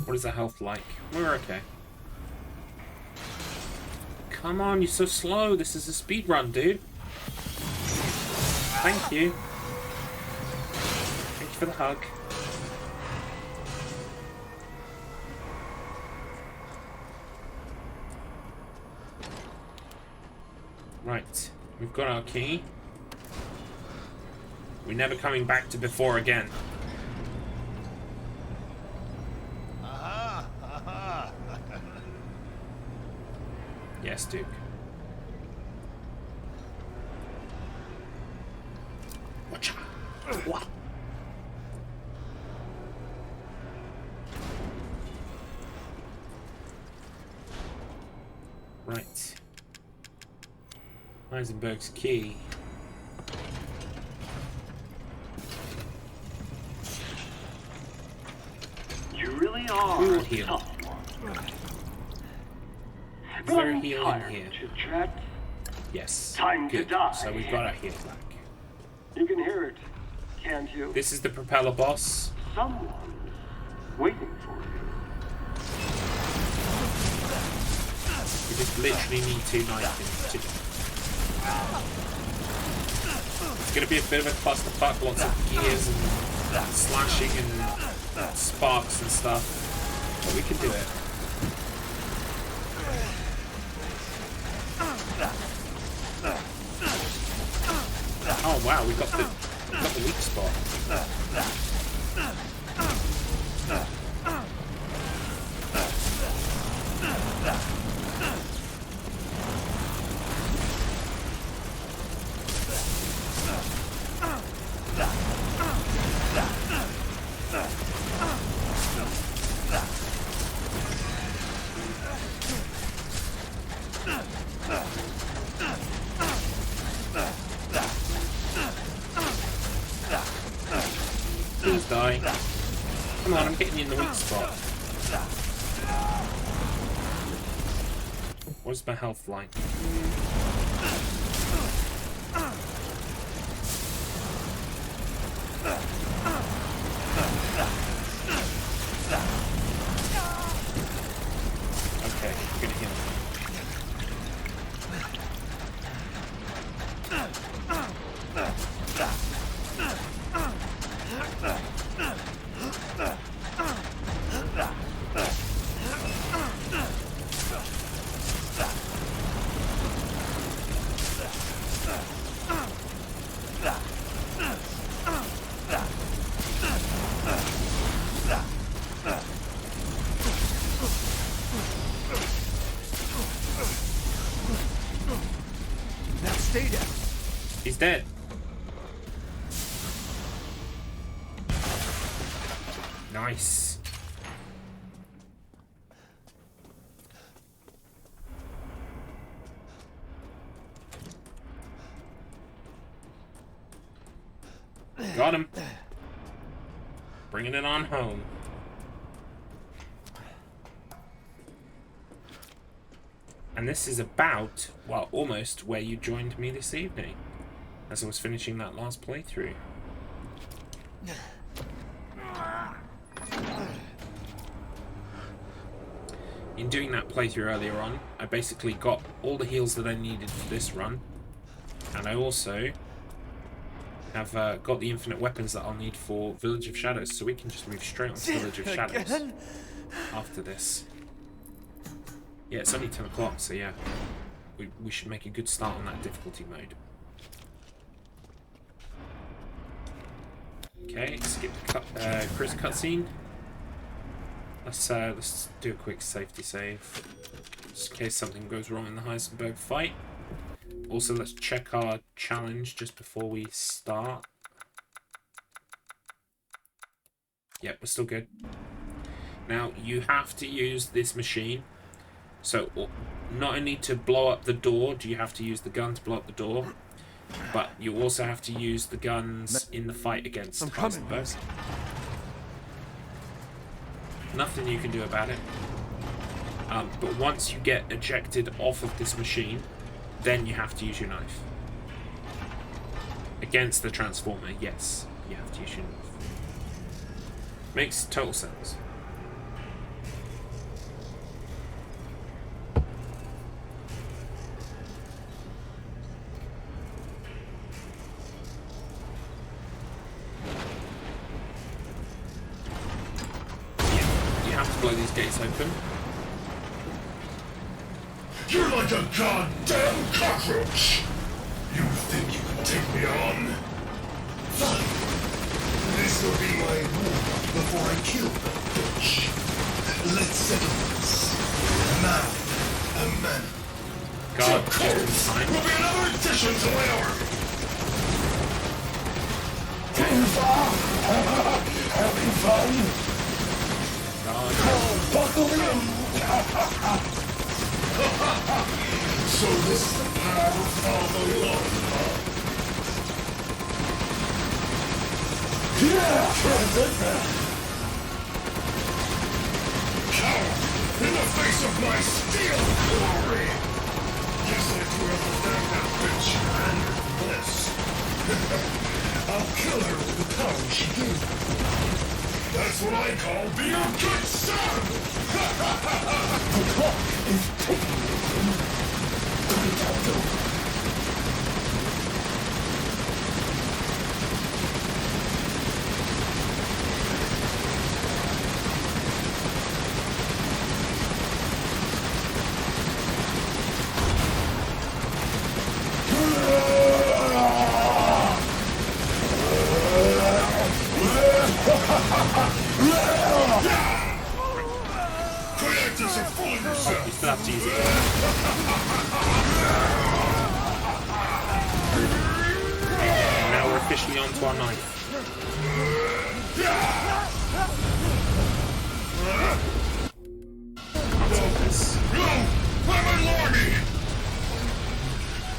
What is the health like? We're okay. Come on, you're so slow. This is a speed run, dude. Thank you. Thank you for the hug. Right, we've got our key. We're never coming back to before again. Yes, Duke. Watch out. What? Right. Heisenberg's key. You really are We'll a heal. tough one. Is there a heal in tired, here? chit-chat. Yes. Time Good. to die. So we've got our heal back. You can hear it, can't you? This is the propeller boss. Someone's waiting for you. We just literally need two knives to do. It's gonna be a bit of a clusterfuck, lots of gears and slashing and sparks and stuff, but we can do it. Oh wow, we got the weak spot. Please die. Come on, I'm getting you in the weak spot. What's my health like? Okay, I'm gonna heal. Now stay down. He's dead. Nice. Got him. Bringing it on home. And this is about, well, almost where you joined me this evening, as I was finishing that last playthrough. In doing that playthrough earlier on, I basically got all the heals that I needed for this run, and I also have got the infinite weapons that I'll need for Village of Shadows, so we can just move straight on to Village of Shadows after this. Yeah, it's only 10 o'clock, so yeah, we should make a good start on that difficulty mode. Okay, skip the Chris cutscene. Let's do a quick safety save, just in case something goes wrong in the Heisenberg fight. Also, let's check our challenge just before we start. Yep, we're still good. Now, you have to use this machine. So, not only to blow up the door do you have to use the gun to blow up the door, but you also have to use the guns in the fight against Heisenberg. Nothing you can do about it. But once you get ejected off of this machine, then you have to use your knife. Against the Transformer, yes, you have to use your knife. Makes total sense. Blow these gates open. You're like a goddamn cockroach! You think you can take me on? Fine. This will be my rule before I kill the bitch. Let's settle this. Man, a man. God, This will be another addition to my army. Having fun? Oh, buckle in. So this is the path of the Lord, huh? Yeah! Coward! In the face of my steel glory! Guess I do have to thank that bitch and this. I'll kill her with the power she gave me. That's what I call being a good son! The clock is ticking. Untitled. You still have to use it. And now we're officially on to our knife. Why my lordy?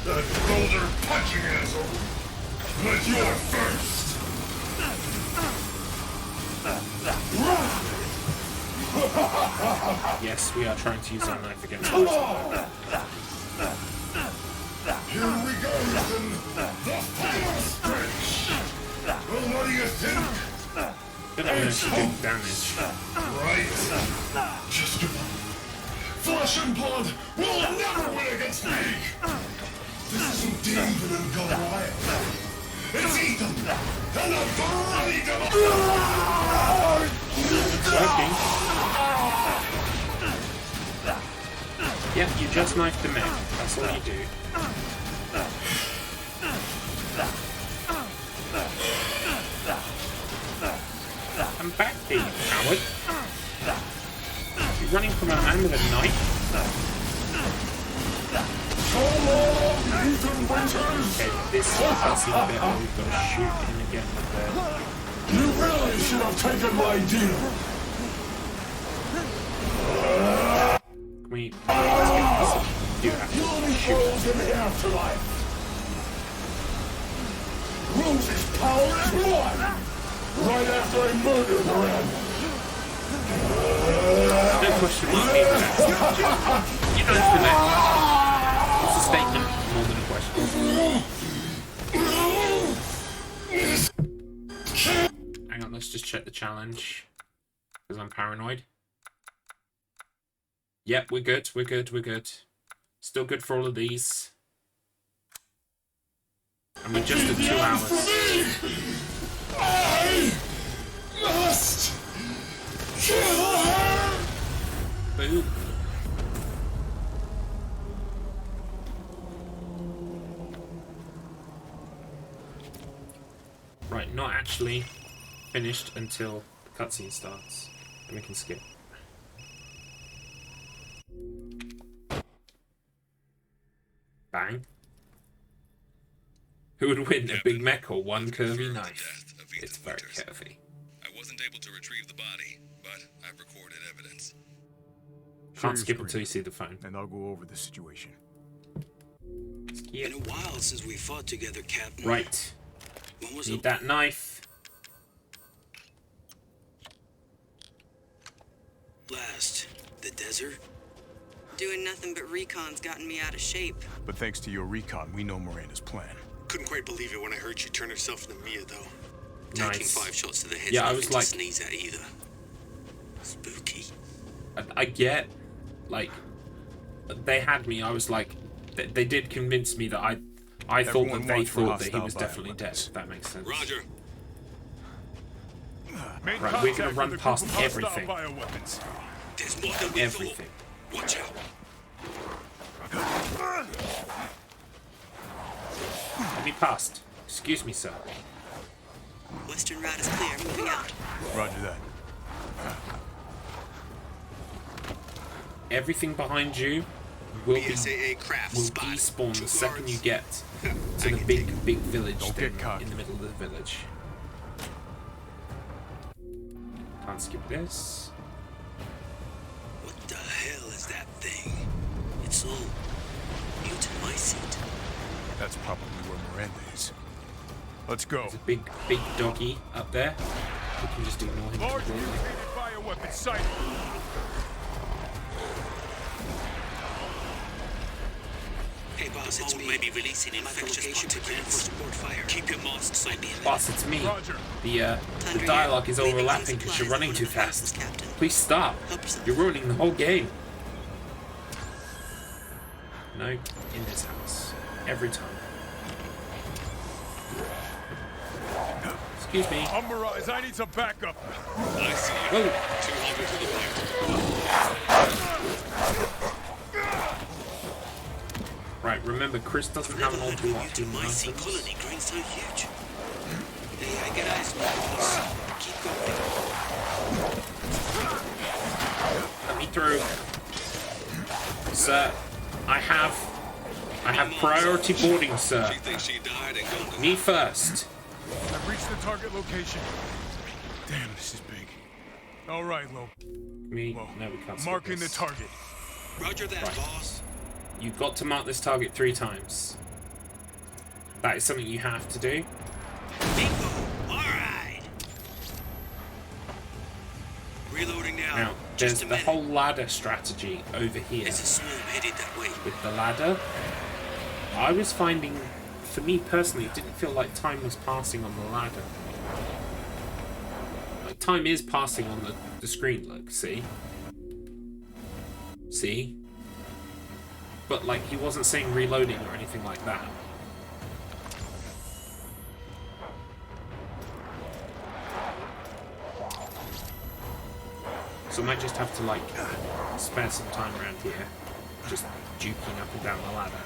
That boulder punching asshole. But you're first. Yes, we are trying to use our knife against Come her. on! Here we go, Ethan. The final stretch. Well, what do you think? But I'm going to do damage. Right. Just give up. Flesh and blood will never win against me. This isn't David and Goliath. It's Ethan, and I'm ready to... It's working. Yep, you just knifed the mech. That's all you do. I'm back here, you coward. You're running from a man with a knife? Okay, this cutscene bit where we've got to shoot him again with the... You really should have taken my deal. Can we... Let's get this. You have to shoot. In the afterlife. Rose's power is one. Right after I murdered Miranda. No question mark me with that. You know it's the next. It's a statement more than a question. Hang on, let's just check the challenge. Because I'm paranoid. Yep, we're good, we're good, we're good. Still good for all of these. And we're just at 2 hours. I must kill her. Boom. Right, not actually finished until the cutscene starts. And we can skip. Bang. Who would win, a big mech or one curvy knife? It's very curvy. I wasn't able to retrieve the body, but I've recorded evidence. Can't skip until you see the phone. And I'll go over the situation. Been a while since we fought together, Captain. Right. When was Need that knife. last? The desert? Doing nothing but recon's gotten me out of shape. But thanks to your recon, we know Miranda's plan. Couldn't quite believe it when I heard she turned herself into Mia, though. Taking Nice. 5 shots to the head. Yeah, I was like, to sneeze at either. Spooky. I get, like, they had me. I was like, they did convince me that I thought that they thought that he was definitely dead. If that makes sense. Roger. Right, we're gonna run past everything. There's more than we Everything. thought. Watch out. Let me past. Excuse me, sir. Western route is clear. Moving out. Roger that. Everything behind you will BSAA craft will spotted. despawn the 2 second guards. you get to the big village thing in the middle of the village. Can't skip this. What the hell is that thing? It's all new to my seat. That's probably where Miranda is. Let's go. There's a big doggy up there. We can just ignore him Large completely. mutated bioweapon sighted. Hey boss, it's me. Maybe releasing infectious particles. Support fire. Keep your masks on. Boss, it's me. Roger. The dialogue is overlapping because you're running too fast. Please stop. You're ruining the whole game. No, in this house. Every time. Excuse me. Mirage, I need some backup. I see you. Whoa. 200 to the right. Right, remember, Chris doesn't have an ultra lock in My sea colony growing so huge. Hey, I get eyes on you, boss. Keep going. Let me through. Sir, I have priority boarding, sir. She thinks she died and gone to Me first. I've reached the target location. Damn, this is big. All right, Lo. Me? No, we can't skip Marking this. the target. Roger that, boss. You've got to mark this target 3 times. That is something you have to do. Bingo! Alright! Reloading now. Now, there's the whole ladder strategy over here. There's a swarm headed that way. With the ladder, I was finding, for me personally, it didn't feel like time was passing on the ladder. Like, time is passing on the screen, look, see? See? But, like, he wasn't saying reloading or anything like that. So I might just have to, like, spare some time around here. Just juking up and down the ladder.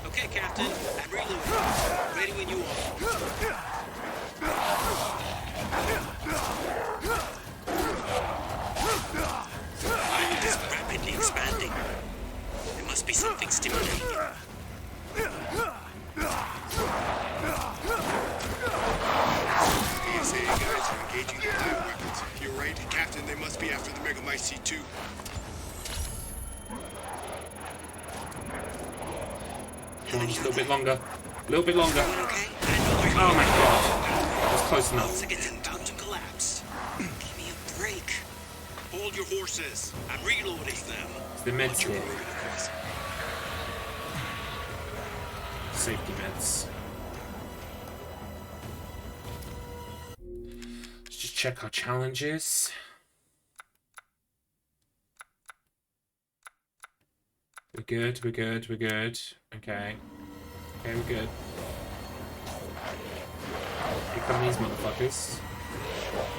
Okay, Captain. I'm reloading. Ready when you are. Island is rapidly expanding. There must be something stimulating it. BSA guys are engaging the bioweapons. You're right, Captain. They must be after the Megamycete too. Come on, just a little bit longer. A little bit longer. Oh my god. That's close enough. Once again, about to collapse. Give me a break. Hold your horses. I'm reloading them. It's the med kit. Safety meds. Let's just check our challenges. We're good, we're good, we're good. Okay. Okay, we're good. Here come these motherfuckers.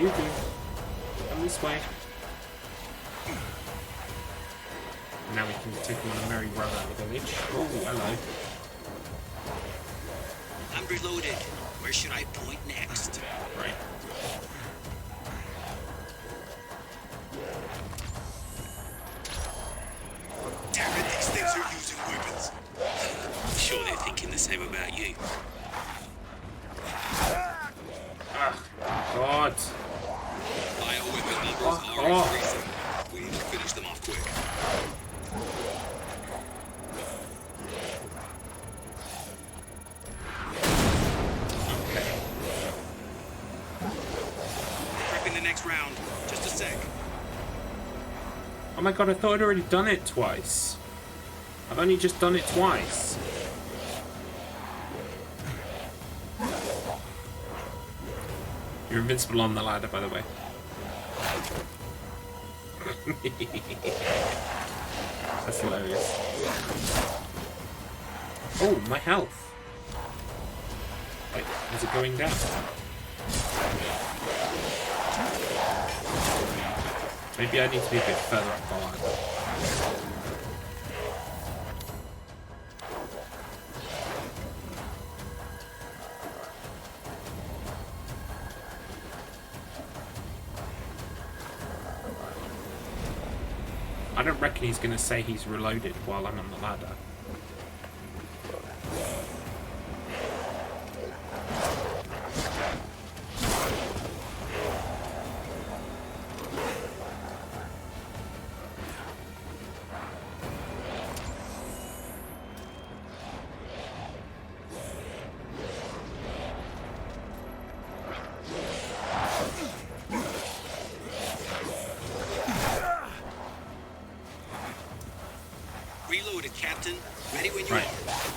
You do. Come this way. And now we can take them on a merry run out of the village. Oh, hello. I'm reloaded. Where should I point next? Right. Damn it, these things are using weapons. I'm sure they're thinking the same about you. God. Bioweapon numbers are increasing. We need to finish them off quick. Okay. Prepping the next round. Just a sec. Oh my god, I thought I'd already done it twice. I've only just done it twice. You're invincible on the ladder, by the way. That's hilarious. Oh, my health. Wait, is it going down? Maybe I need to be a bit further up the ladder. I don't reckon he's going to say he's reloaded while I'm on the ladder. Reloaded, Captain. Ready when you Right. are.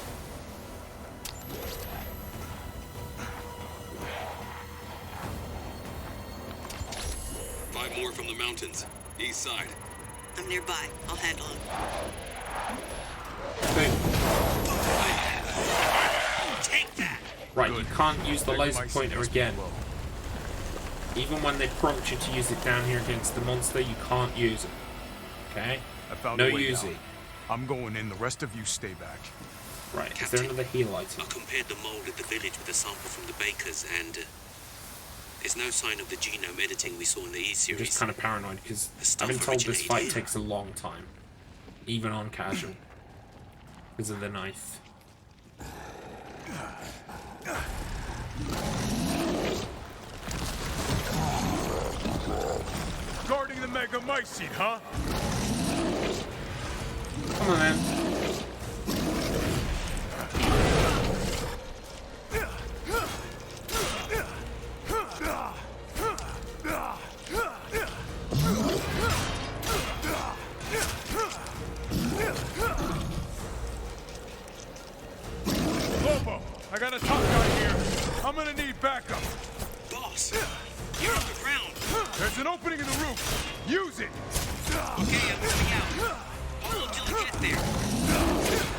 Five more from the mountains. East side. I'm nearby. I'll handle him. Take that! Right, you can't use the laser pointer again. Even when they prompt you to use it down here against the monster, you can't use it. Okay? I found No a way using. down. I'm going in. The rest of you stay back. Right, is Captain, there another heal item? I compared the mold at the village with a sample from the bakers, and there's no sign of the genome editing we saw in the I'm E-series. just kind of paranoid because The I've stuff been told this fight originated- takes a long time. Even on casual. Because of the knife. Guarding the Megamycete, huh? Come on, man. Lobo, I got a tough guy here. I'm gonna need backup. Boss, you're on the ground. There's an opening in the roof. Use it. Okay, I'm moving out. Hold until I get there.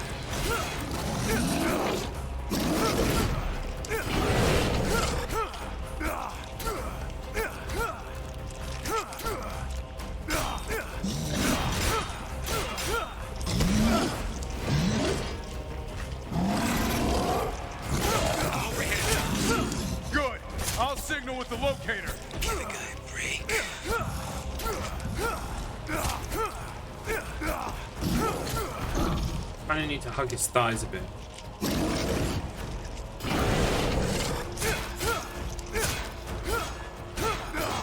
Good. I'll signal with the locator. Give the guy a break. I need to hug his thighs a bit.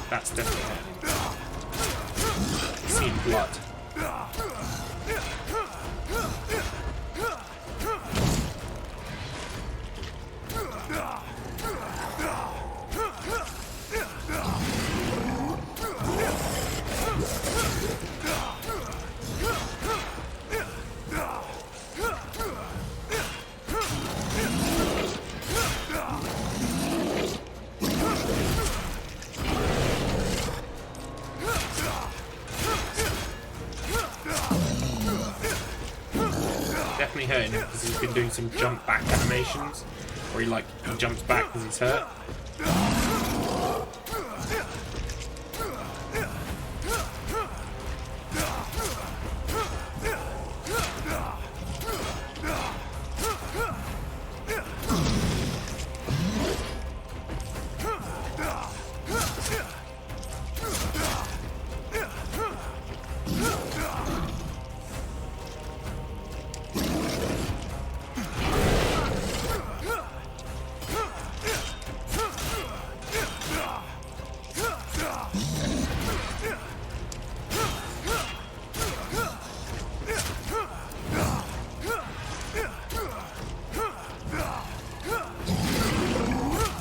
That's definitely hurting. See blood. Definitely hurting him because he's been doing some jump back animations where he jumps back because he's hurt.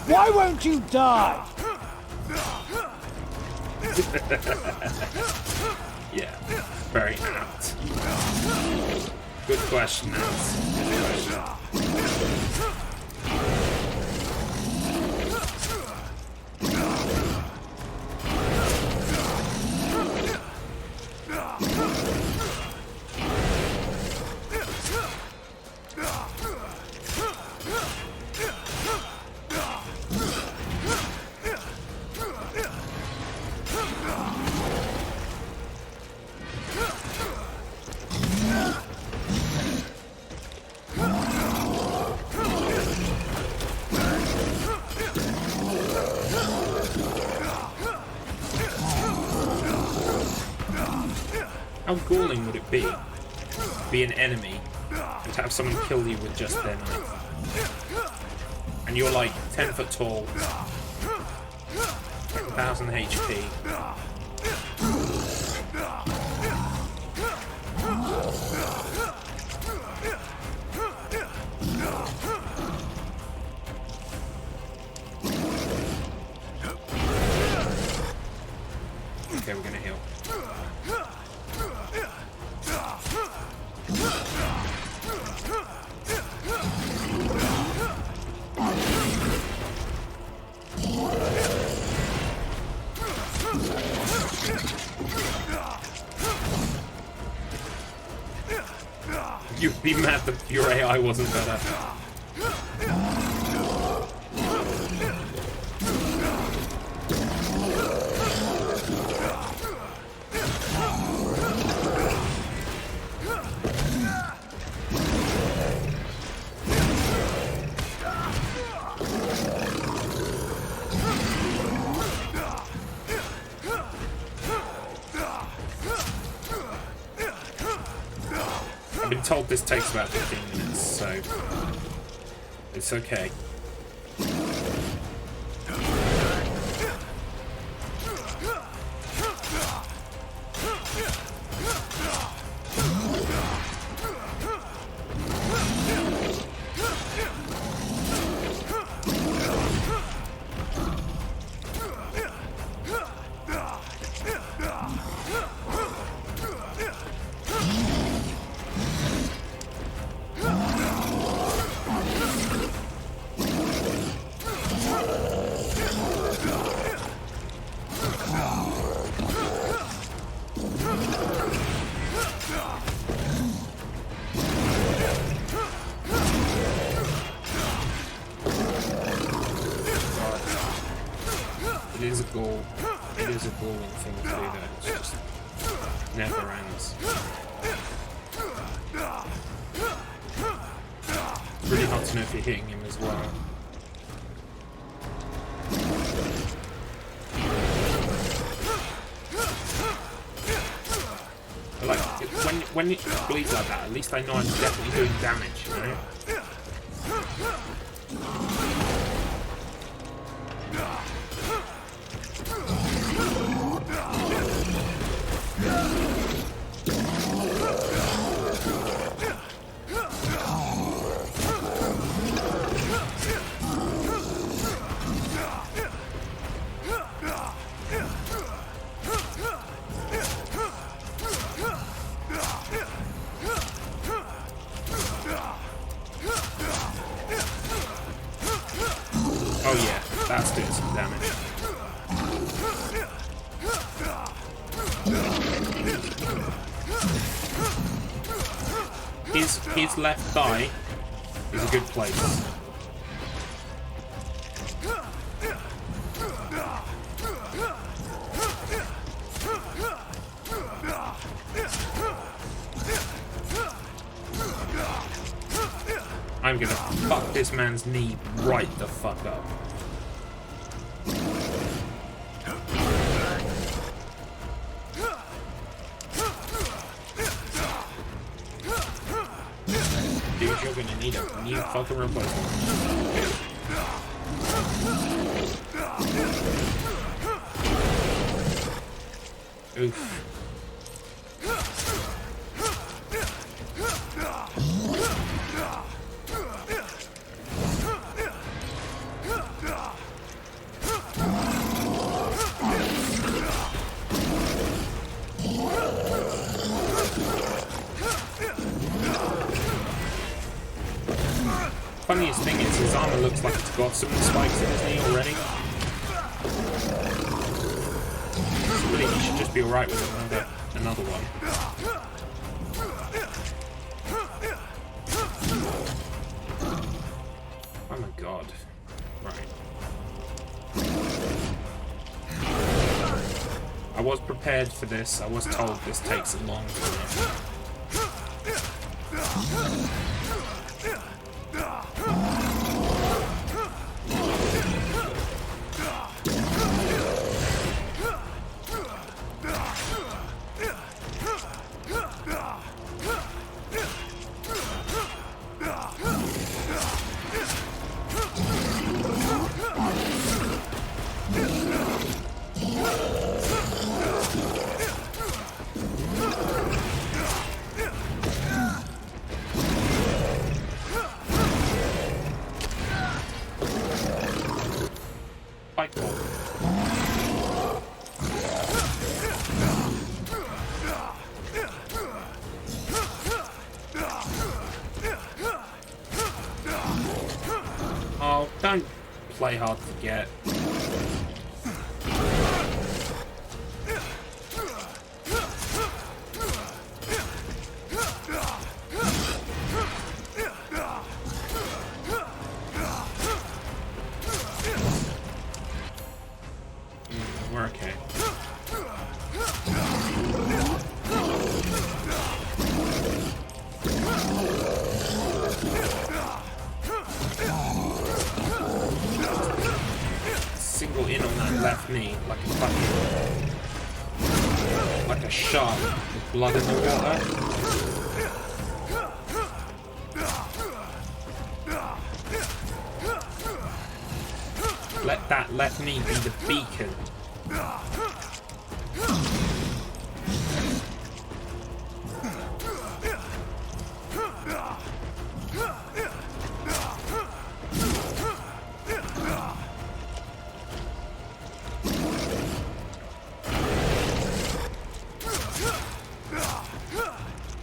Why won't you die? Yeah, very apt. Good question, Nance. Good question. How galling would it be to be an enemy and to have someone kill you with just their knife? And you're like 10 foot tall, 10,000 HP. Okay, we're gonna heal. You'd be mad that your AI wasn't better. I've been told this takes about 15 minutes, so it's okay. It is a galling thing to do though, it just never ends. It's really hard to know if you're hitting him as well. But like, when it bleeds like that, at least I know I'm definitely doing damage, you know? Oh yeah, that's doing some damage. His left thigh is a good place. I'm gonna fuck this man's knee right the fuck up. Dude, you're gonna need a new fucking replacement. Oof. Funniest thing is his armor looks like it's got some spikes in his knee already. So really, he should just be alright with another one. Oh my god. Right. I was prepared for this. I was told this takes a long time. don't play hard to get. We're okay. Single in on that left knee like a fucking, like a shark with blood in the water. Let that left knee be the beacon.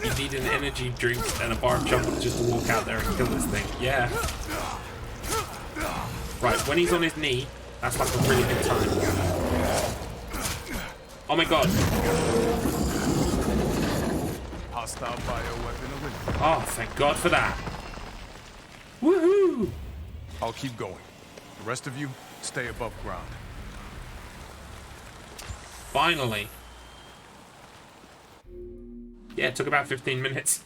You need an energy drink and a bar of chocolate just to walk out there and kill this thing. Yeah. Right, when he's on his knee, that's like a really good time. Oh my god. Hostile bioweapon eliminated. Oh, thank god for that. Woohoo! I'll keep going. The rest of you, stay above ground. Finally. Yeah, it took about 15 minutes.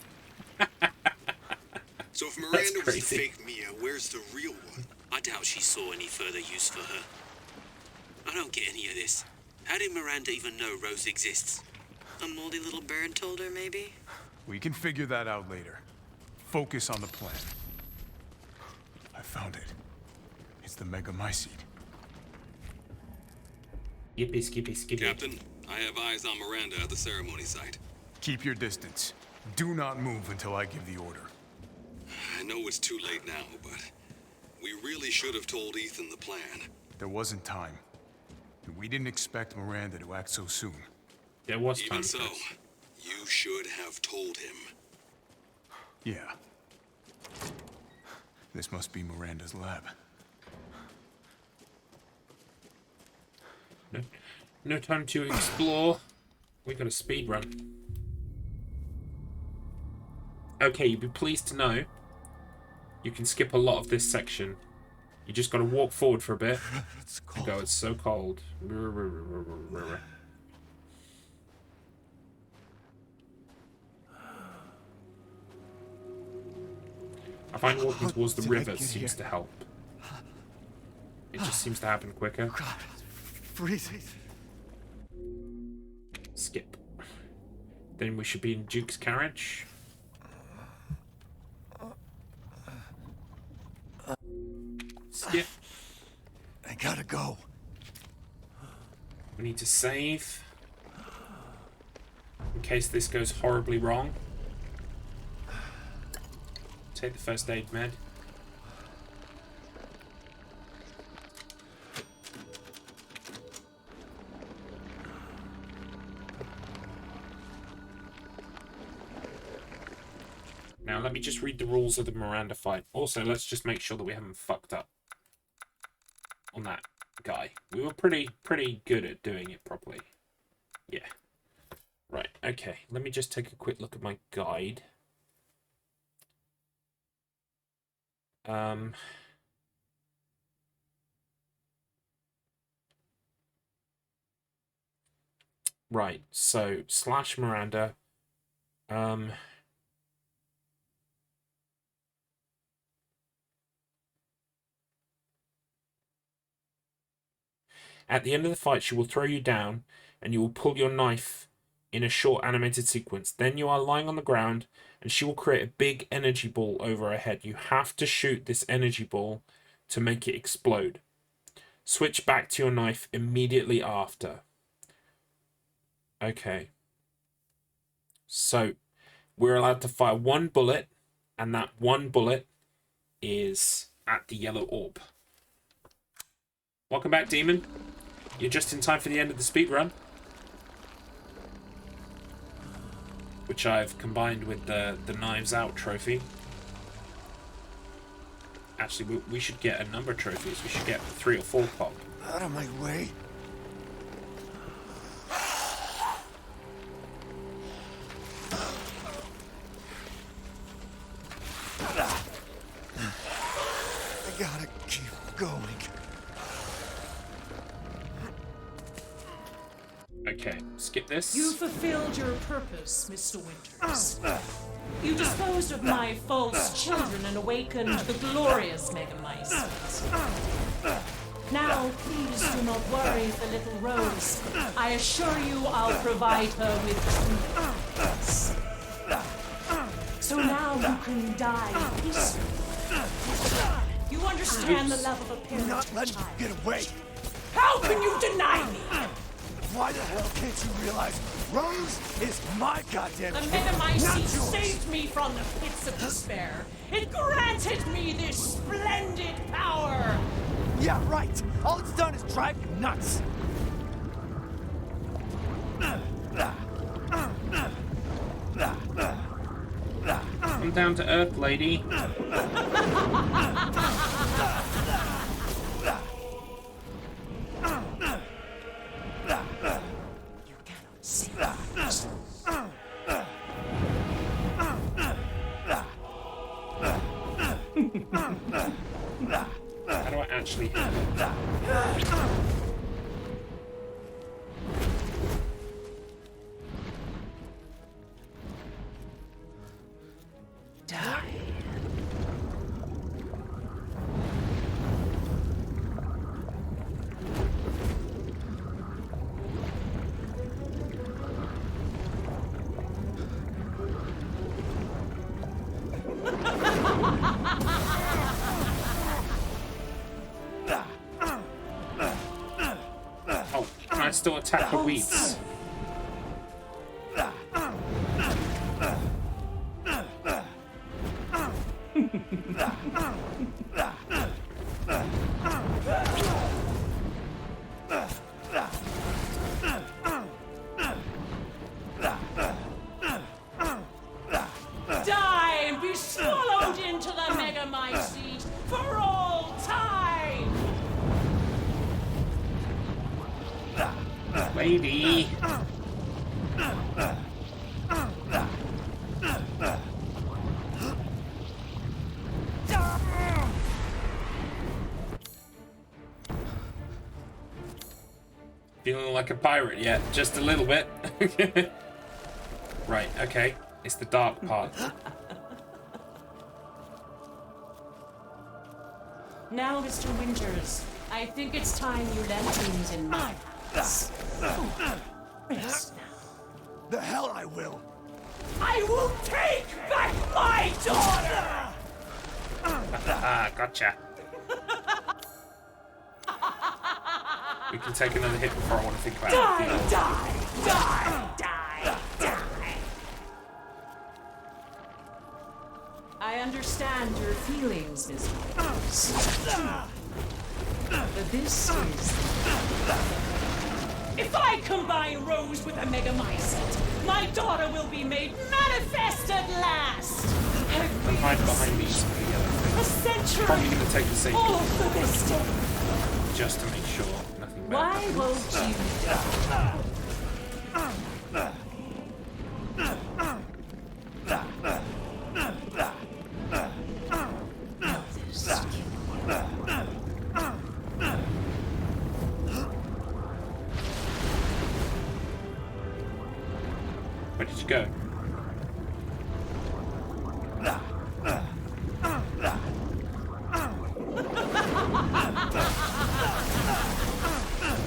So if Miranda was a fake Mia, where's the real one? I doubt she saw any further use for her. I don't get any of this. How did Miranda even know Rose exists? A moldy little bird told her, maybe? We can figure that out later. Focus on the plan. I found it. It's the Megamycete. Skippy, skippy, skippy. Captain, I have eyes on Miranda at the ceremony site. Keep your distance. Do not move until I give the order. I know it's too late now, but we really should have told Ethan the plan. There wasn't time. And we didn't expect Miranda to act so soon. There was time. Even so, you should have told him. Yeah. This must be Miranda's lab. No time to explore. We got a speed run. Okay, you'd be pleased to know you can skip a lot of this section. You just got to walk forward for a bit. And go, it's so cold. I find walking towards the river seems to help. It just seems to happen quicker. God, freezing. Skip. Then we should be in Duke's carriage. Skip. I gotta go. We need to save. In case this goes horribly wrong. Take the first aid med. Now let me just read the rules of the Miranda fight. Also, let's just make sure that we haven't fucked up on that guy. We were pretty good at doing it properly. Yeah. Right, okay. Let me just take a quick look at my guide. Right, so slash Miranda. At the end of the fight, she will throw you down, and you will pull your knife in a short animated sequence. Then you are lying on the ground, and she will create a big energy ball over her head. You have to shoot this energy ball to make it explode. Switch back to your knife immediately after. Okay. So, we're allowed to fire one bullet, and that one bullet is at the yellow orb. Welcome back, Demon. You're just in time for the end of the speed run, which I've combined with the Knives Out trophy. Actually, we should get a number of trophies. We should get 3 or 4 pop. Out of my way. I gotta keep going. Okay, skip this. You fulfilled your purpose, Mr. Winters. You disposed of my false children and awakened the glorious Megamycete. Now, please do not worry for little Rose. I assure you I'll provide her with peace. So now you can die peacefully. You understand the love of a parent. Not letting you get away. How can you deny me? Why the hell can't you realize Rose is my goddamn The kid, Megamycete not yours? saved me from the pits of despair. It granted me this splendid power. Yeah, right. All it's done is drive you nuts. Come down to earth, lady. How do I actually Die. Oh, can I still attack the weeds? Die and be swallowed into the Megamycete for all time! Lady. Feeling like a pirate yet? Just a little bit. Right, okay. It's the dark part. Now, Mr. Winters, I think it's time you left things in my house. Rest now. The hell I will. I will take back my daughter! Gotcha. We can take another hit before I want to think about it. Die! I understand your feelings, Miss Winters. But this is... If I combine Rose with a Megamycete, my daughter will be made manifest at last! Hide behind these. A century! Probably going to take the same All for this day! just to make sure nothing bad Why happens. won't you Where did you go?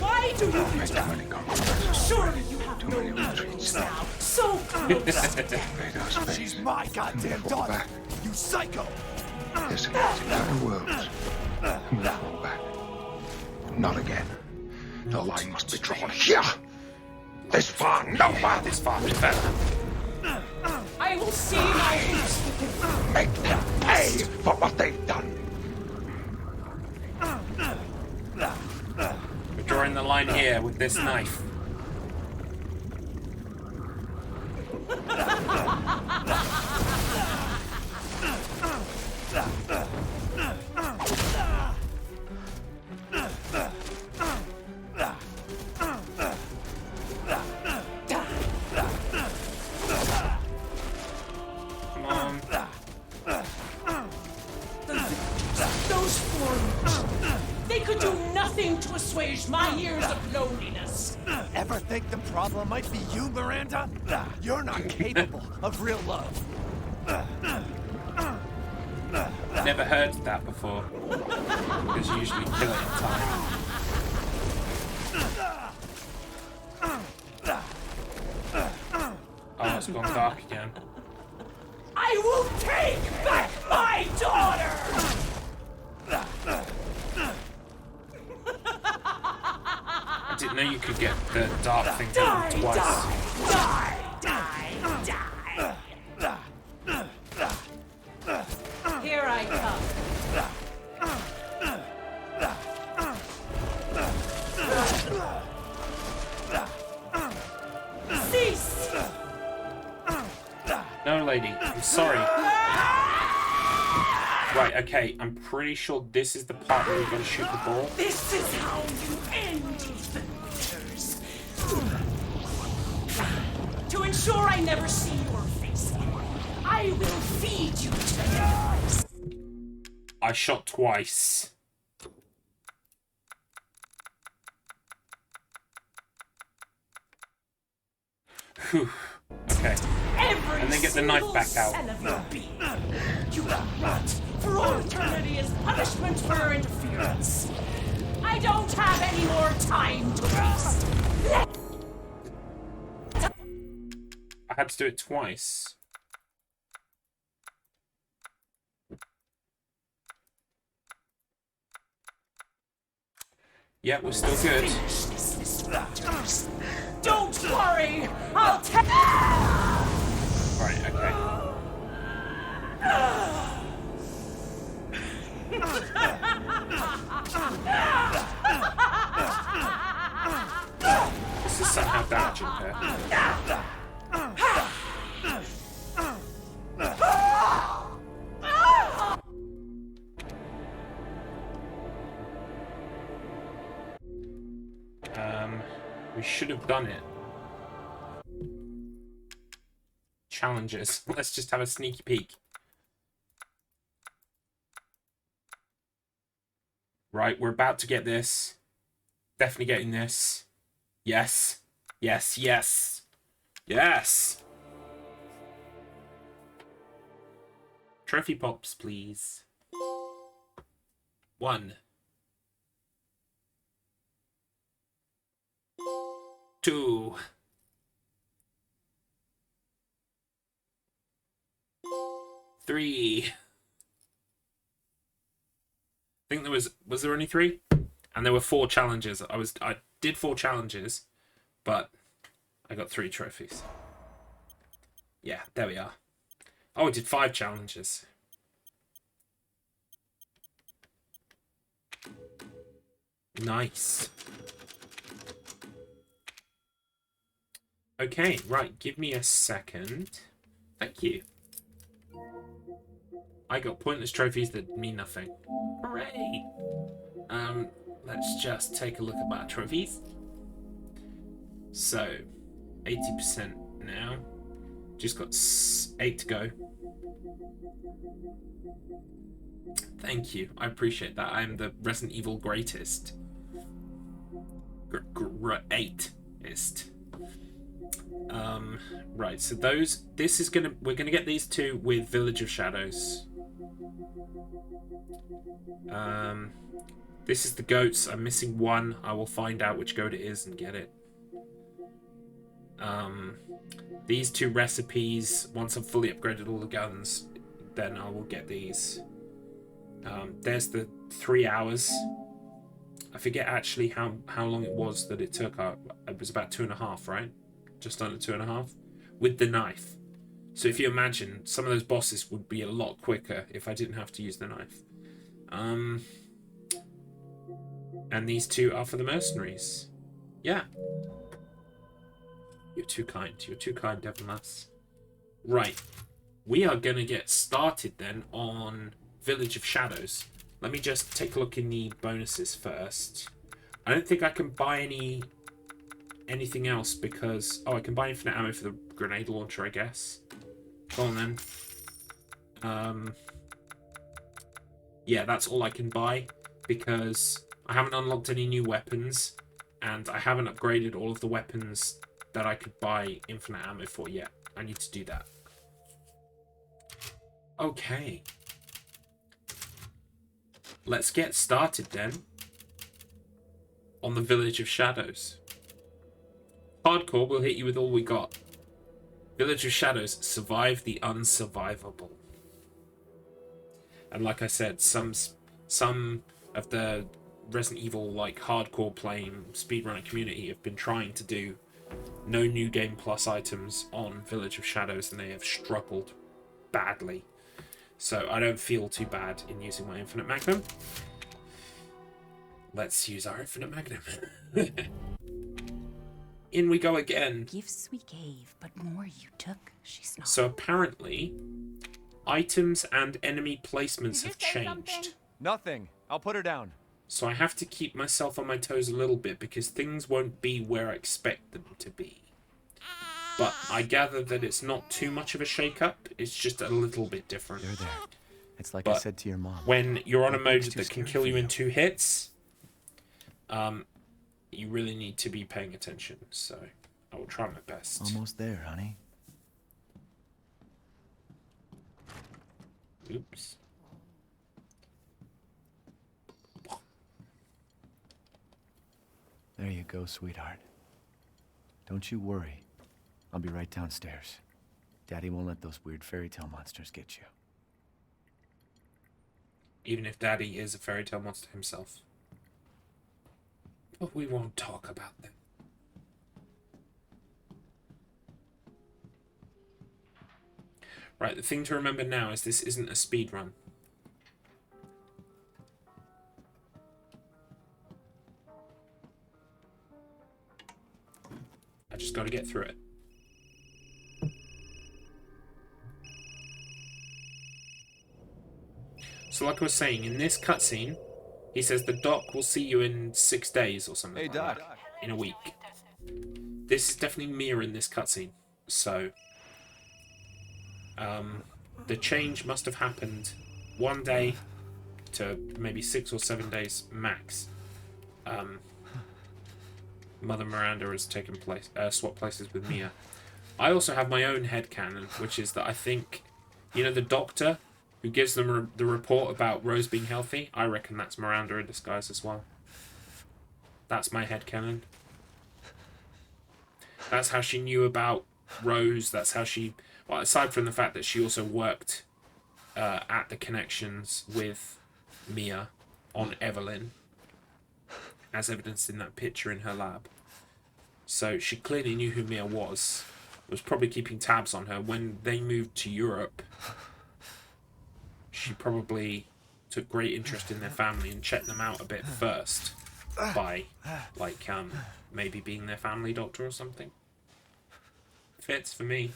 Why do you surely you have no retreats now? So close! She's my goddamn daughter. You psycho. There's outer worlds. And we'll fall back. Not again. The line must be drawn here. This far, nowhere. This far, this far. I will see my roots. Make them pay for what they've done. We're drawing the line here with this knife. those foreigners. They could do nothing to assuage my years of loneliness. Ever think the problem might be you, Miranda? You're not capable of real love. Never heard that before. Because you usually kill it in time. Oh, it's gone dark again. I will take back my daughter! I didn't know you could get the dark thing twice. Here I come. Cease! No, lady, I'm sorry. Right, okay, I'm pretty sure this is the part where we're going to shoot the ball. This is how you end Ethan Winters. To ensure I never see your face again, I will feed you to the dogs. I shot twice. Whew. Okay. And then get the knife back out. You will rot for all eternity as punishment for your interference. I don't have any more time to waste. I had to do it twice. Yeah, we're still good. Don't worry, I'll take. Right, okay. This is somehow damaging her. We should have done it. Challenges. Let's just have a sneaky peek. Right, we're about to get this. Definitely getting this. Yes. Yes, yes. Yes! Trophy pops, please. 1. 2. 3. I think there was there only 3? And there were 4 challenges. I did 4 challenges, but I got 3 trophies. Yeah, there we are. Oh, I did 5 challenges. Nice. Okay, right, give me a second. Thank you. I got pointless trophies that mean nothing. Hooray! Let's just take a look at my trophies. So, 80% now. Just got 8 to go. Thank you, I appreciate that. I'm the Resident Evil greatest. Greatest. Right, so we're gonna get these 2 with Village of Shadows. This is the goats. I'm missing 1. I will find out which goat it is and get it. These 2 recipes, once I've fully upgraded all the guns, then I will get these. There's the 3 hours. I forget actually how long it was that it took. It was about 2.5, right? Just under 2.5 with the knife. So if you imagine, some of those bosses would be a lot quicker if I didn't have to use the knife. And these 2 are for the mercenaries. Yeah. You're too kind. You're too kind, Devon Lass. Right. We are going to get started then on Village of Shadows. Let me just take a look in the bonuses first. I don't think I can buy anything else because... Oh, I can buy infinite ammo for the grenade launcher, I guess. Go on then. yeah, that's all I can buy because I haven't unlocked any new weapons and I haven't upgraded all of the weapons that I could buy infinite ammo for yet. I need to do that. Okay. Let's get started then on the Village of Shadows. Hardcore will hit you with all we got. Village of Shadows, survive the unsurvivable. And like I said, some of the Resident Evil like hardcore playing speedrunner community have been trying to do no new game plus items on Village of Shadows, and they have struggled badly. So I don't feel too bad in using my Infinite Magnum. Let's use our Infinite Magnum. In we go again. Gifts we gave, but more you took, she's not. So apparently, items and enemy placements have changed. Nothing. I'll put her down. So I have to keep myself on my toes a little bit because things won't be where I expect them to be. But I gather that it's not too much of a shake-up. It's just a little bit different. You're there. It's like I said to your mom. When you're on a mode that can kill you in 2 hits, you really need to be paying attention. So I will try my best. Almost there, honey. Oops. There you go, sweetheart. Don't you worry. I'll be right downstairs. Daddy won't let those weird fairy tale monsters get you. Even if Daddy is a fairy tale monster himself. But we won't talk about them. Right, the thing to remember now is this isn't a speed run. I just got to get through it. So like I was saying, in this cutscene, he says the doc will see you in 6 days or something. Hey, like Doc. that, in a week. This is definitely Mia in this cutscene. So, the change must have happened 1 day to maybe 6 or 7 days max. Mother Miranda has taken place, swapped places with Mia. I also have my own headcanon, which is that I think, you know, the doctor who gives them the report about Rose being healthy, I reckon that's Miranda in disguise as well. That's my headcanon. That's how she knew about Rose. That's how she... Well, aside from the fact that she also worked at the connections with Mia on Evelyn, as evidenced in that picture in her lab. So she clearly knew who Mia was probably keeping tabs on her. When they moved to Europe, she probably took great interest in their family and checked them out a bit first by, like, maybe being their family doctor or something. Fits for me.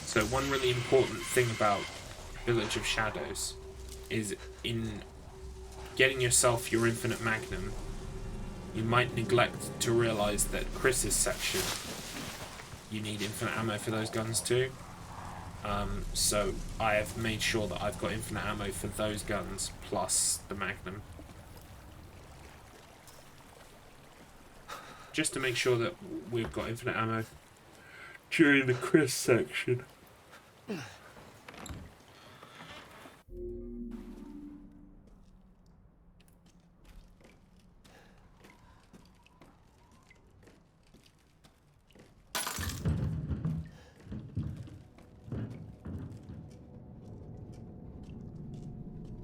So one really important thing about Village of Shadows is in getting yourself your Infinite Magnum, you might neglect to realise that Chris's section, you need infinite ammo for those guns too. So I have made sure that I've got infinite ammo for those guns plus the Magnum. Just to make sure that we've got infinite ammo during the Chris section. Of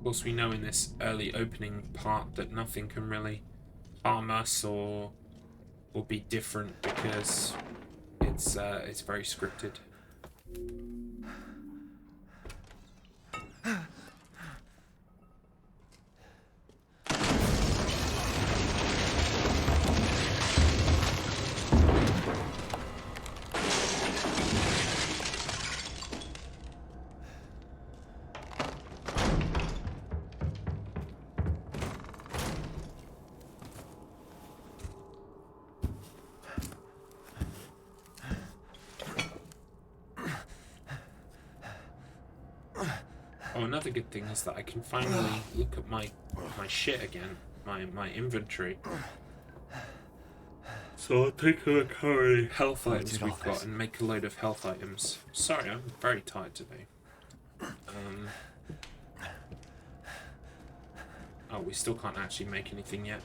course, we know in this early opening part that nothing can really harm us or be different because it's very scripted. Oh, another good thing is that I can finally look at my shit again, my inventory. So I'll take a look how many health items we've got and make a load of health items. Sorry, I'm very tired today. Oh, we still can't actually make anything yet.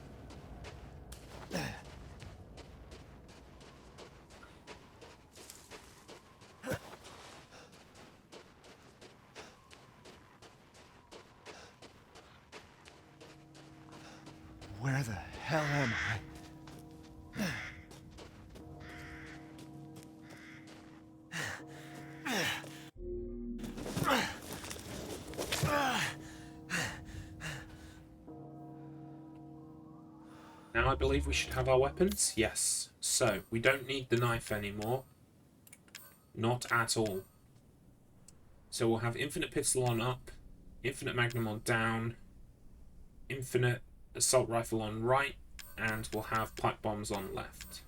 Where the hell am I? Now I believe we should have our weapons. Yes. So, we don't need the knife anymore. Not at all. So we'll have infinite pistol on up, infinite magnum on down, infinite assault rifle on right, and we'll have pipe bombs on left.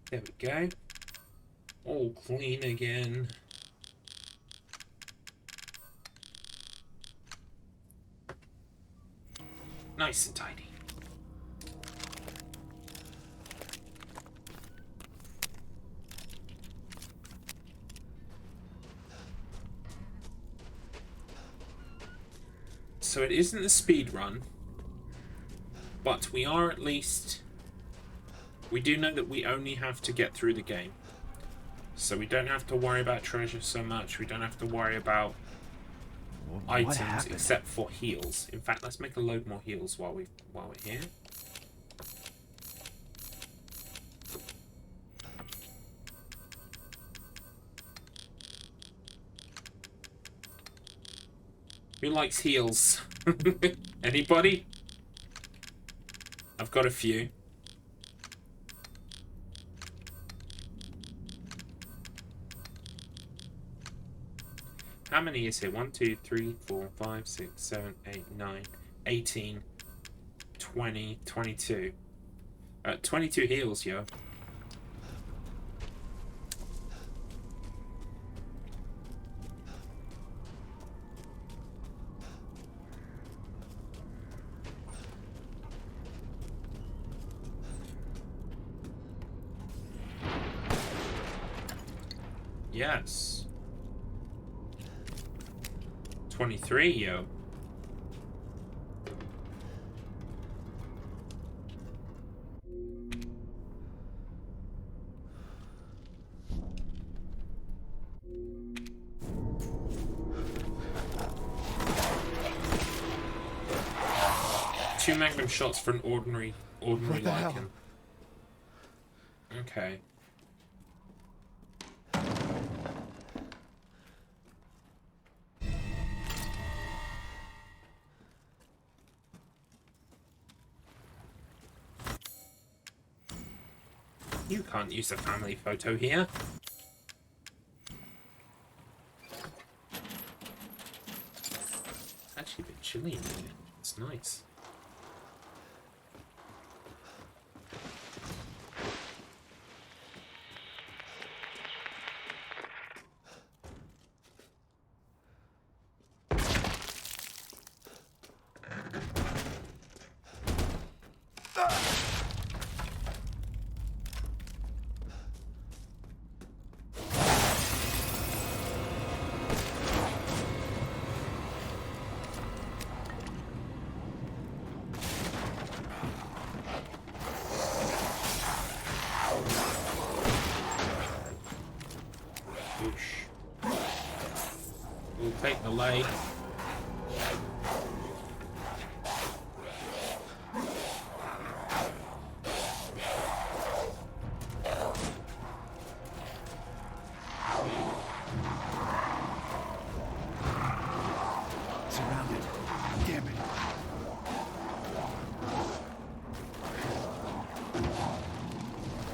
There we go. All clean again. Nice and tidy. So it isn't a speed run, but we are at least... We do know that we only have to get through the game. So we don't have to worry about treasure so much. We don't have to worry about items except for heals. In fact, let's make a load more heals while we're here. Who likes heals? Anybody? I've got a few. How many is here? 1, 2, 3, 4, 5, 6, 7, 8, 9, 18, 20, 22. 22 heals, yo. Yes. 23, yo. Two magnum shots for an ordinary lichen. Okay. You can't use a family photo here. It's actually a bit chilly in here. It's nice. We'll take the lay. Surrounded. Damn it.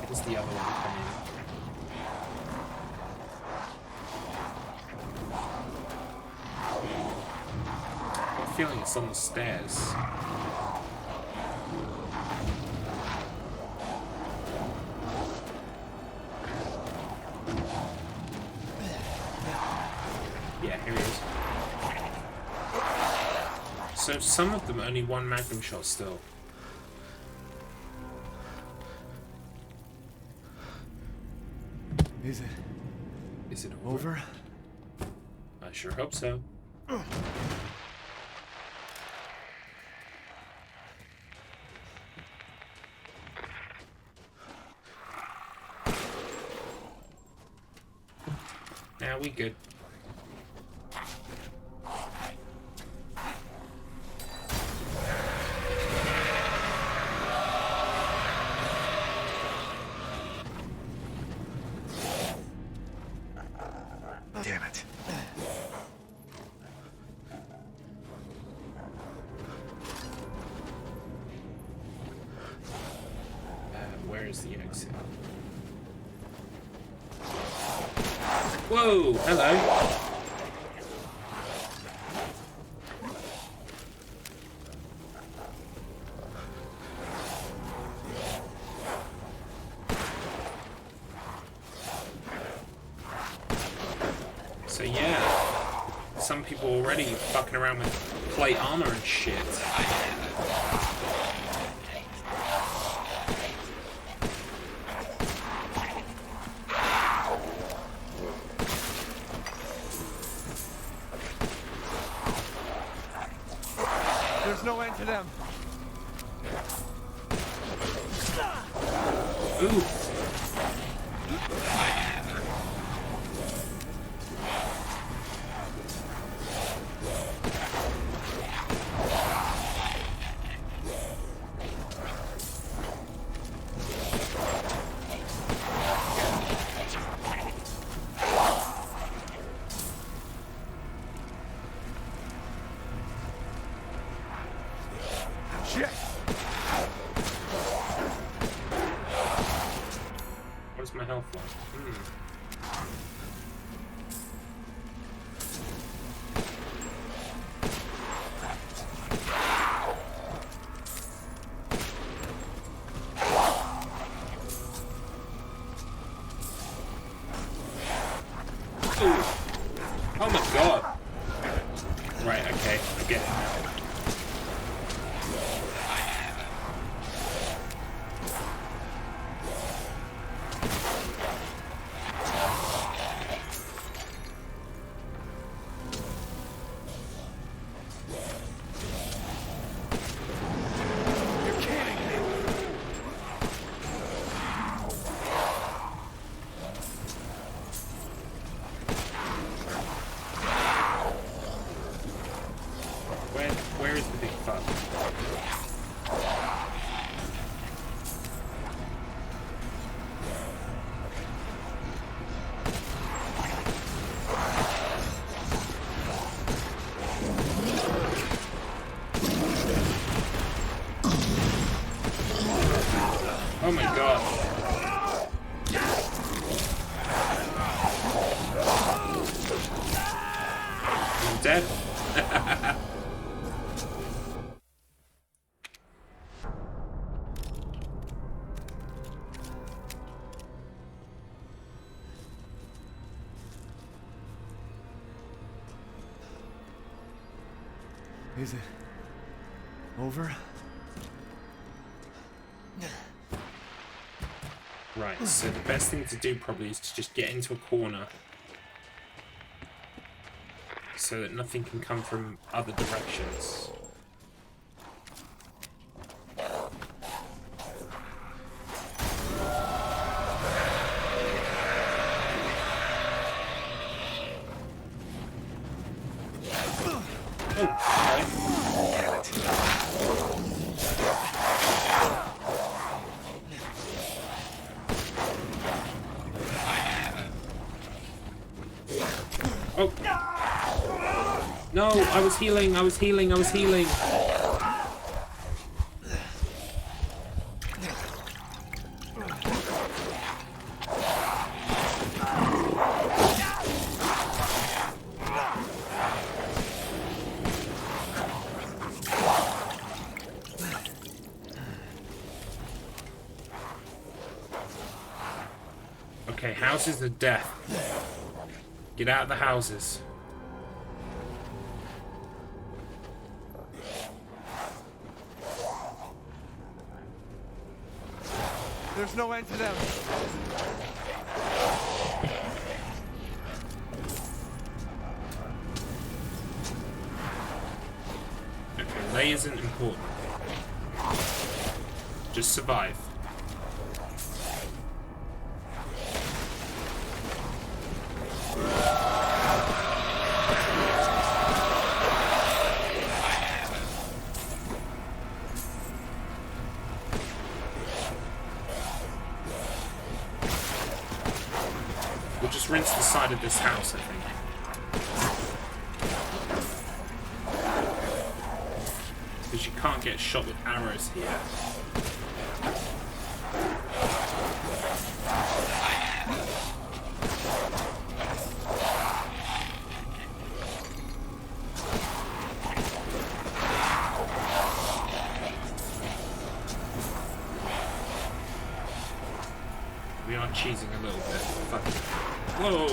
Where's the other one coming? feeling it's on the stairs. Yeah, here he is. So some of them only one magnum shot still. Is it over? I sure hope so. Now we good. Damn it. Where is the exit? Whoa! Hello! So yeah, some people already fucking around with plate armor and shit. There's no end to them. Ooh. What's my health like? Ooh. Oh my god! Right, okay, I get it now. Where is the big fuck? Oh my god. I'm dead. Is it over? Right, so the best thing to do probably is to just get into a corner so that nothing can come from other directions. Oh. No, I was healing. Okay, houses of death. Get out of the houses. There's no end to them. Okay, lay isn't important. Just survive. We'll just rinse the side of this house, I think. Because you can't get shot with arrows here. We are cheesing a little bit. Fuck it. Whoa!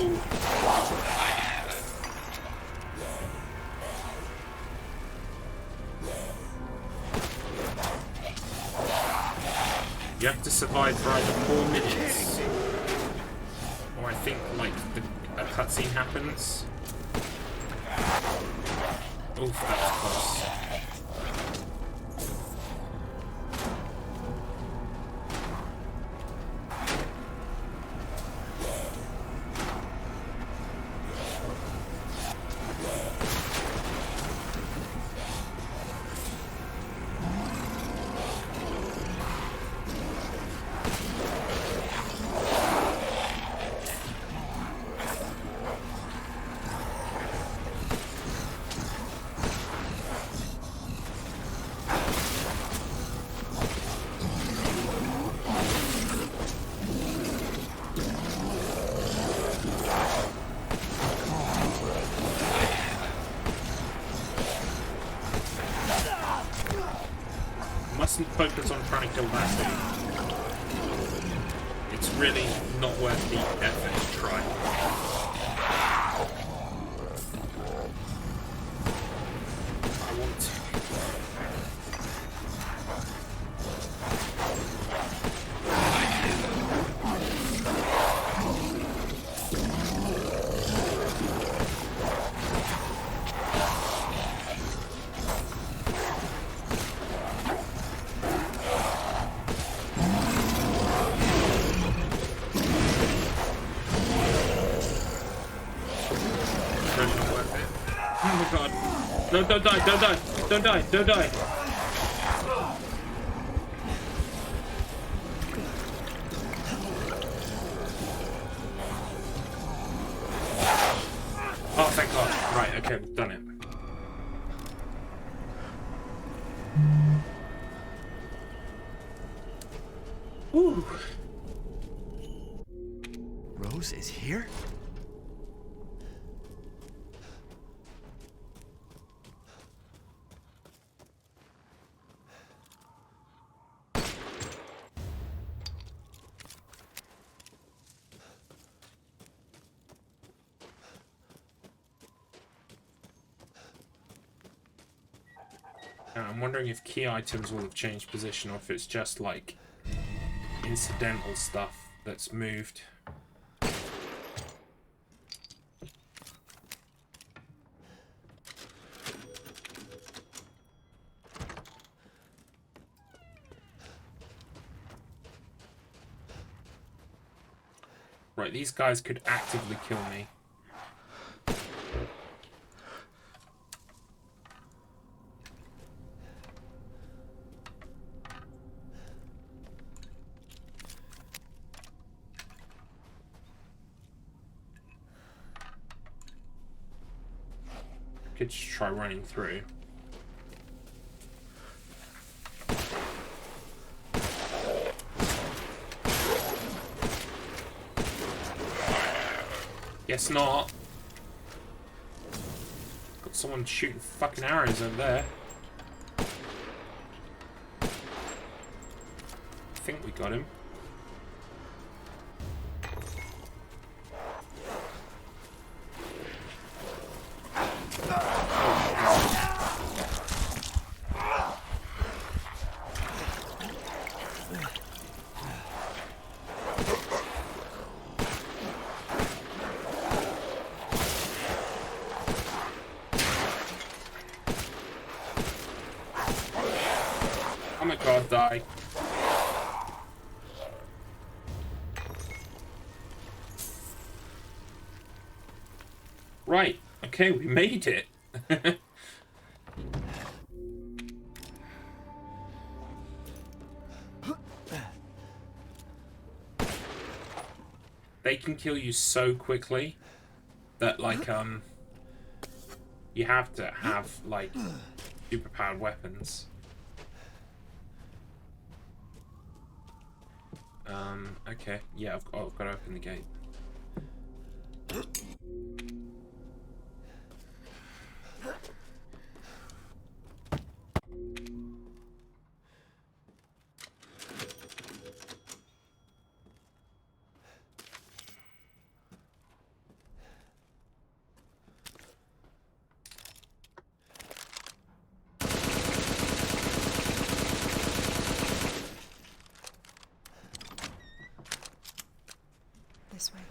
You have to survive for either 4 minutes, or I think like a cutscene happens. Oof, that was close. Mustn't focus on trying to kill that thing. It's really not worth the effort to try. I want to. Oh my god. No, don't die, don't die, don't die, don't die. Oh, thank god. Right, okay, we've done it. Ooh. Rose is here? I'm wondering if key items will have changed position or if it's just like incidental stuff that's moved. Right, these guys could actively kill me. Could just try running through. Guess not. Got someone shooting fucking arrows over there. I think we got him. God, die. Right. Okay, we made it. They can kill you so quickly that, like, you have to have, like, superpowered weapons. Okay. Yeah, I've got to open the gate. This way.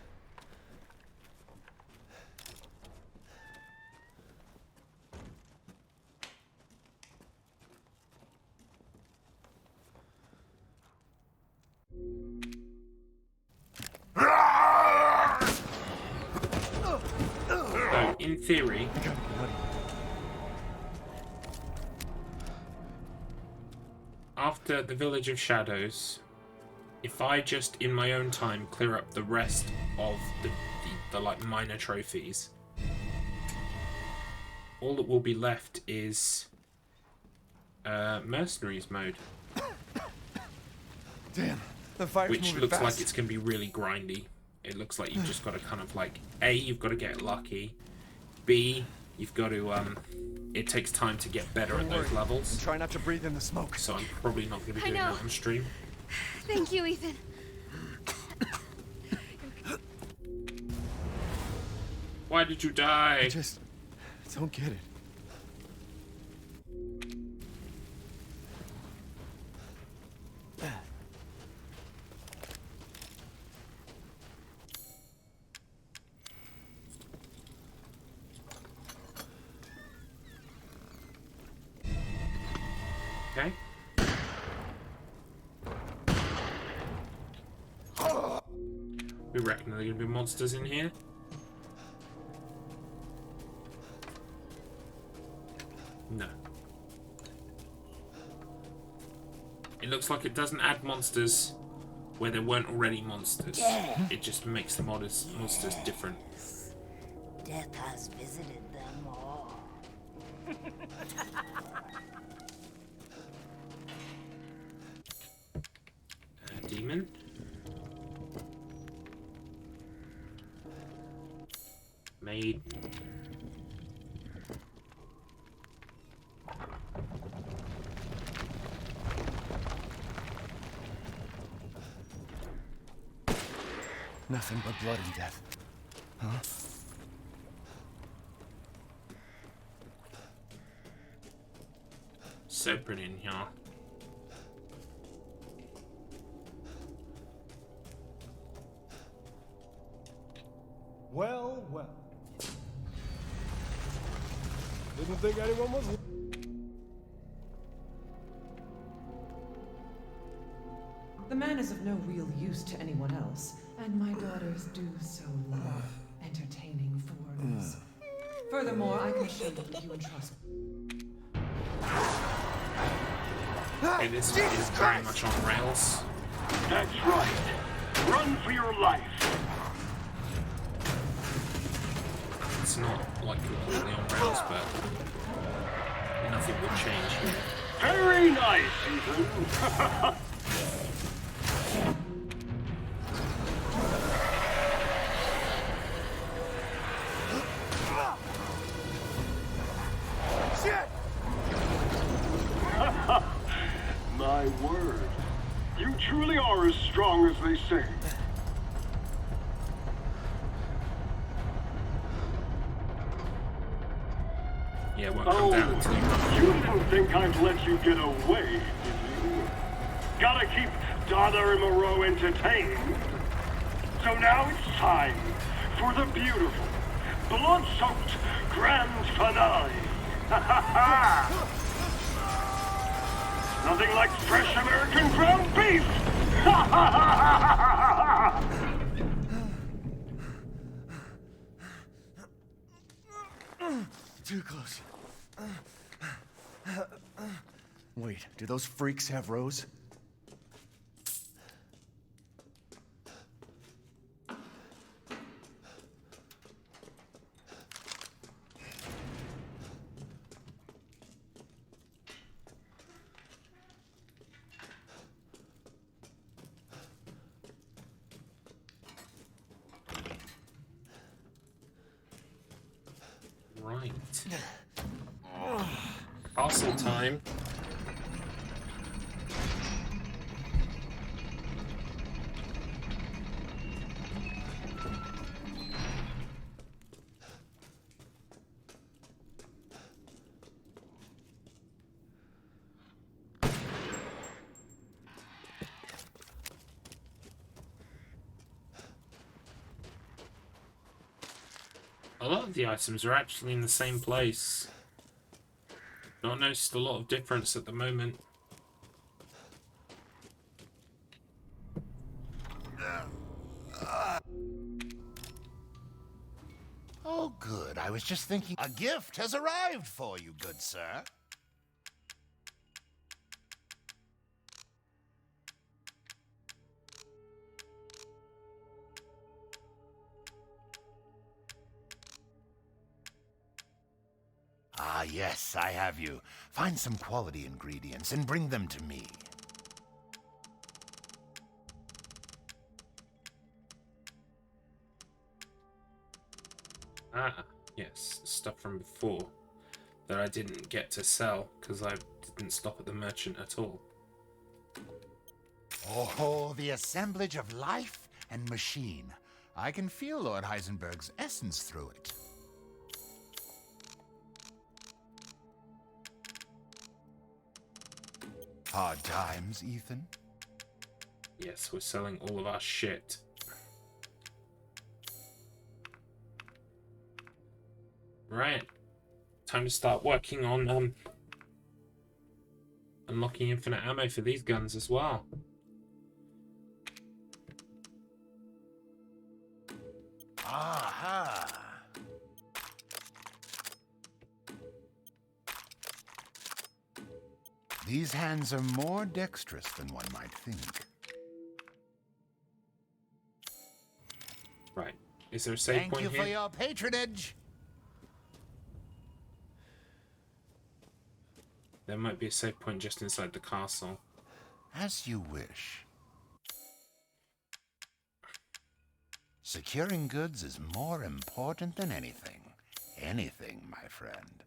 So, in theory, after the Village of Shadows, if I just, in my own time, clear up the rest of the like, minor trophies, all that will be left is Mercenaries mode. Damn, the fire's which moving looks fast. like it's going to be really grindy. It looks like you've just got to kind of like, A, you've got to get lucky. B, you've got to, it takes time to get better at those levels. And try not to breathe in the smoke. So I'm probably not going to be doing that on stream. Thank you, Ethan. Why did you die? I just don't get it. Okay. We reckon there are going to be monsters in here. No. It looks like it doesn't add monsters where there weren't already monsters. Yes. It just makes the monsters different. Death has visited them all. Demon. Maid. Nothing but blood and death. Huh? So pretty in here. Well, well. Didn't think anyone was. The man is of no real use to anyone else, and my daughters do so love entertaining foreigners. Furthermore, I can assure you that you entrust me. Okay, this is very much on rails. That's right. Run for your life. It's not like completely on rails, but nothing would change here. Very nice, Ethan. My word. You truly are as strong as they say. Yeah, it won't come down until you didn't think I'd let you get away, did you? Gotta keep Donna and Moreau entertained. So now it's time for the beautiful, blood-soaked grand finale. Ha ha ha! Nothing like fresh American ground beef! Ha ha ha ha ha ha! Too close. Wait, do those freaks have Rose? Right. Castle time. A lot of the items are actually in the same place. Not noticed a lot of difference at the moment. Oh, good. I was just thinking a gift has arrived for you, good sir. Ah, yes, I have you. Find some quality ingredients and bring them to me. Ah, yes, stuff from before that I didn't get to sell because I didn't stop at the merchant at all. Oh, the assemblage of life and machine. I can feel Lord Heisenberg's essence through it. Hard times, Ethan? Yes, we're selling all of our shit. Right. Time to start working on unlocking infinite ammo for these guns as well. Aha! These hands are more dexterous than one might think. Right. Is there a save point here? Thank you for your patronage. There might be a save point just inside the castle. As you wish. Securing goods is more important than anything. Anything, my friend.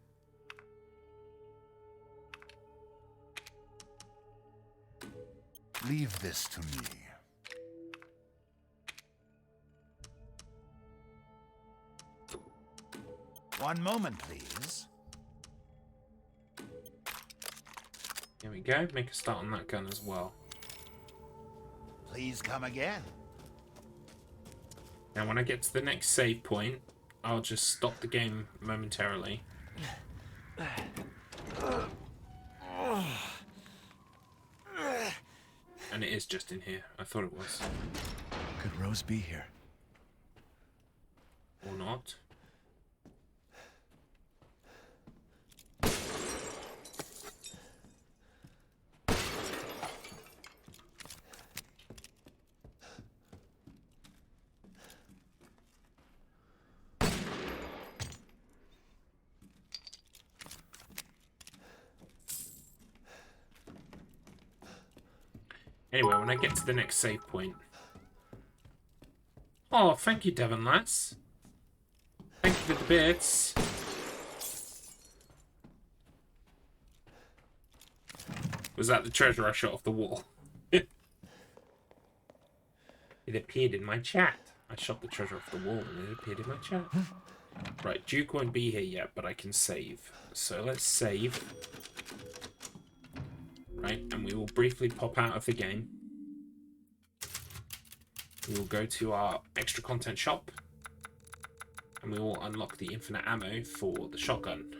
Leave this to me. One moment, please. Here we go. Make a start on that gun as well. Please come again. Now, when I get to the next save point, I'll just stop the game momentarily. And it is just in here. I thought it was. Could Rose be here? Or not. Anyway, when I get to the next save point... Oh, thank you, Devon lads. Thank you for the bits. Was that the treasure I shot off the wall? It appeared in my chat. I shot the treasure off the wall and it appeared in my chat. Right, Duke won't be here yet, but I can save. So let's save. Right, and we will briefly pop out of the game. We will go to our extra content shop. And we will unlock the infinite ammo for the shotgun.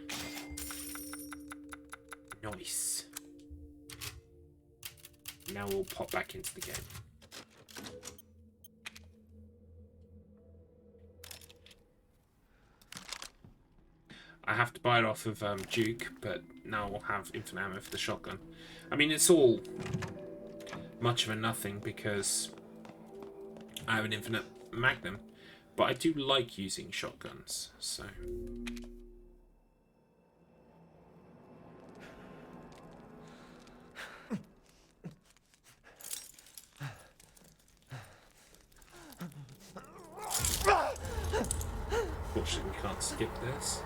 Nice. now we'll pop back into the game. I have to buy it off of Duke, but now we'll have infinite ammo for the shotgun. I mean, it's all much of a nothing because I have an infinite magnum, but I do like using shotguns, so... Unfortunately, we can't skip this.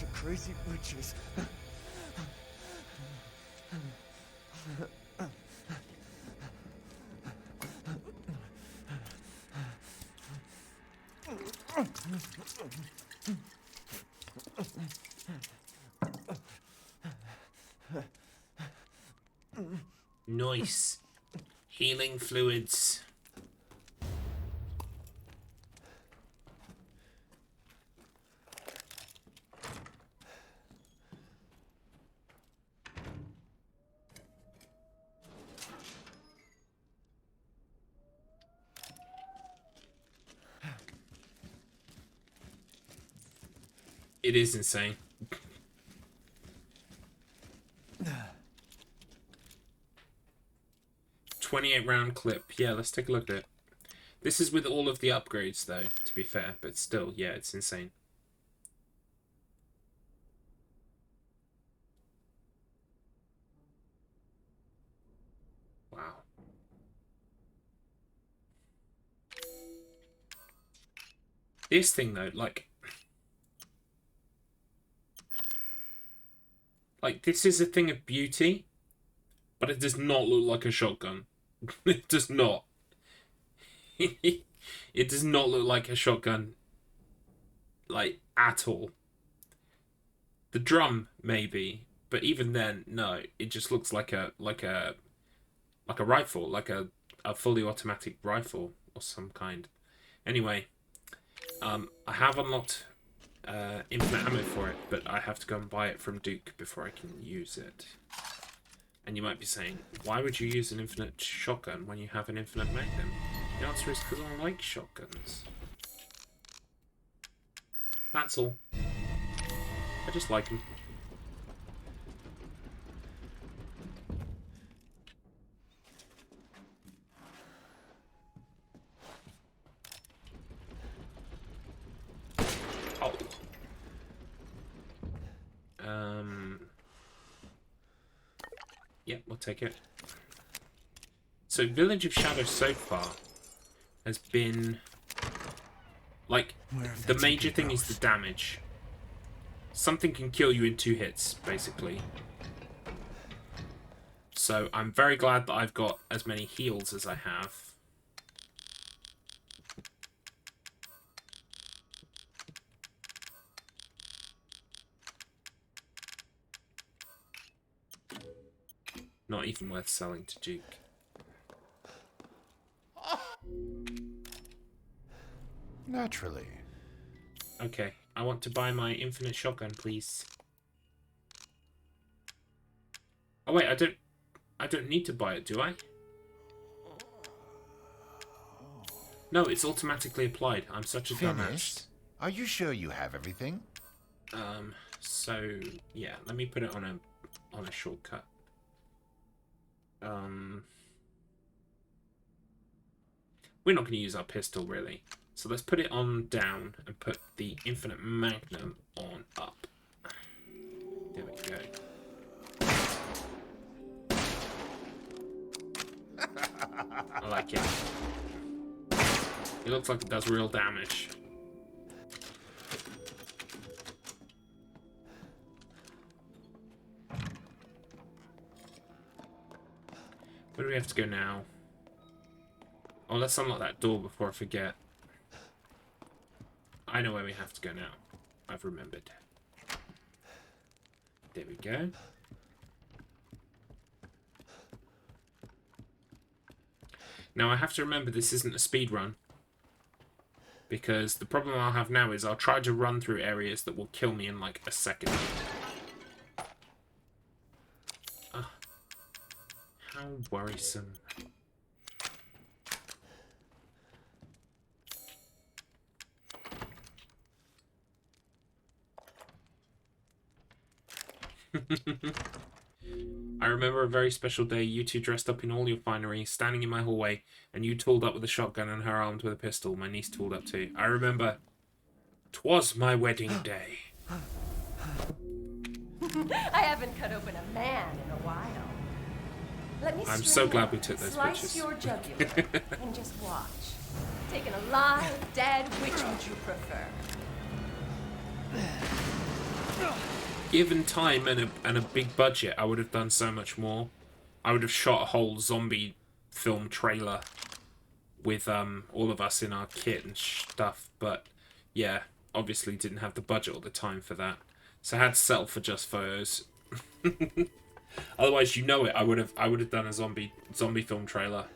You crazy witches. Nice. Healing fluids. It is insane. 28 round clip. Yeah, let's take a look at it. This is with all of the upgrades though, to be fair, but still, yeah, it's insane. Wow. This thing though, like this is a thing of beauty, but it does not look like a shotgun. It does not. It does not look like a shotgun, like, at all. The drum, maybe, but even then, no. It just looks like a rifle, like a fully automatic rifle or some kind. Anyway, I have unlocked infinite ammo for it, but I have to go and buy it from Duke before I can use it. And you might be saying, why would you use an infinite shotgun when you have an infinite magnum? The answer is because I like shotguns. That's all. I just like them. Oh. Yeah, we'll take it. So, Village of Shadows so far has been, like, the major thing is the damage. Something can kill you in 2 hits, basically. So, I'm very glad that I've got as many heals as I have. Not even worth selling to Duke. Naturally. Okay, I want to buy my infinite shotgun, please. Oh wait, I don't need to buy it, do I? No, it's automatically applied. I'm such a dumbass. Are you sure you have everything? So yeah, let me put it on a shortcut. We're not going to use our pistol, really. So let's put it on down and put the infinite magnum on up. There we go. I like it. It looks like it does real damage. Where do we have to go now? Oh, let's unlock that door before I forget. I know where we have to go now. I've remembered. There we go. Now I have to remember this isn't a speed run. Because the problem I'll have now is I'll try to run through areas that will kill me in like a second. How worrisome. I remember a very special day, you two dressed up in all your finery, standing in my hallway, and you tooled up with a shotgun and her armed with a pistol. My niece tooled up too. I remember. 'Twas my wedding day. I haven't cut open a man in a while. Let me I'm so glad we took those slice pictures. your jugular and just watch. Taken alive, dead, which would you prefer? Given time and a big budget, I would have done so much more. I would have shot a whole zombie film trailer with all of us in our kit and stuff. But yeah, obviously didn't have the budget or the time for that, so I had to settle for just photos. Otherwise, you know it, I would have done a zombie film trailer.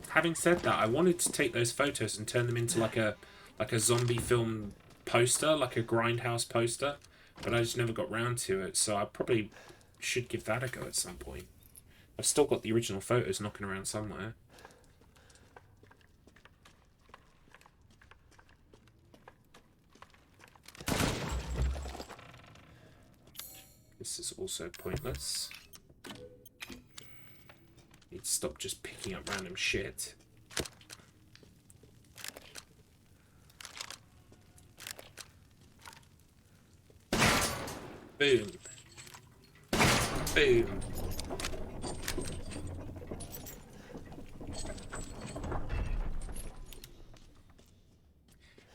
Having said that, I wanted to take those photos and turn them into like a zombie film poster, like a Grindhouse poster, but I just never got round to it, so I probably should give that a go at some point. I've still got the original photos knocking around somewhere. This is also pointless. Need to stop just picking up random shit. Boom. Boom.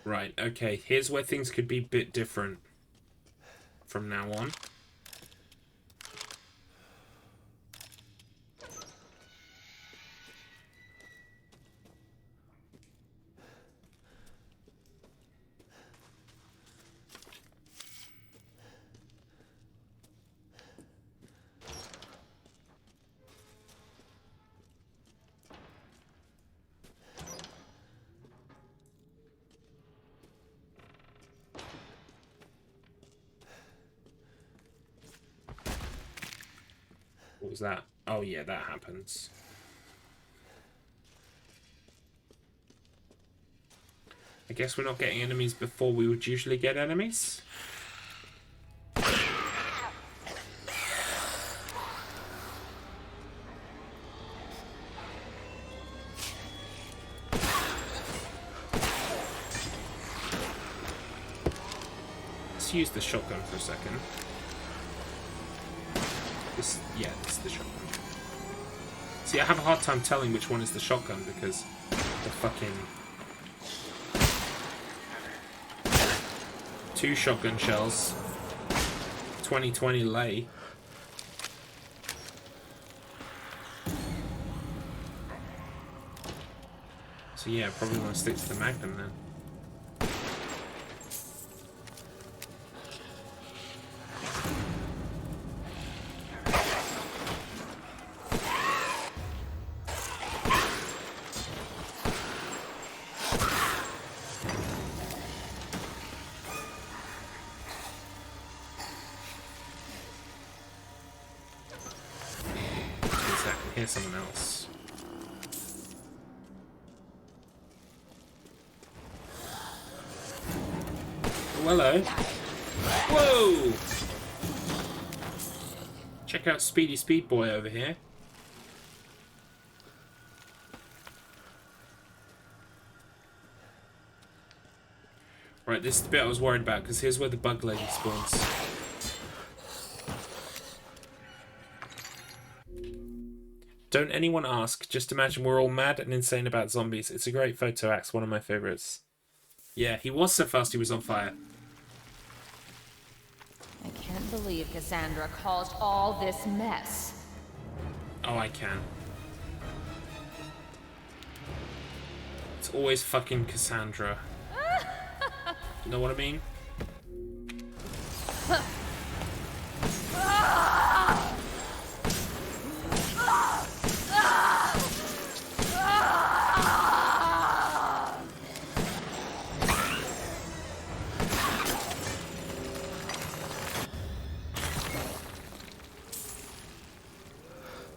Right, okay, here's where things could be a bit different from now on. What was that? Oh yeah, that happens. I guess we're not getting enemies before we would usually get enemies. Let's use the shotgun for a second. Yeah, it's the shotgun. See, I have a hard time telling which one is the shotgun because the fucking 2 shotgun shells, 2020 lay. So yeah, probably want to stick to the Magnum then. Here's someone else. Oh, hello. Whoa! Check out Speedy Speed Boy over here. Right, this is the bit I was worried about, because here's where the bug lady spawns. Don't anyone ask, just imagine we're all mad and insane about zombies. It's a great photo axe, one of my favourites. Yeah, he was so fast he was on fire. I can't believe Cassandra caused all this mess. Oh, I can. It's always fucking Cassandra. You know what I mean?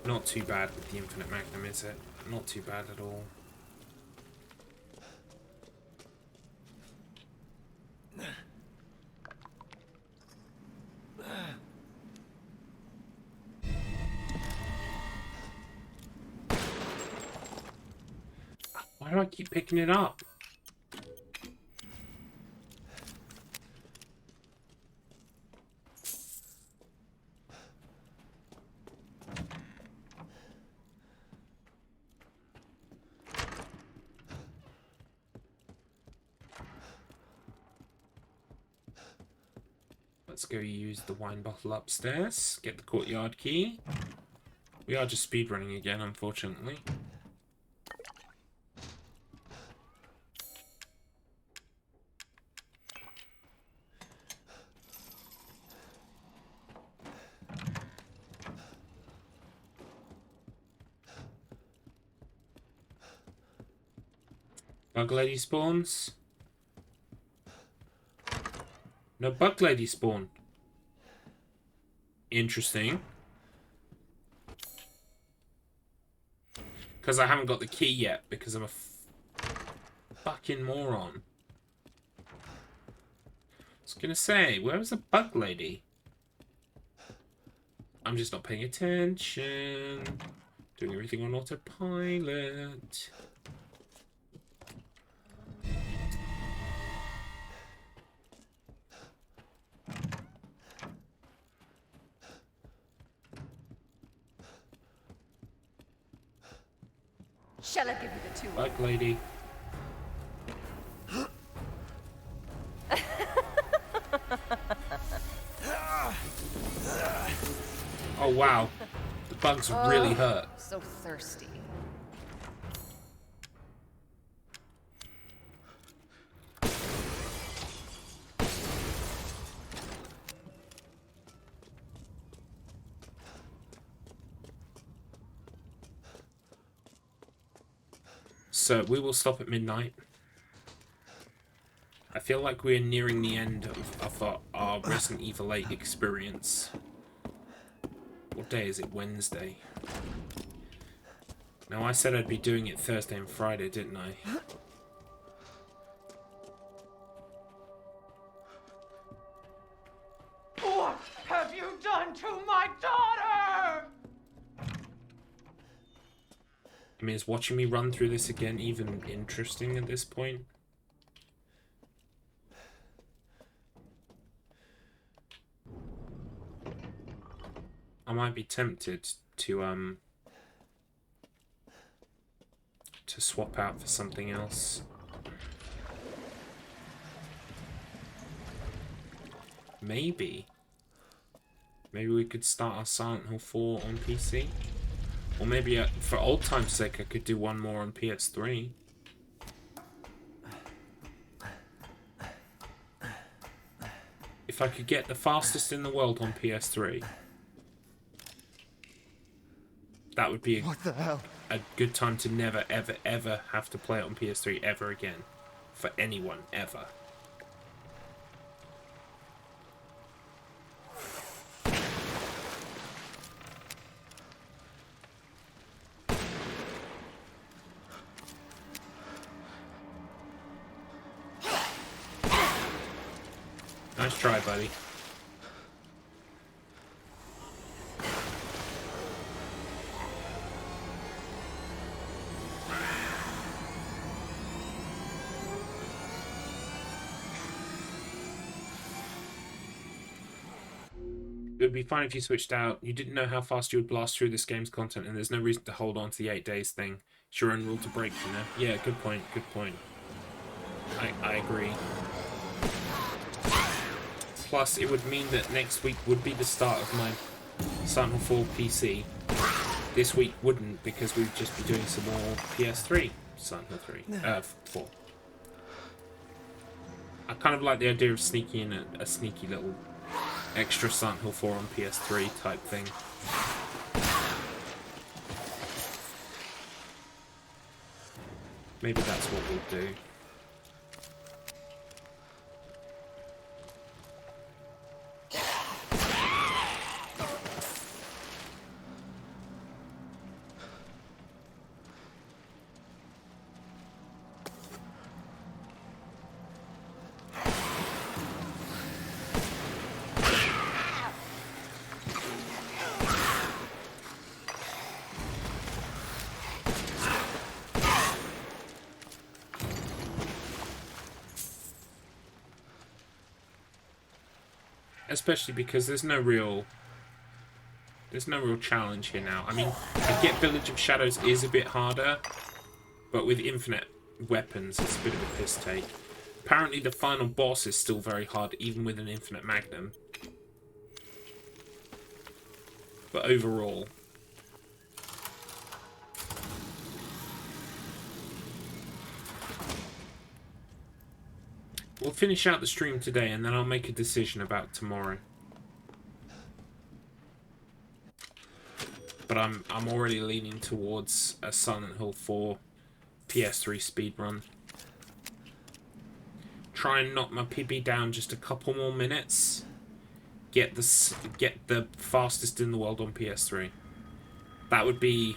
Not too bad with the Infinite Magnum, is it? Not too bad at all. Why do I keep picking it up? Let's go use the wine bottle upstairs, get the courtyard key. We are just speedrunning again, unfortunately. Bug lady spawns. No bug lady spawn. Interesting. Because I haven't got the key yet, because I'm a fucking moron. I was gonna say, where was the bug lady? I'm just not paying attention. Doing everything on autopilot. Shall I give you the two? Bug lady. Oh wow, the bugs really hurt. So thirsty. So we will stop at midnight. I feel like we're nearing the end of our Resident Evil 8 experience. What day is it? Wednesday. Now I said I'd be doing it Thursday and Friday, didn't I? What have you done to my daughter? I mean, is watching me run through this again even interesting at this point? I might be tempted to swap out for something else. Maybe we could start our Silent Hill 4 on PC. Or maybe, for old time's sake, I could do one more on PS3. If I could get the fastest in the world on PS3, that would be What the hell? a good time to never, ever, ever have to play it on PS3 ever again. For anyone, ever. Nice try, buddy. It would be fine if you switched out. You didn't know how fast you would blast through this game's content, and there's no reason to hold on to the 8 days thing. It's your own rule to break, you know? Yeah, good point, good point. I agree. Plus, it would mean that next week would be the start of my Silent Hill 4 PC. This week wouldn't, because we'd just be doing some more PS3 Silent Hill 4. I kind of like the idea of sneaking in a sneaky little extra Silent Hill 4 on PS3 type thing. Maybe that's what we'll do. Especially because there's no real challenge here now. I mean, I get Village of Shadows is a bit harder, but with infinite weapons, it's a bit of a piss take. Apparently, the final boss is still very hard, even with an infinite magnum. But overall, we'll finish out the stream today, and then I'll make a decision about tomorrow. But I'm already leaning towards a Silent Hill 4 PS3 speedrun. Try and knock my PB down just a couple more minutes. Get the fastest in the world on PS3. That would be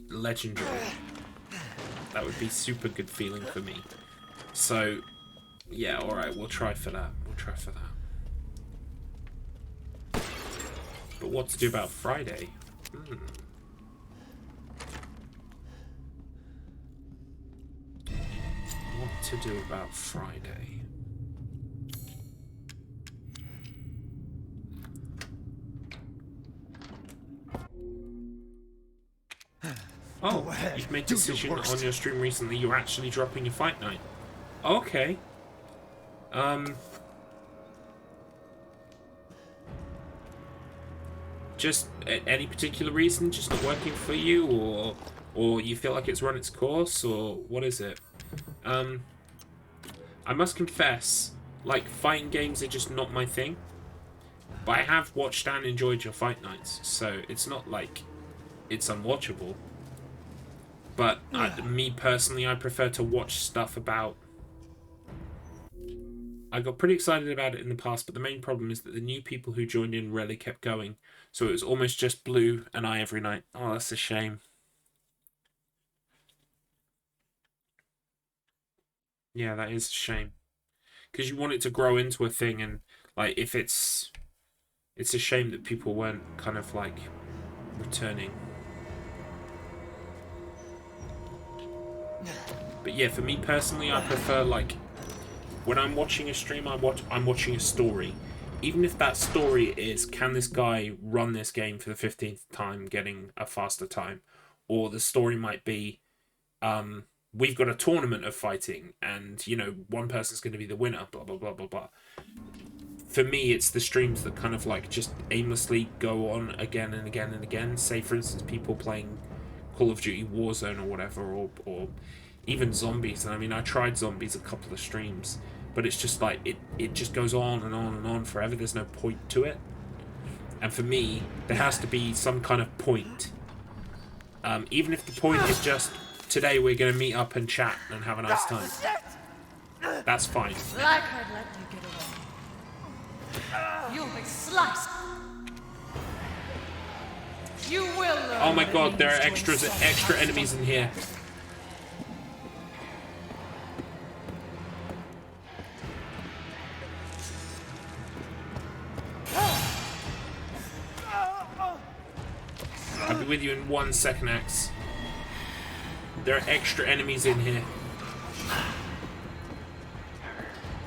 legendary. That would be super good feeling for me. So, yeah, alright, we'll try for that. We'll try for that. But what to do about Friday? What to do about Friday? Oh, you've made a decision on your stream recently. You're actually dropping your fight night. Okay. Just any particular reason? Just not working for you, or you feel like it's run its course, or what is it? I must confess, like, fighting games are just not my thing. But I have watched and enjoyed your fight nights, so it's not like it's unwatchable. But me personally, I prefer to watch stuff about... I got pretty excited about it in the past, but the main problem is that the new people who joined in rarely kept going. So it was almost just Blue and I every night. Oh, that's a shame. Yeah, that is a shame. Because you want it to grow into a thing, and like if it's a shame that people weren't kind of like returning. But yeah, for me personally, I prefer like when I'm watching a stream, I'm watching a story. Even if that story is, can this guy run this game for the 15th time, getting a faster time? Or the story might be, we've got a tournament of fighting, and, you know, one person's going to be the winner, blah, blah, blah, blah, blah. For me, it's the streams that kind of, like, just aimlessly go on again and again and again. Say, for instance, people playing Call of Duty Warzone or whatever, or even Zombies. And I mean, I tried Zombies a couple of streams, but it's just like, it just goes on and on and on forever. There's no point to it. And for me, there has to be some kind of point. Even if the point is just, today we're going to meet up and chat and have a nice time. That's fine. Like I'd let you get away. You'll be sliced. You will learn. Oh my god, there are extra enemies in here. I'll be with you in 1 second, Axe. There are extra enemies in here.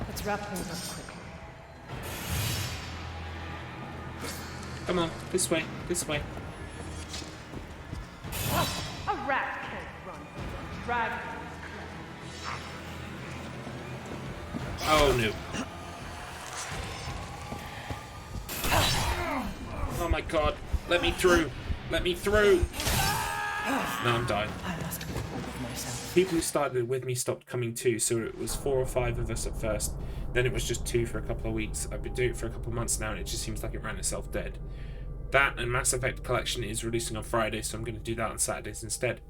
Let's wrap things up quick. Come on, this way, this way. A rat can't run from a dragon. Oh no. Oh my god, let me through. Let me through. No, I'm dying. I must get hold of myself. people who started with me stopped coming too, so it was 4 or 5 of us at first. Then it was just 2 for a couple of weeks. I've been doing it for a couple of months now, and it just seems like it ran itself dead. That and Mass Effect Collection is releasing on Friday, so I'm going to do that on Saturdays instead.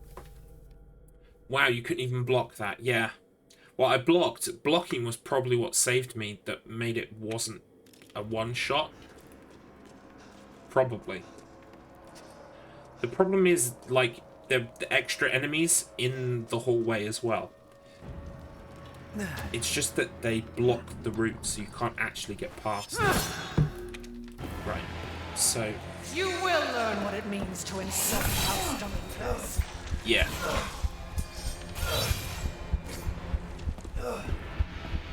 Wow, you couldn't even block that. Yeah. Well, I blocked. Blocking was probably what saved me, that made it wasn't a one-shot. Probably. The problem is, like, the extra enemies in the hallway as well. It's just that they block the route, so you can't actually get past them. Right. So... You will learn what it means to insult House Dumbledore. Yeah.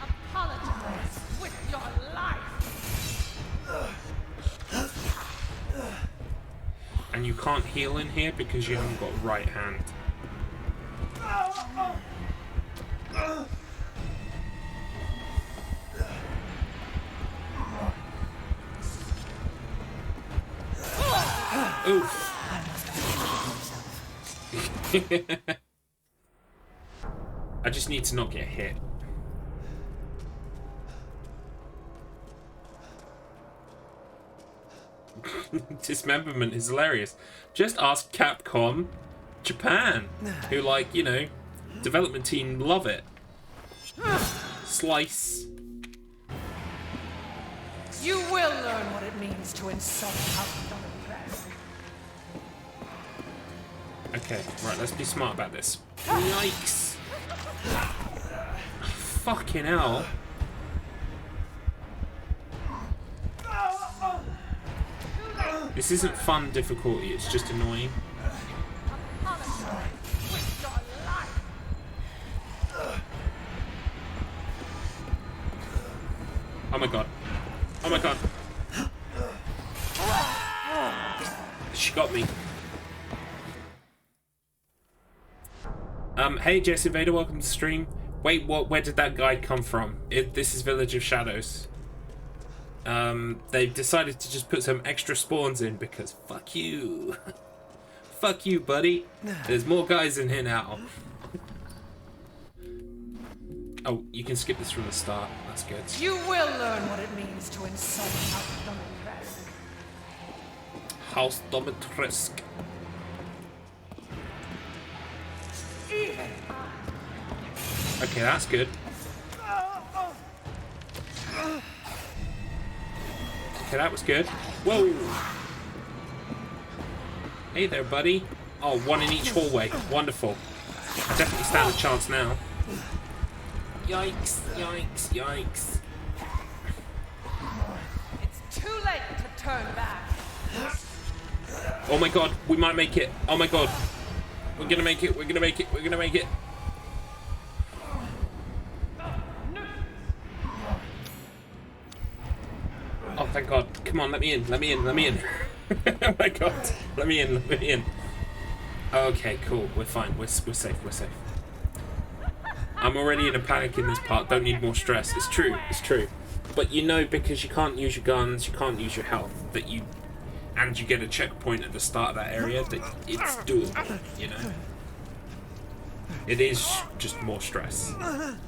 Apologize with your life. And you can't heal in here because you haven't got right hand. Oof. I just need to not get hit. Dismemberment is hilarious. Just ask Capcom Japan, who, like, you know, development team love it. Slice. You will learn what it means to insult House Dumbledore. Okay, right, let's be smart about this. Yikes. Fucking hell. This isn't fun difficulty, it's just annoying. Oh my god. Oh my god. She got me. Hey Jason Vader, welcome to the stream. Wait, what? Where did that guide come from? This is Village of Shadows. They decided to just put some extra spawns in because fuck you. Fuck you, buddy. There's more guys in here now. Oh, you can skip this from the start. That's good. You will learn what it means to insult House Dumbledore. House Domitresque. Okay, that's good. Okay, that was good. Whoa! Hey there, buddy. Oh, 1 in each hallway. Wonderful. Definitely stand a chance now. Yikes, yikes, yikes. It's too late to turn back. Oh my god, we might make it. Oh my god. We're gonna make it, we're gonna make it, we're gonna make it. Oh, thank god. Come on, let me in, let me in, let me in. Oh my god. Let me in, let me in. Okay, cool. We're fine. We're safe, we're safe. I'm already in a panic in this part. Don't need more stress. It's true, it's true. But you know, because you can't use your guns, you can't use your health, that you... And you get a checkpoint at the start of that area, that it's doable, you know? It is just more stress.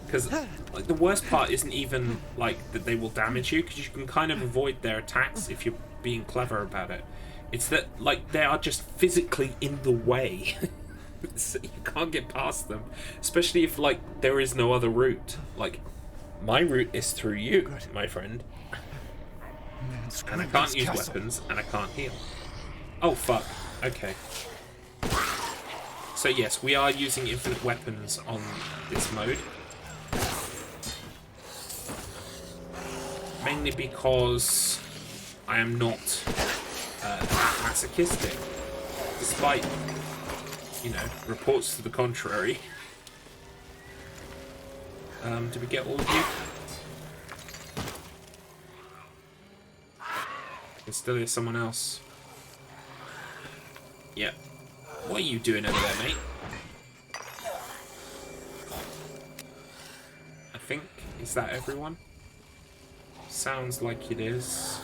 Because, like, the worst part isn't even, like, that they will damage you, because you can kind of avoid their attacks if you're being clever about it. It's that, like, they are just physically in the way. So you can't get past them. Especially if, like, there is no other route. Like, my route is through you, my friend. And I can't use weapons, and I can't heal. Oh, fuck. Okay. So yes, we are using infinite weapons on this mode. Mainly because I am not masochistic. Despite, you know, reports to the contrary. Did we get all of you? There still is someone else. Yeah. What are you doing over there, mate? I think. Is that everyone? Sounds like it is.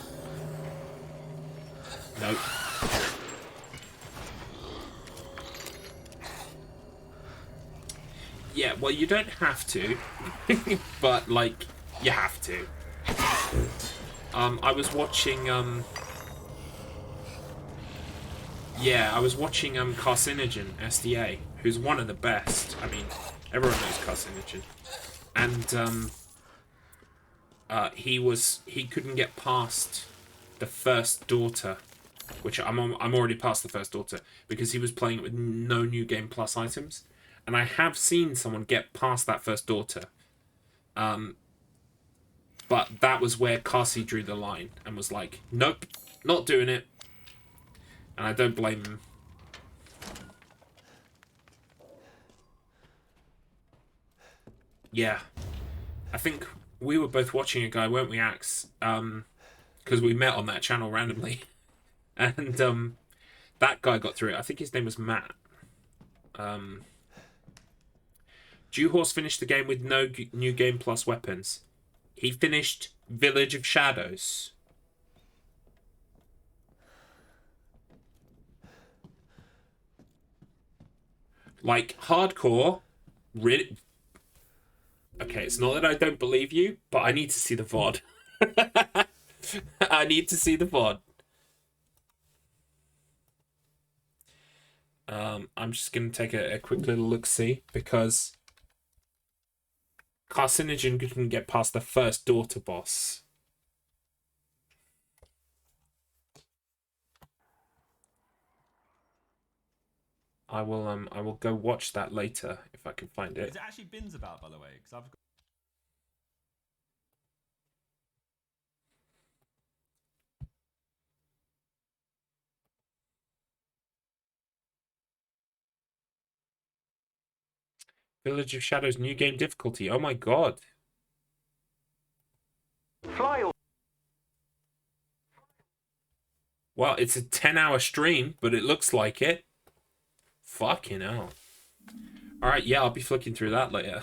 Nope. Yeah, well, you don't have to, but like you have to. I was watching yeah, I was watching Carcinogen SDA, who's one of the best. I mean, everyone knows Carcinogen, and he couldn't get past the first daughter, which I'm already past the first daughter because he was playing it with no New Game Plus items, and I have seen someone get past that first daughter, but that was where Carcy drew the line and was like, nope, not doing it, and I don't blame him. Yeah, I think we were both watching a guy, weren't we, Axe? Because we met on that channel randomly. And that guy got through it. I think his name was Matt. Dewhorse finished the game with no New Game Plus weapons. He finished Village of Shadows. Like, hardcore. Really. Okay, it's not that I don't believe you, but I need to see the VOD. I need to see the VOD. I'm just going to take a quick little look-see, because Carcinogen couldn't get past the first daughter boss. I will go watch that later if I can find it. Is it actually bins about, by the way? Because I've got... Village of Shadows new game difficulty. Oh my god. Fly. Well, it's a 10-hour stream, but it looks like it. Fucking hell. Alright, yeah, I'll be flicking through that later.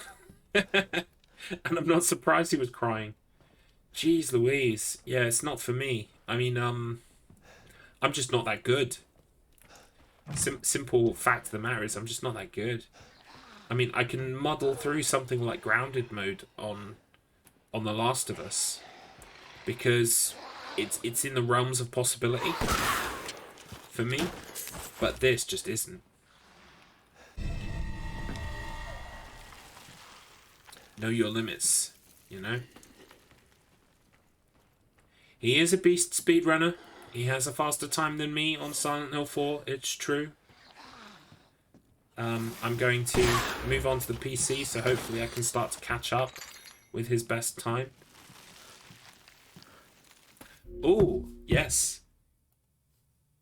And I'm not surprised he was crying. Jeez Louise. Yeah, it's not for me. I mean, I'm just not that good. Simple fact of the matter is I'm just not that good. I mean, I can muddle through something like grounded mode on The Last of Us, because it's in the realms of possibility for me, but this just isn't. Know your limits, you know? He is a beast speedrunner. He has a faster time than me on Silent Hill 4, it's true. I'm going to move on to the PC, so hopefully I can start to catch up with his best time. Oh, yes.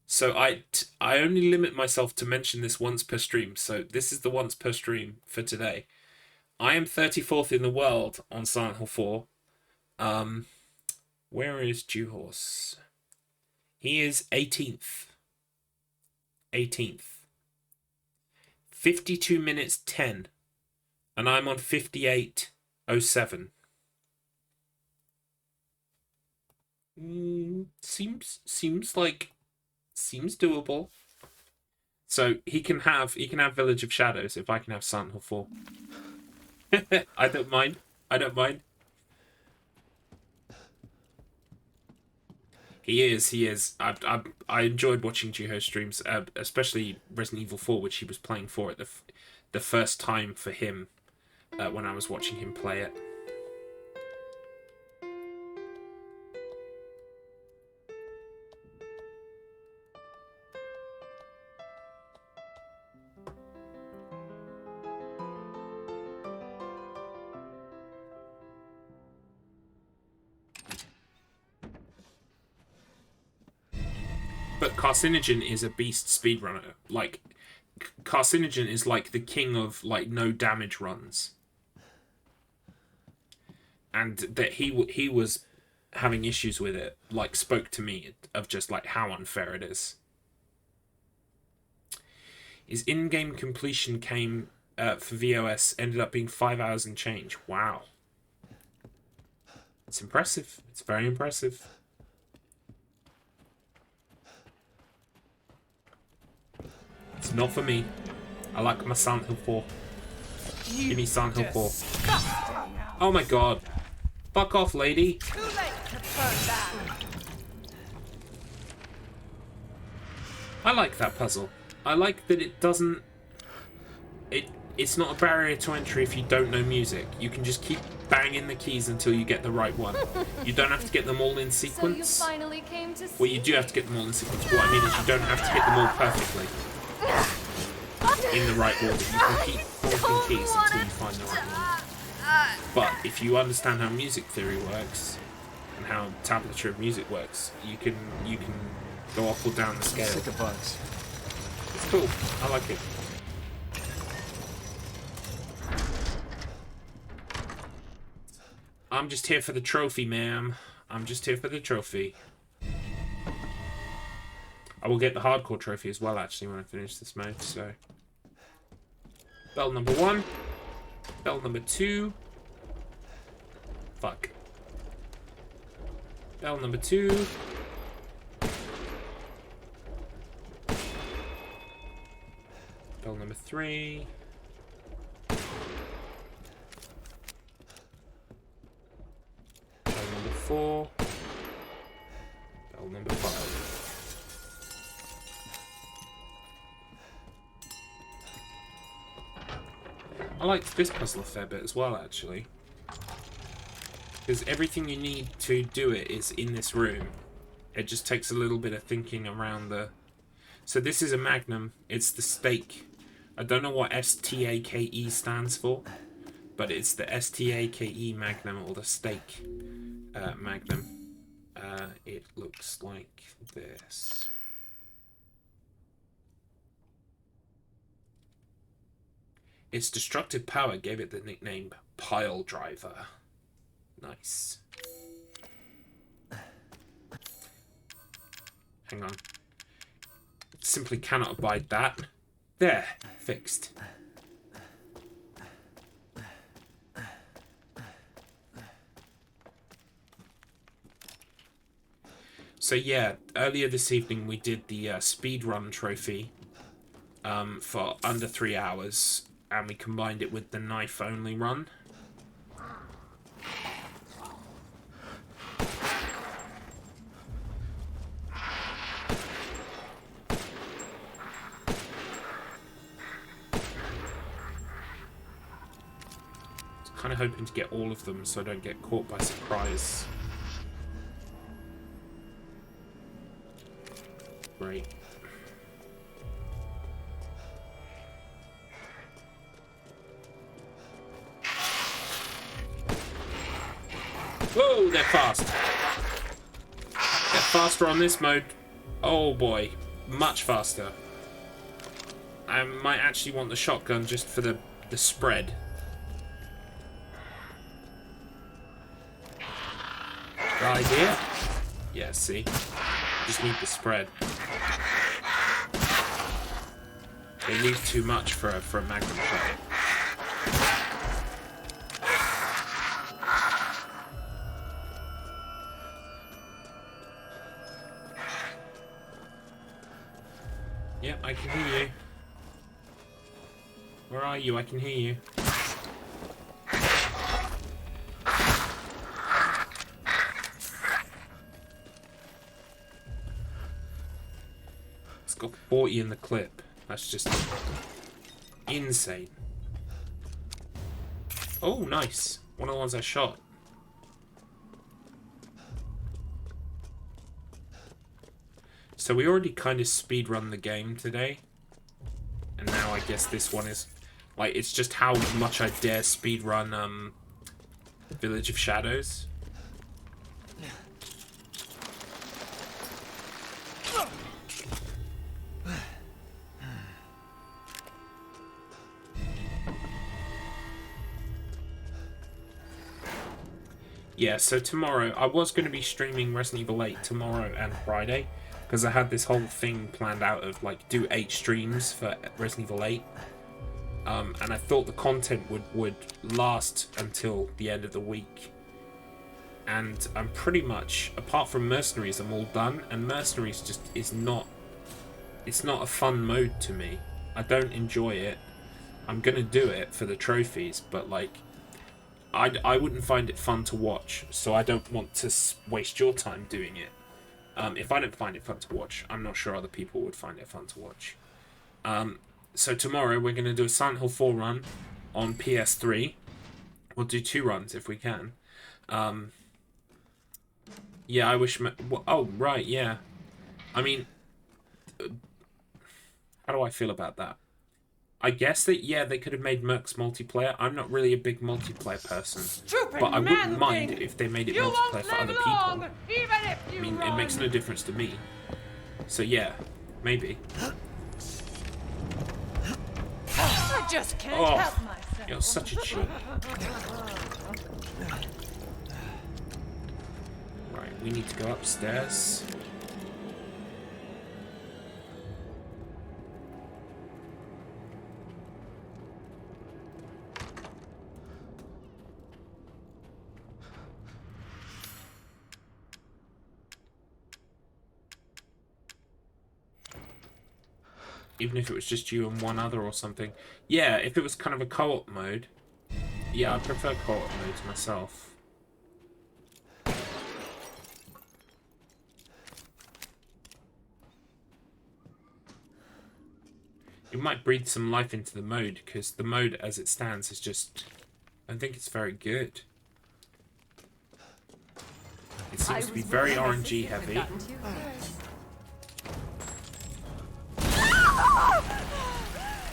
So I only limit myself to mention this once per stream, so this is the once per stream for today. I am 34th in the world on Silent Hill 4. Where is Dewhorse? He is 18th. 18th. 52 minutes 10. And I'm on 58:07. Seems doable. So he can have Village of Shadows if I can have Silent Hill 4. I don't mind. I don't mind. He is. I enjoyed watching Jiho streams, especially Resident Evil 4, which he was playing for at the first time for him when I was watching him play it. But Carcinogen is a beast speedrunner. Like, Carcinogen is like the king of like no damage runs, and that he was having issues with it. Like, spoke to me of just like how unfair it is. His in-game completion came for VOS ended up being 5 hours and change. Wow, it's impressive. It's very impressive. It's not for me. I like my Silent Hill 4. Give me Silent Hill 4. Oh my god. Fuck off, lady. Too late to turn back. I like that puzzle. I like that it doesn't... It's not a barrier to entry if you don't know music. You can just keep banging the keys until you get the right one. You don't have to get them all in sequence. So you finally came to see. Well, you do have to get them all in sequence. What I mean is you don't have to hit them all perfectly. In the right order. You can keep bonking keys until you find the right one. But if you understand how music theory works and how tablature of music works, you can go up or down the scale. Sick of bugs. It's cool. I like it. I'm just here for the trophy, ma'am. I'm just here for the trophy. I will get the hardcore trophy as well, actually, when I finish this mode, so... Bell number 1. Bell number 2. Fuck. Bell number 2. Bell number 3. Bell number 4. Bell number 5. I liked this puzzle a fair bit as well, actually. Because everything you need to do it is in this room. It just takes a little bit of thinking around the... So this is a Magnum. It's the stake. I don't know what STAKE stands for, but it's the STAKE Magnum, or the stake Magnum. It looks like this. Its destructive power gave it the nickname Pile Driver. Nice. Hang on. Simply cannot abide that. There. Fixed. So yeah, earlier this evening we did the speedrun trophy for under 3 hours. And we combined it with the knife-only run. Kind of hoping to get all of them so I don't get caught by surprise. Great. Whoa, they're fast. They're faster on this mode. Oh boy, much faster. I might actually want the shotgun just for the spread. Good idea? Yeah, see? Just need the spread. They leave too much for a Magnum shot. Yep, I can hear you. Where are you? I can hear you. It's got 40 in the clip. That's just insane. Oh, nice. One of the ones I shot. So we already kind of speedrun the game today. And now I guess this one is... Like, it's just how much I dare speedrun Village of Shadows. Yeah, so tomorrow, I was going to be streaming Resident Evil 8 tomorrow and Friday. Because I had this whole thing planned out of, like, do 8 streams for Resident Evil 8. And I thought the content would last until the end of the week. And I'm pretty much, apart from Mercenaries, I'm all done. And Mercenaries just is not... It's not a fun mode to me. I don't enjoy it. I'm gonna do it for the trophies, but like, I wouldn't find it fun to watch, so I don't want to waste your time doing it. If I don't find it fun to watch, I'm not sure other people would find it fun to watch. So tomorrow we're gonna do a Silent Hill 4 run on PS3. We'll do 2 runs if we can. Yeah, I wish... Oh, right, yeah. I mean... How do I feel about that? I guess that, yeah, they could have made Mercs multiplayer. I'm not really a big multiplayer person. But I wouldn't mind if they made it multiplayer for other people. I mean, it makes no difference to me. So, yeah, maybe. I just can't help myself. You're such a cheat. Right, we need to go upstairs. Even if it was just you and one other or something. Yeah, if it was kind of a co-op mode. Yeah, I prefer co-op modes myself. It might breathe some life into the mode, because the mode as it stands is just... I don't think it's very good. It seems to be very RNG heavy.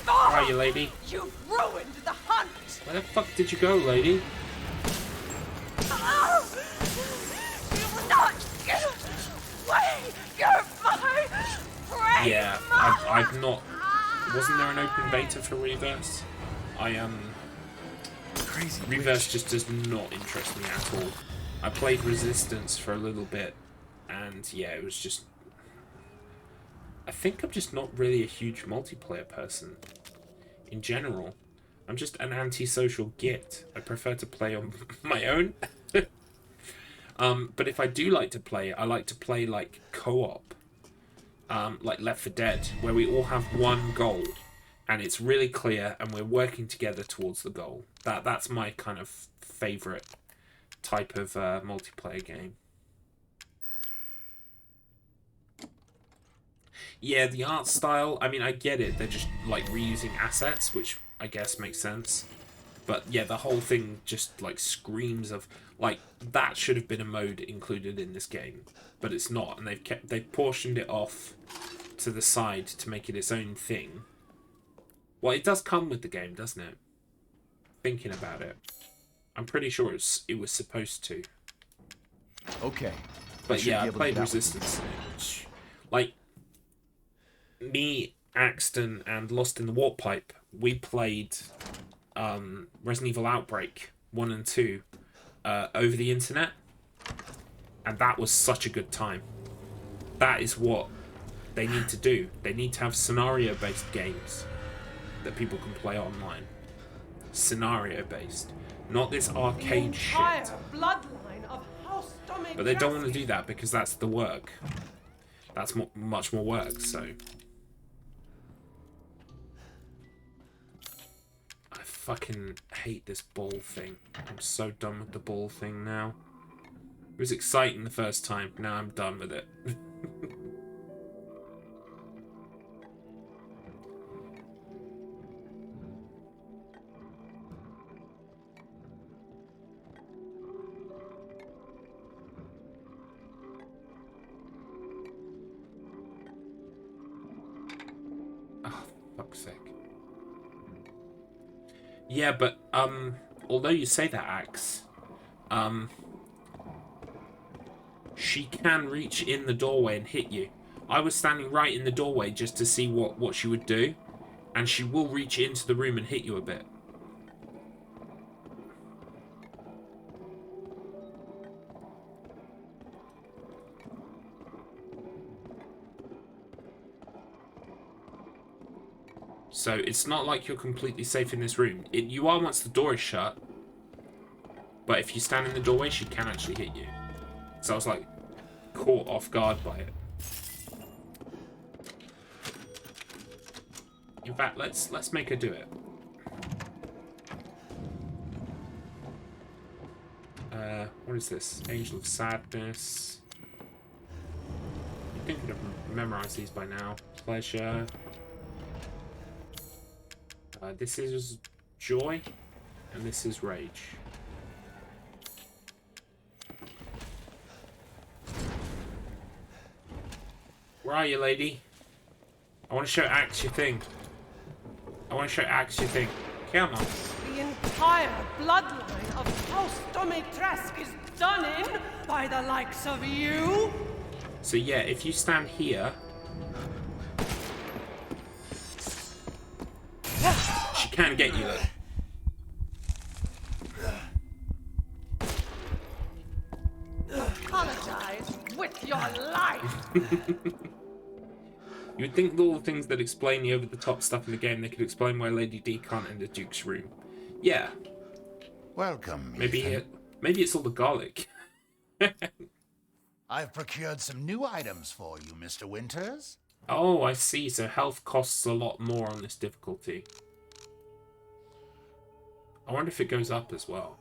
Where are you, lady? You've ruined the hunt! Where the fuck did you go, lady? You will not get away! You're my prey! Yeah, I've not... Wasn't there an open beta for Reverse? Crazy Reverse just does not interest me at all. I played Resistance for a little bit, and yeah, it was just... I think I'm just not really a huge multiplayer person. In general, I'm just an antisocial git. I prefer to play on my own. But if I do like to play, I like to play like co-op. Like Left 4 Dead, where we all have one goal. And it's really clear, and we're working together towards the goal. That's my kind of favourite type of multiplayer game. Yeah, the art style, I mean, I get it. They're just, like, reusing assets, which I guess makes sense. But, yeah, the whole thing just, like, screams of, like, that should have been a mode included in this game. But it's not, and they've portioned it off to the side to make it its own thing. Well, it does come with the game, doesn't it? Thinking about it. I'm pretty sure it was supposed to. Okay. But, yeah, I played Resistance. Like... Me, Axton, and Lost in the Warp Pipe, we played Resident Evil Outbreak 1 and 2 over the internet, and that was such a good time. That is what they need to do. They need to have scenario-based games that people can play online. Scenario-based. Not this arcade shit. Bloodline of House But they don't want to do that because that's the work. That's much more work, so... I fucking hate this ball thing. I'm so done with the ball thing now. It was exciting the first time, now I'm done with it. Oh, fuck's sake. Yeah, but, although you say that, Axe, she can reach in the doorway and hit you. I was standing right in the doorway just to see what she would do, and she will reach into the room and hit you a bit. So it's not like you're completely safe in this room. You are once the door is shut, but if you stand in the doorway, she can actually hit you. So I was like caught off guard by it. In fact, let's make her do it. What is this? Angel of Sadness. I think I'd have memorized these by now. Pleasure. This is Joy, and this is Rage. Where are you, lady? I want to show Axe your thing. I want to show Axe your thing. Come on. The entire bloodline of House Domitresk is done in by the likes of you. So yeah, if you stand here, she can get you though. Apologize with your life. You'd think all the things that explain the over-the-top stuff in the game, they could explain why Lady D can't enter Duke's room. Yeah. Welcome, maybe Ethan. Maybe it's all the garlic. I've procured some new items for you, Mr. Winters. Oh, I see. So health costs a lot more on this difficulty. I wonder if it goes up as well.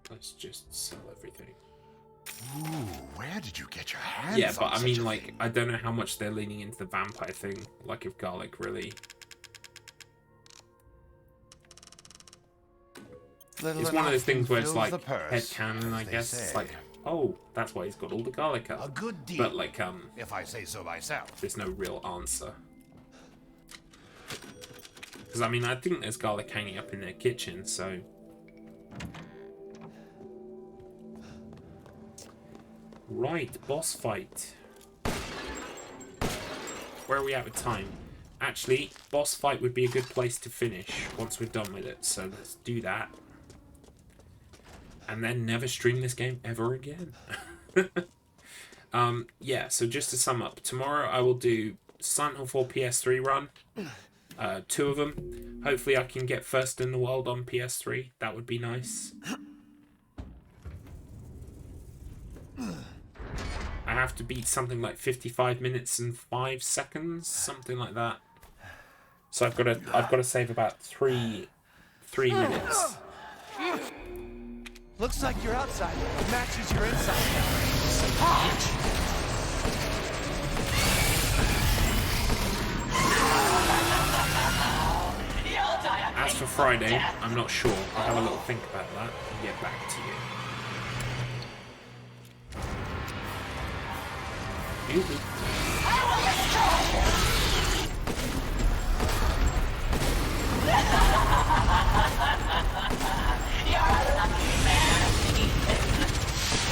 Let's just sell everything. Ooh, where did you get your hands Yeah, but on I such mean, a like, thing? I don't know how much they're leaning into the vampire thing. Like, if garlic really... It's one of those things where it's like, headcanon, I guess. It's like, oh, that's why he's got all the garlic up. A good deal, but, like, if I say so myself. There's no real answer. Because, I mean, I think there's garlic hanging up in their kitchen, so... Right, boss fight. Where are we at with time? Actually, boss fight would be a good place to finish once we're done with it. So let's do that. And then never stream this game ever again. Yeah, so just to sum up. Tomorrow I will do Silent Hill 4 PS3 run. 2 of them. Hopefully I can get first in the world on PS3. That would be nice. I have to beat something like 55 minutes and 5 seconds, something like that. So I've got to save about 3 minutes. Looks like your outside matches your inside. As for Friday, I'm not sure. I'll have a little think about that and get back to you. You're a lucky man, Ethan.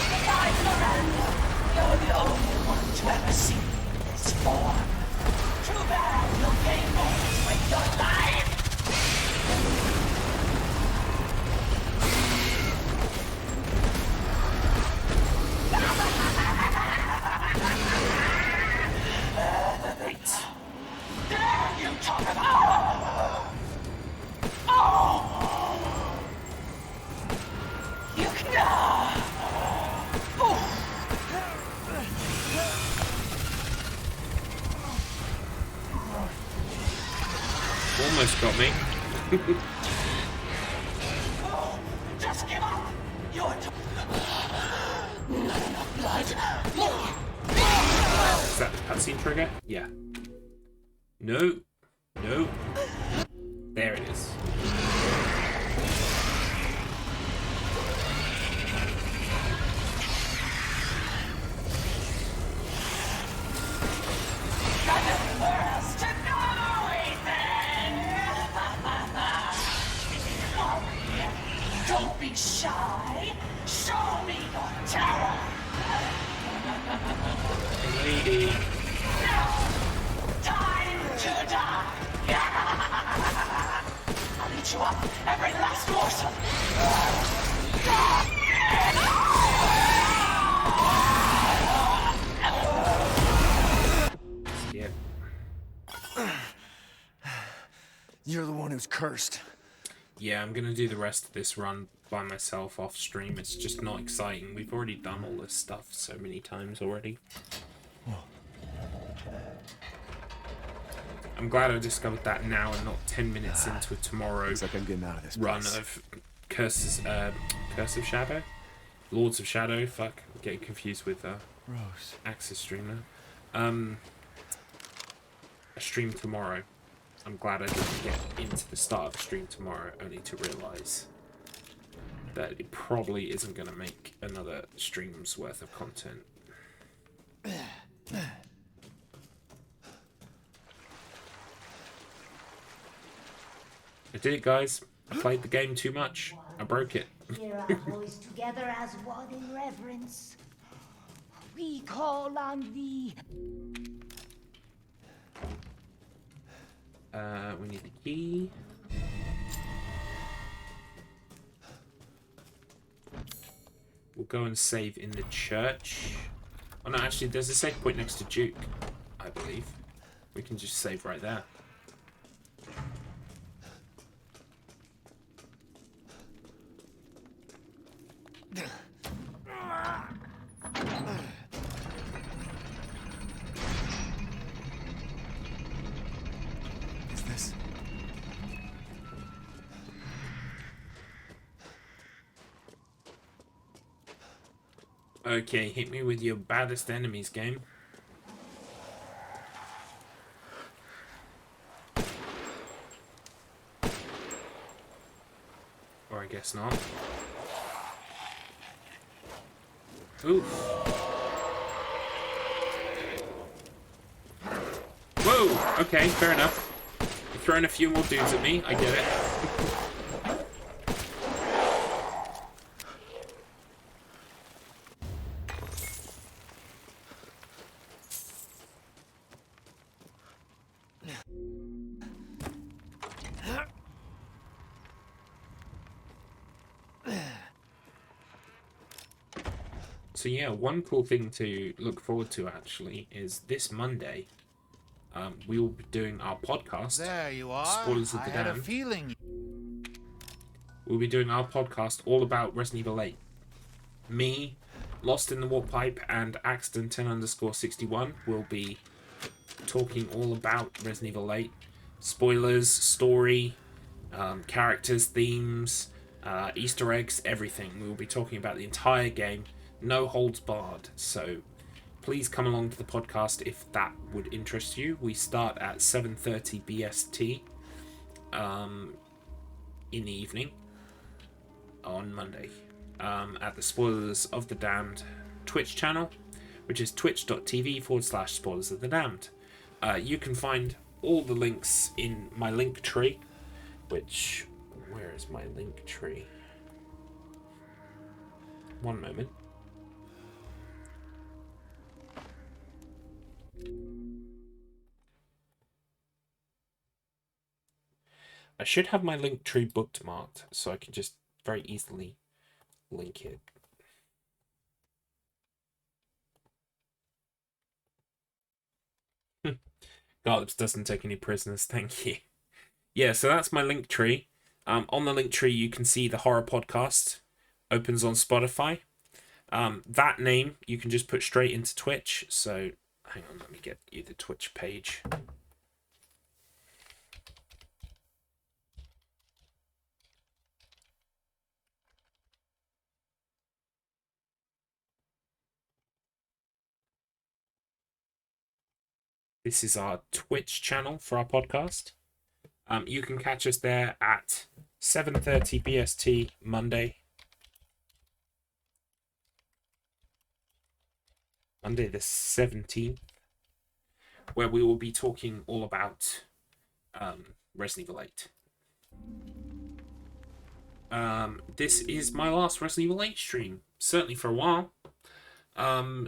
Besides Miranda, you're the only one to ever see me in this form. Too bad you'll gain moments with your life. Dare you talk about... Oh! You can... Almost got me. Just give up. You're... Not enough blood. Is that the cutscene trigger? Yeah. No. No. There it is. Nothing for us to know, Ethan! Don't be shy. Show me your terror. Lady. Now, time to die. I'll eat you up, every last morsel. Skip. You're the one who's cursed. Yeah, I'm gonna do the rest of this run by myself off stream. It's just not exciting. We've already done all this stuff so many times already. I'm glad I discovered that now and not 10 minutes into a tomorrow Looks like I'm getting out of this run place. of Curse of Shadow? Lords of Shadow? Fuck, I'm getting confused with Rose. Axis streamer. A stream tomorrow. I'm glad I didn't get into the start of a stream tomorrow, only to realise that it probably isn't going to make another stream's worth of content. I did it, guys. I played the game too much. I broke it. Here our boys together as one in reverence. We call on thee. We need the key. We'll go and save in the church. Oh no, actually, there's a save point next to Duke, I believe. We can just save right there. Is this? Okay, hit me with your baddest enemies, game. Or I guess not. Oof. Whoa! Okay, fair enough. You're throwing a few more dudes at me, I get it. So yeah, one cool thing to look forward to actually is this Monday, we will be doing our podcast. There you are. Spoilers of I the had a Damned. feeling. We'll be doing our podcast all about Resident Evil 8. Me, Lost in the Warp Pipe, and Axton10_61 will be talking all about Resident Evil 8. Spoilers, story, characters, themes, Easter eggs, everything. We will be talking about the entire game. No holds barred, so please come along to the podcast if that would interest you. We start at 7:30 BST in the evening on Monday at the Spoilers of the Damned Twitch channel, which is twitch.tv/Spoilers of the Damned. You can find all the links in my link tree, which, where is my link tree? One moment. I should have my link tree bookmarked so I can just very easily link it. Garlips doesn't take any prisoners, thank you. Yeah, so that's my link tree. On the link tree you can see the horror podcast opens on Spotify. That name you can just put straight into Twitch. So hang on, let me get you the Twitch page. This is our Twitch channel for our podcast. You can catch us there at 7:30 BST Monday. Monday the 17th, where we will be talking all about Resident Evil 8. This is my last Resident Evil 8 stream, certainly for a while.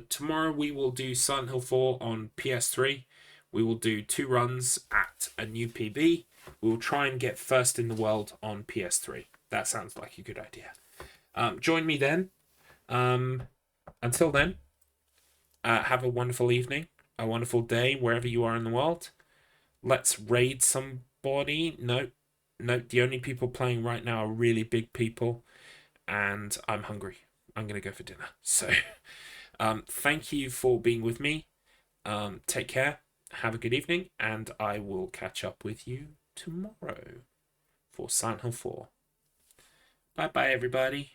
Tomorrow we will do Silent Hill 4 on PS3. We will do 2 runs at a new PB. We will try and get first in the world on PS3. That sounds like a good idea. Join me then. Until then, have a wonderful evening, a wonderful day, wherever you are in the world. Let's raid somebody. No, the only people playing right now are really big people. and I'm hungry. I'm going to go for dinner. So thank you for being with me. Take care. Have a good evening. And I will catch up with you tomorrow for Silent Hill 4. Bye-bye, everybody.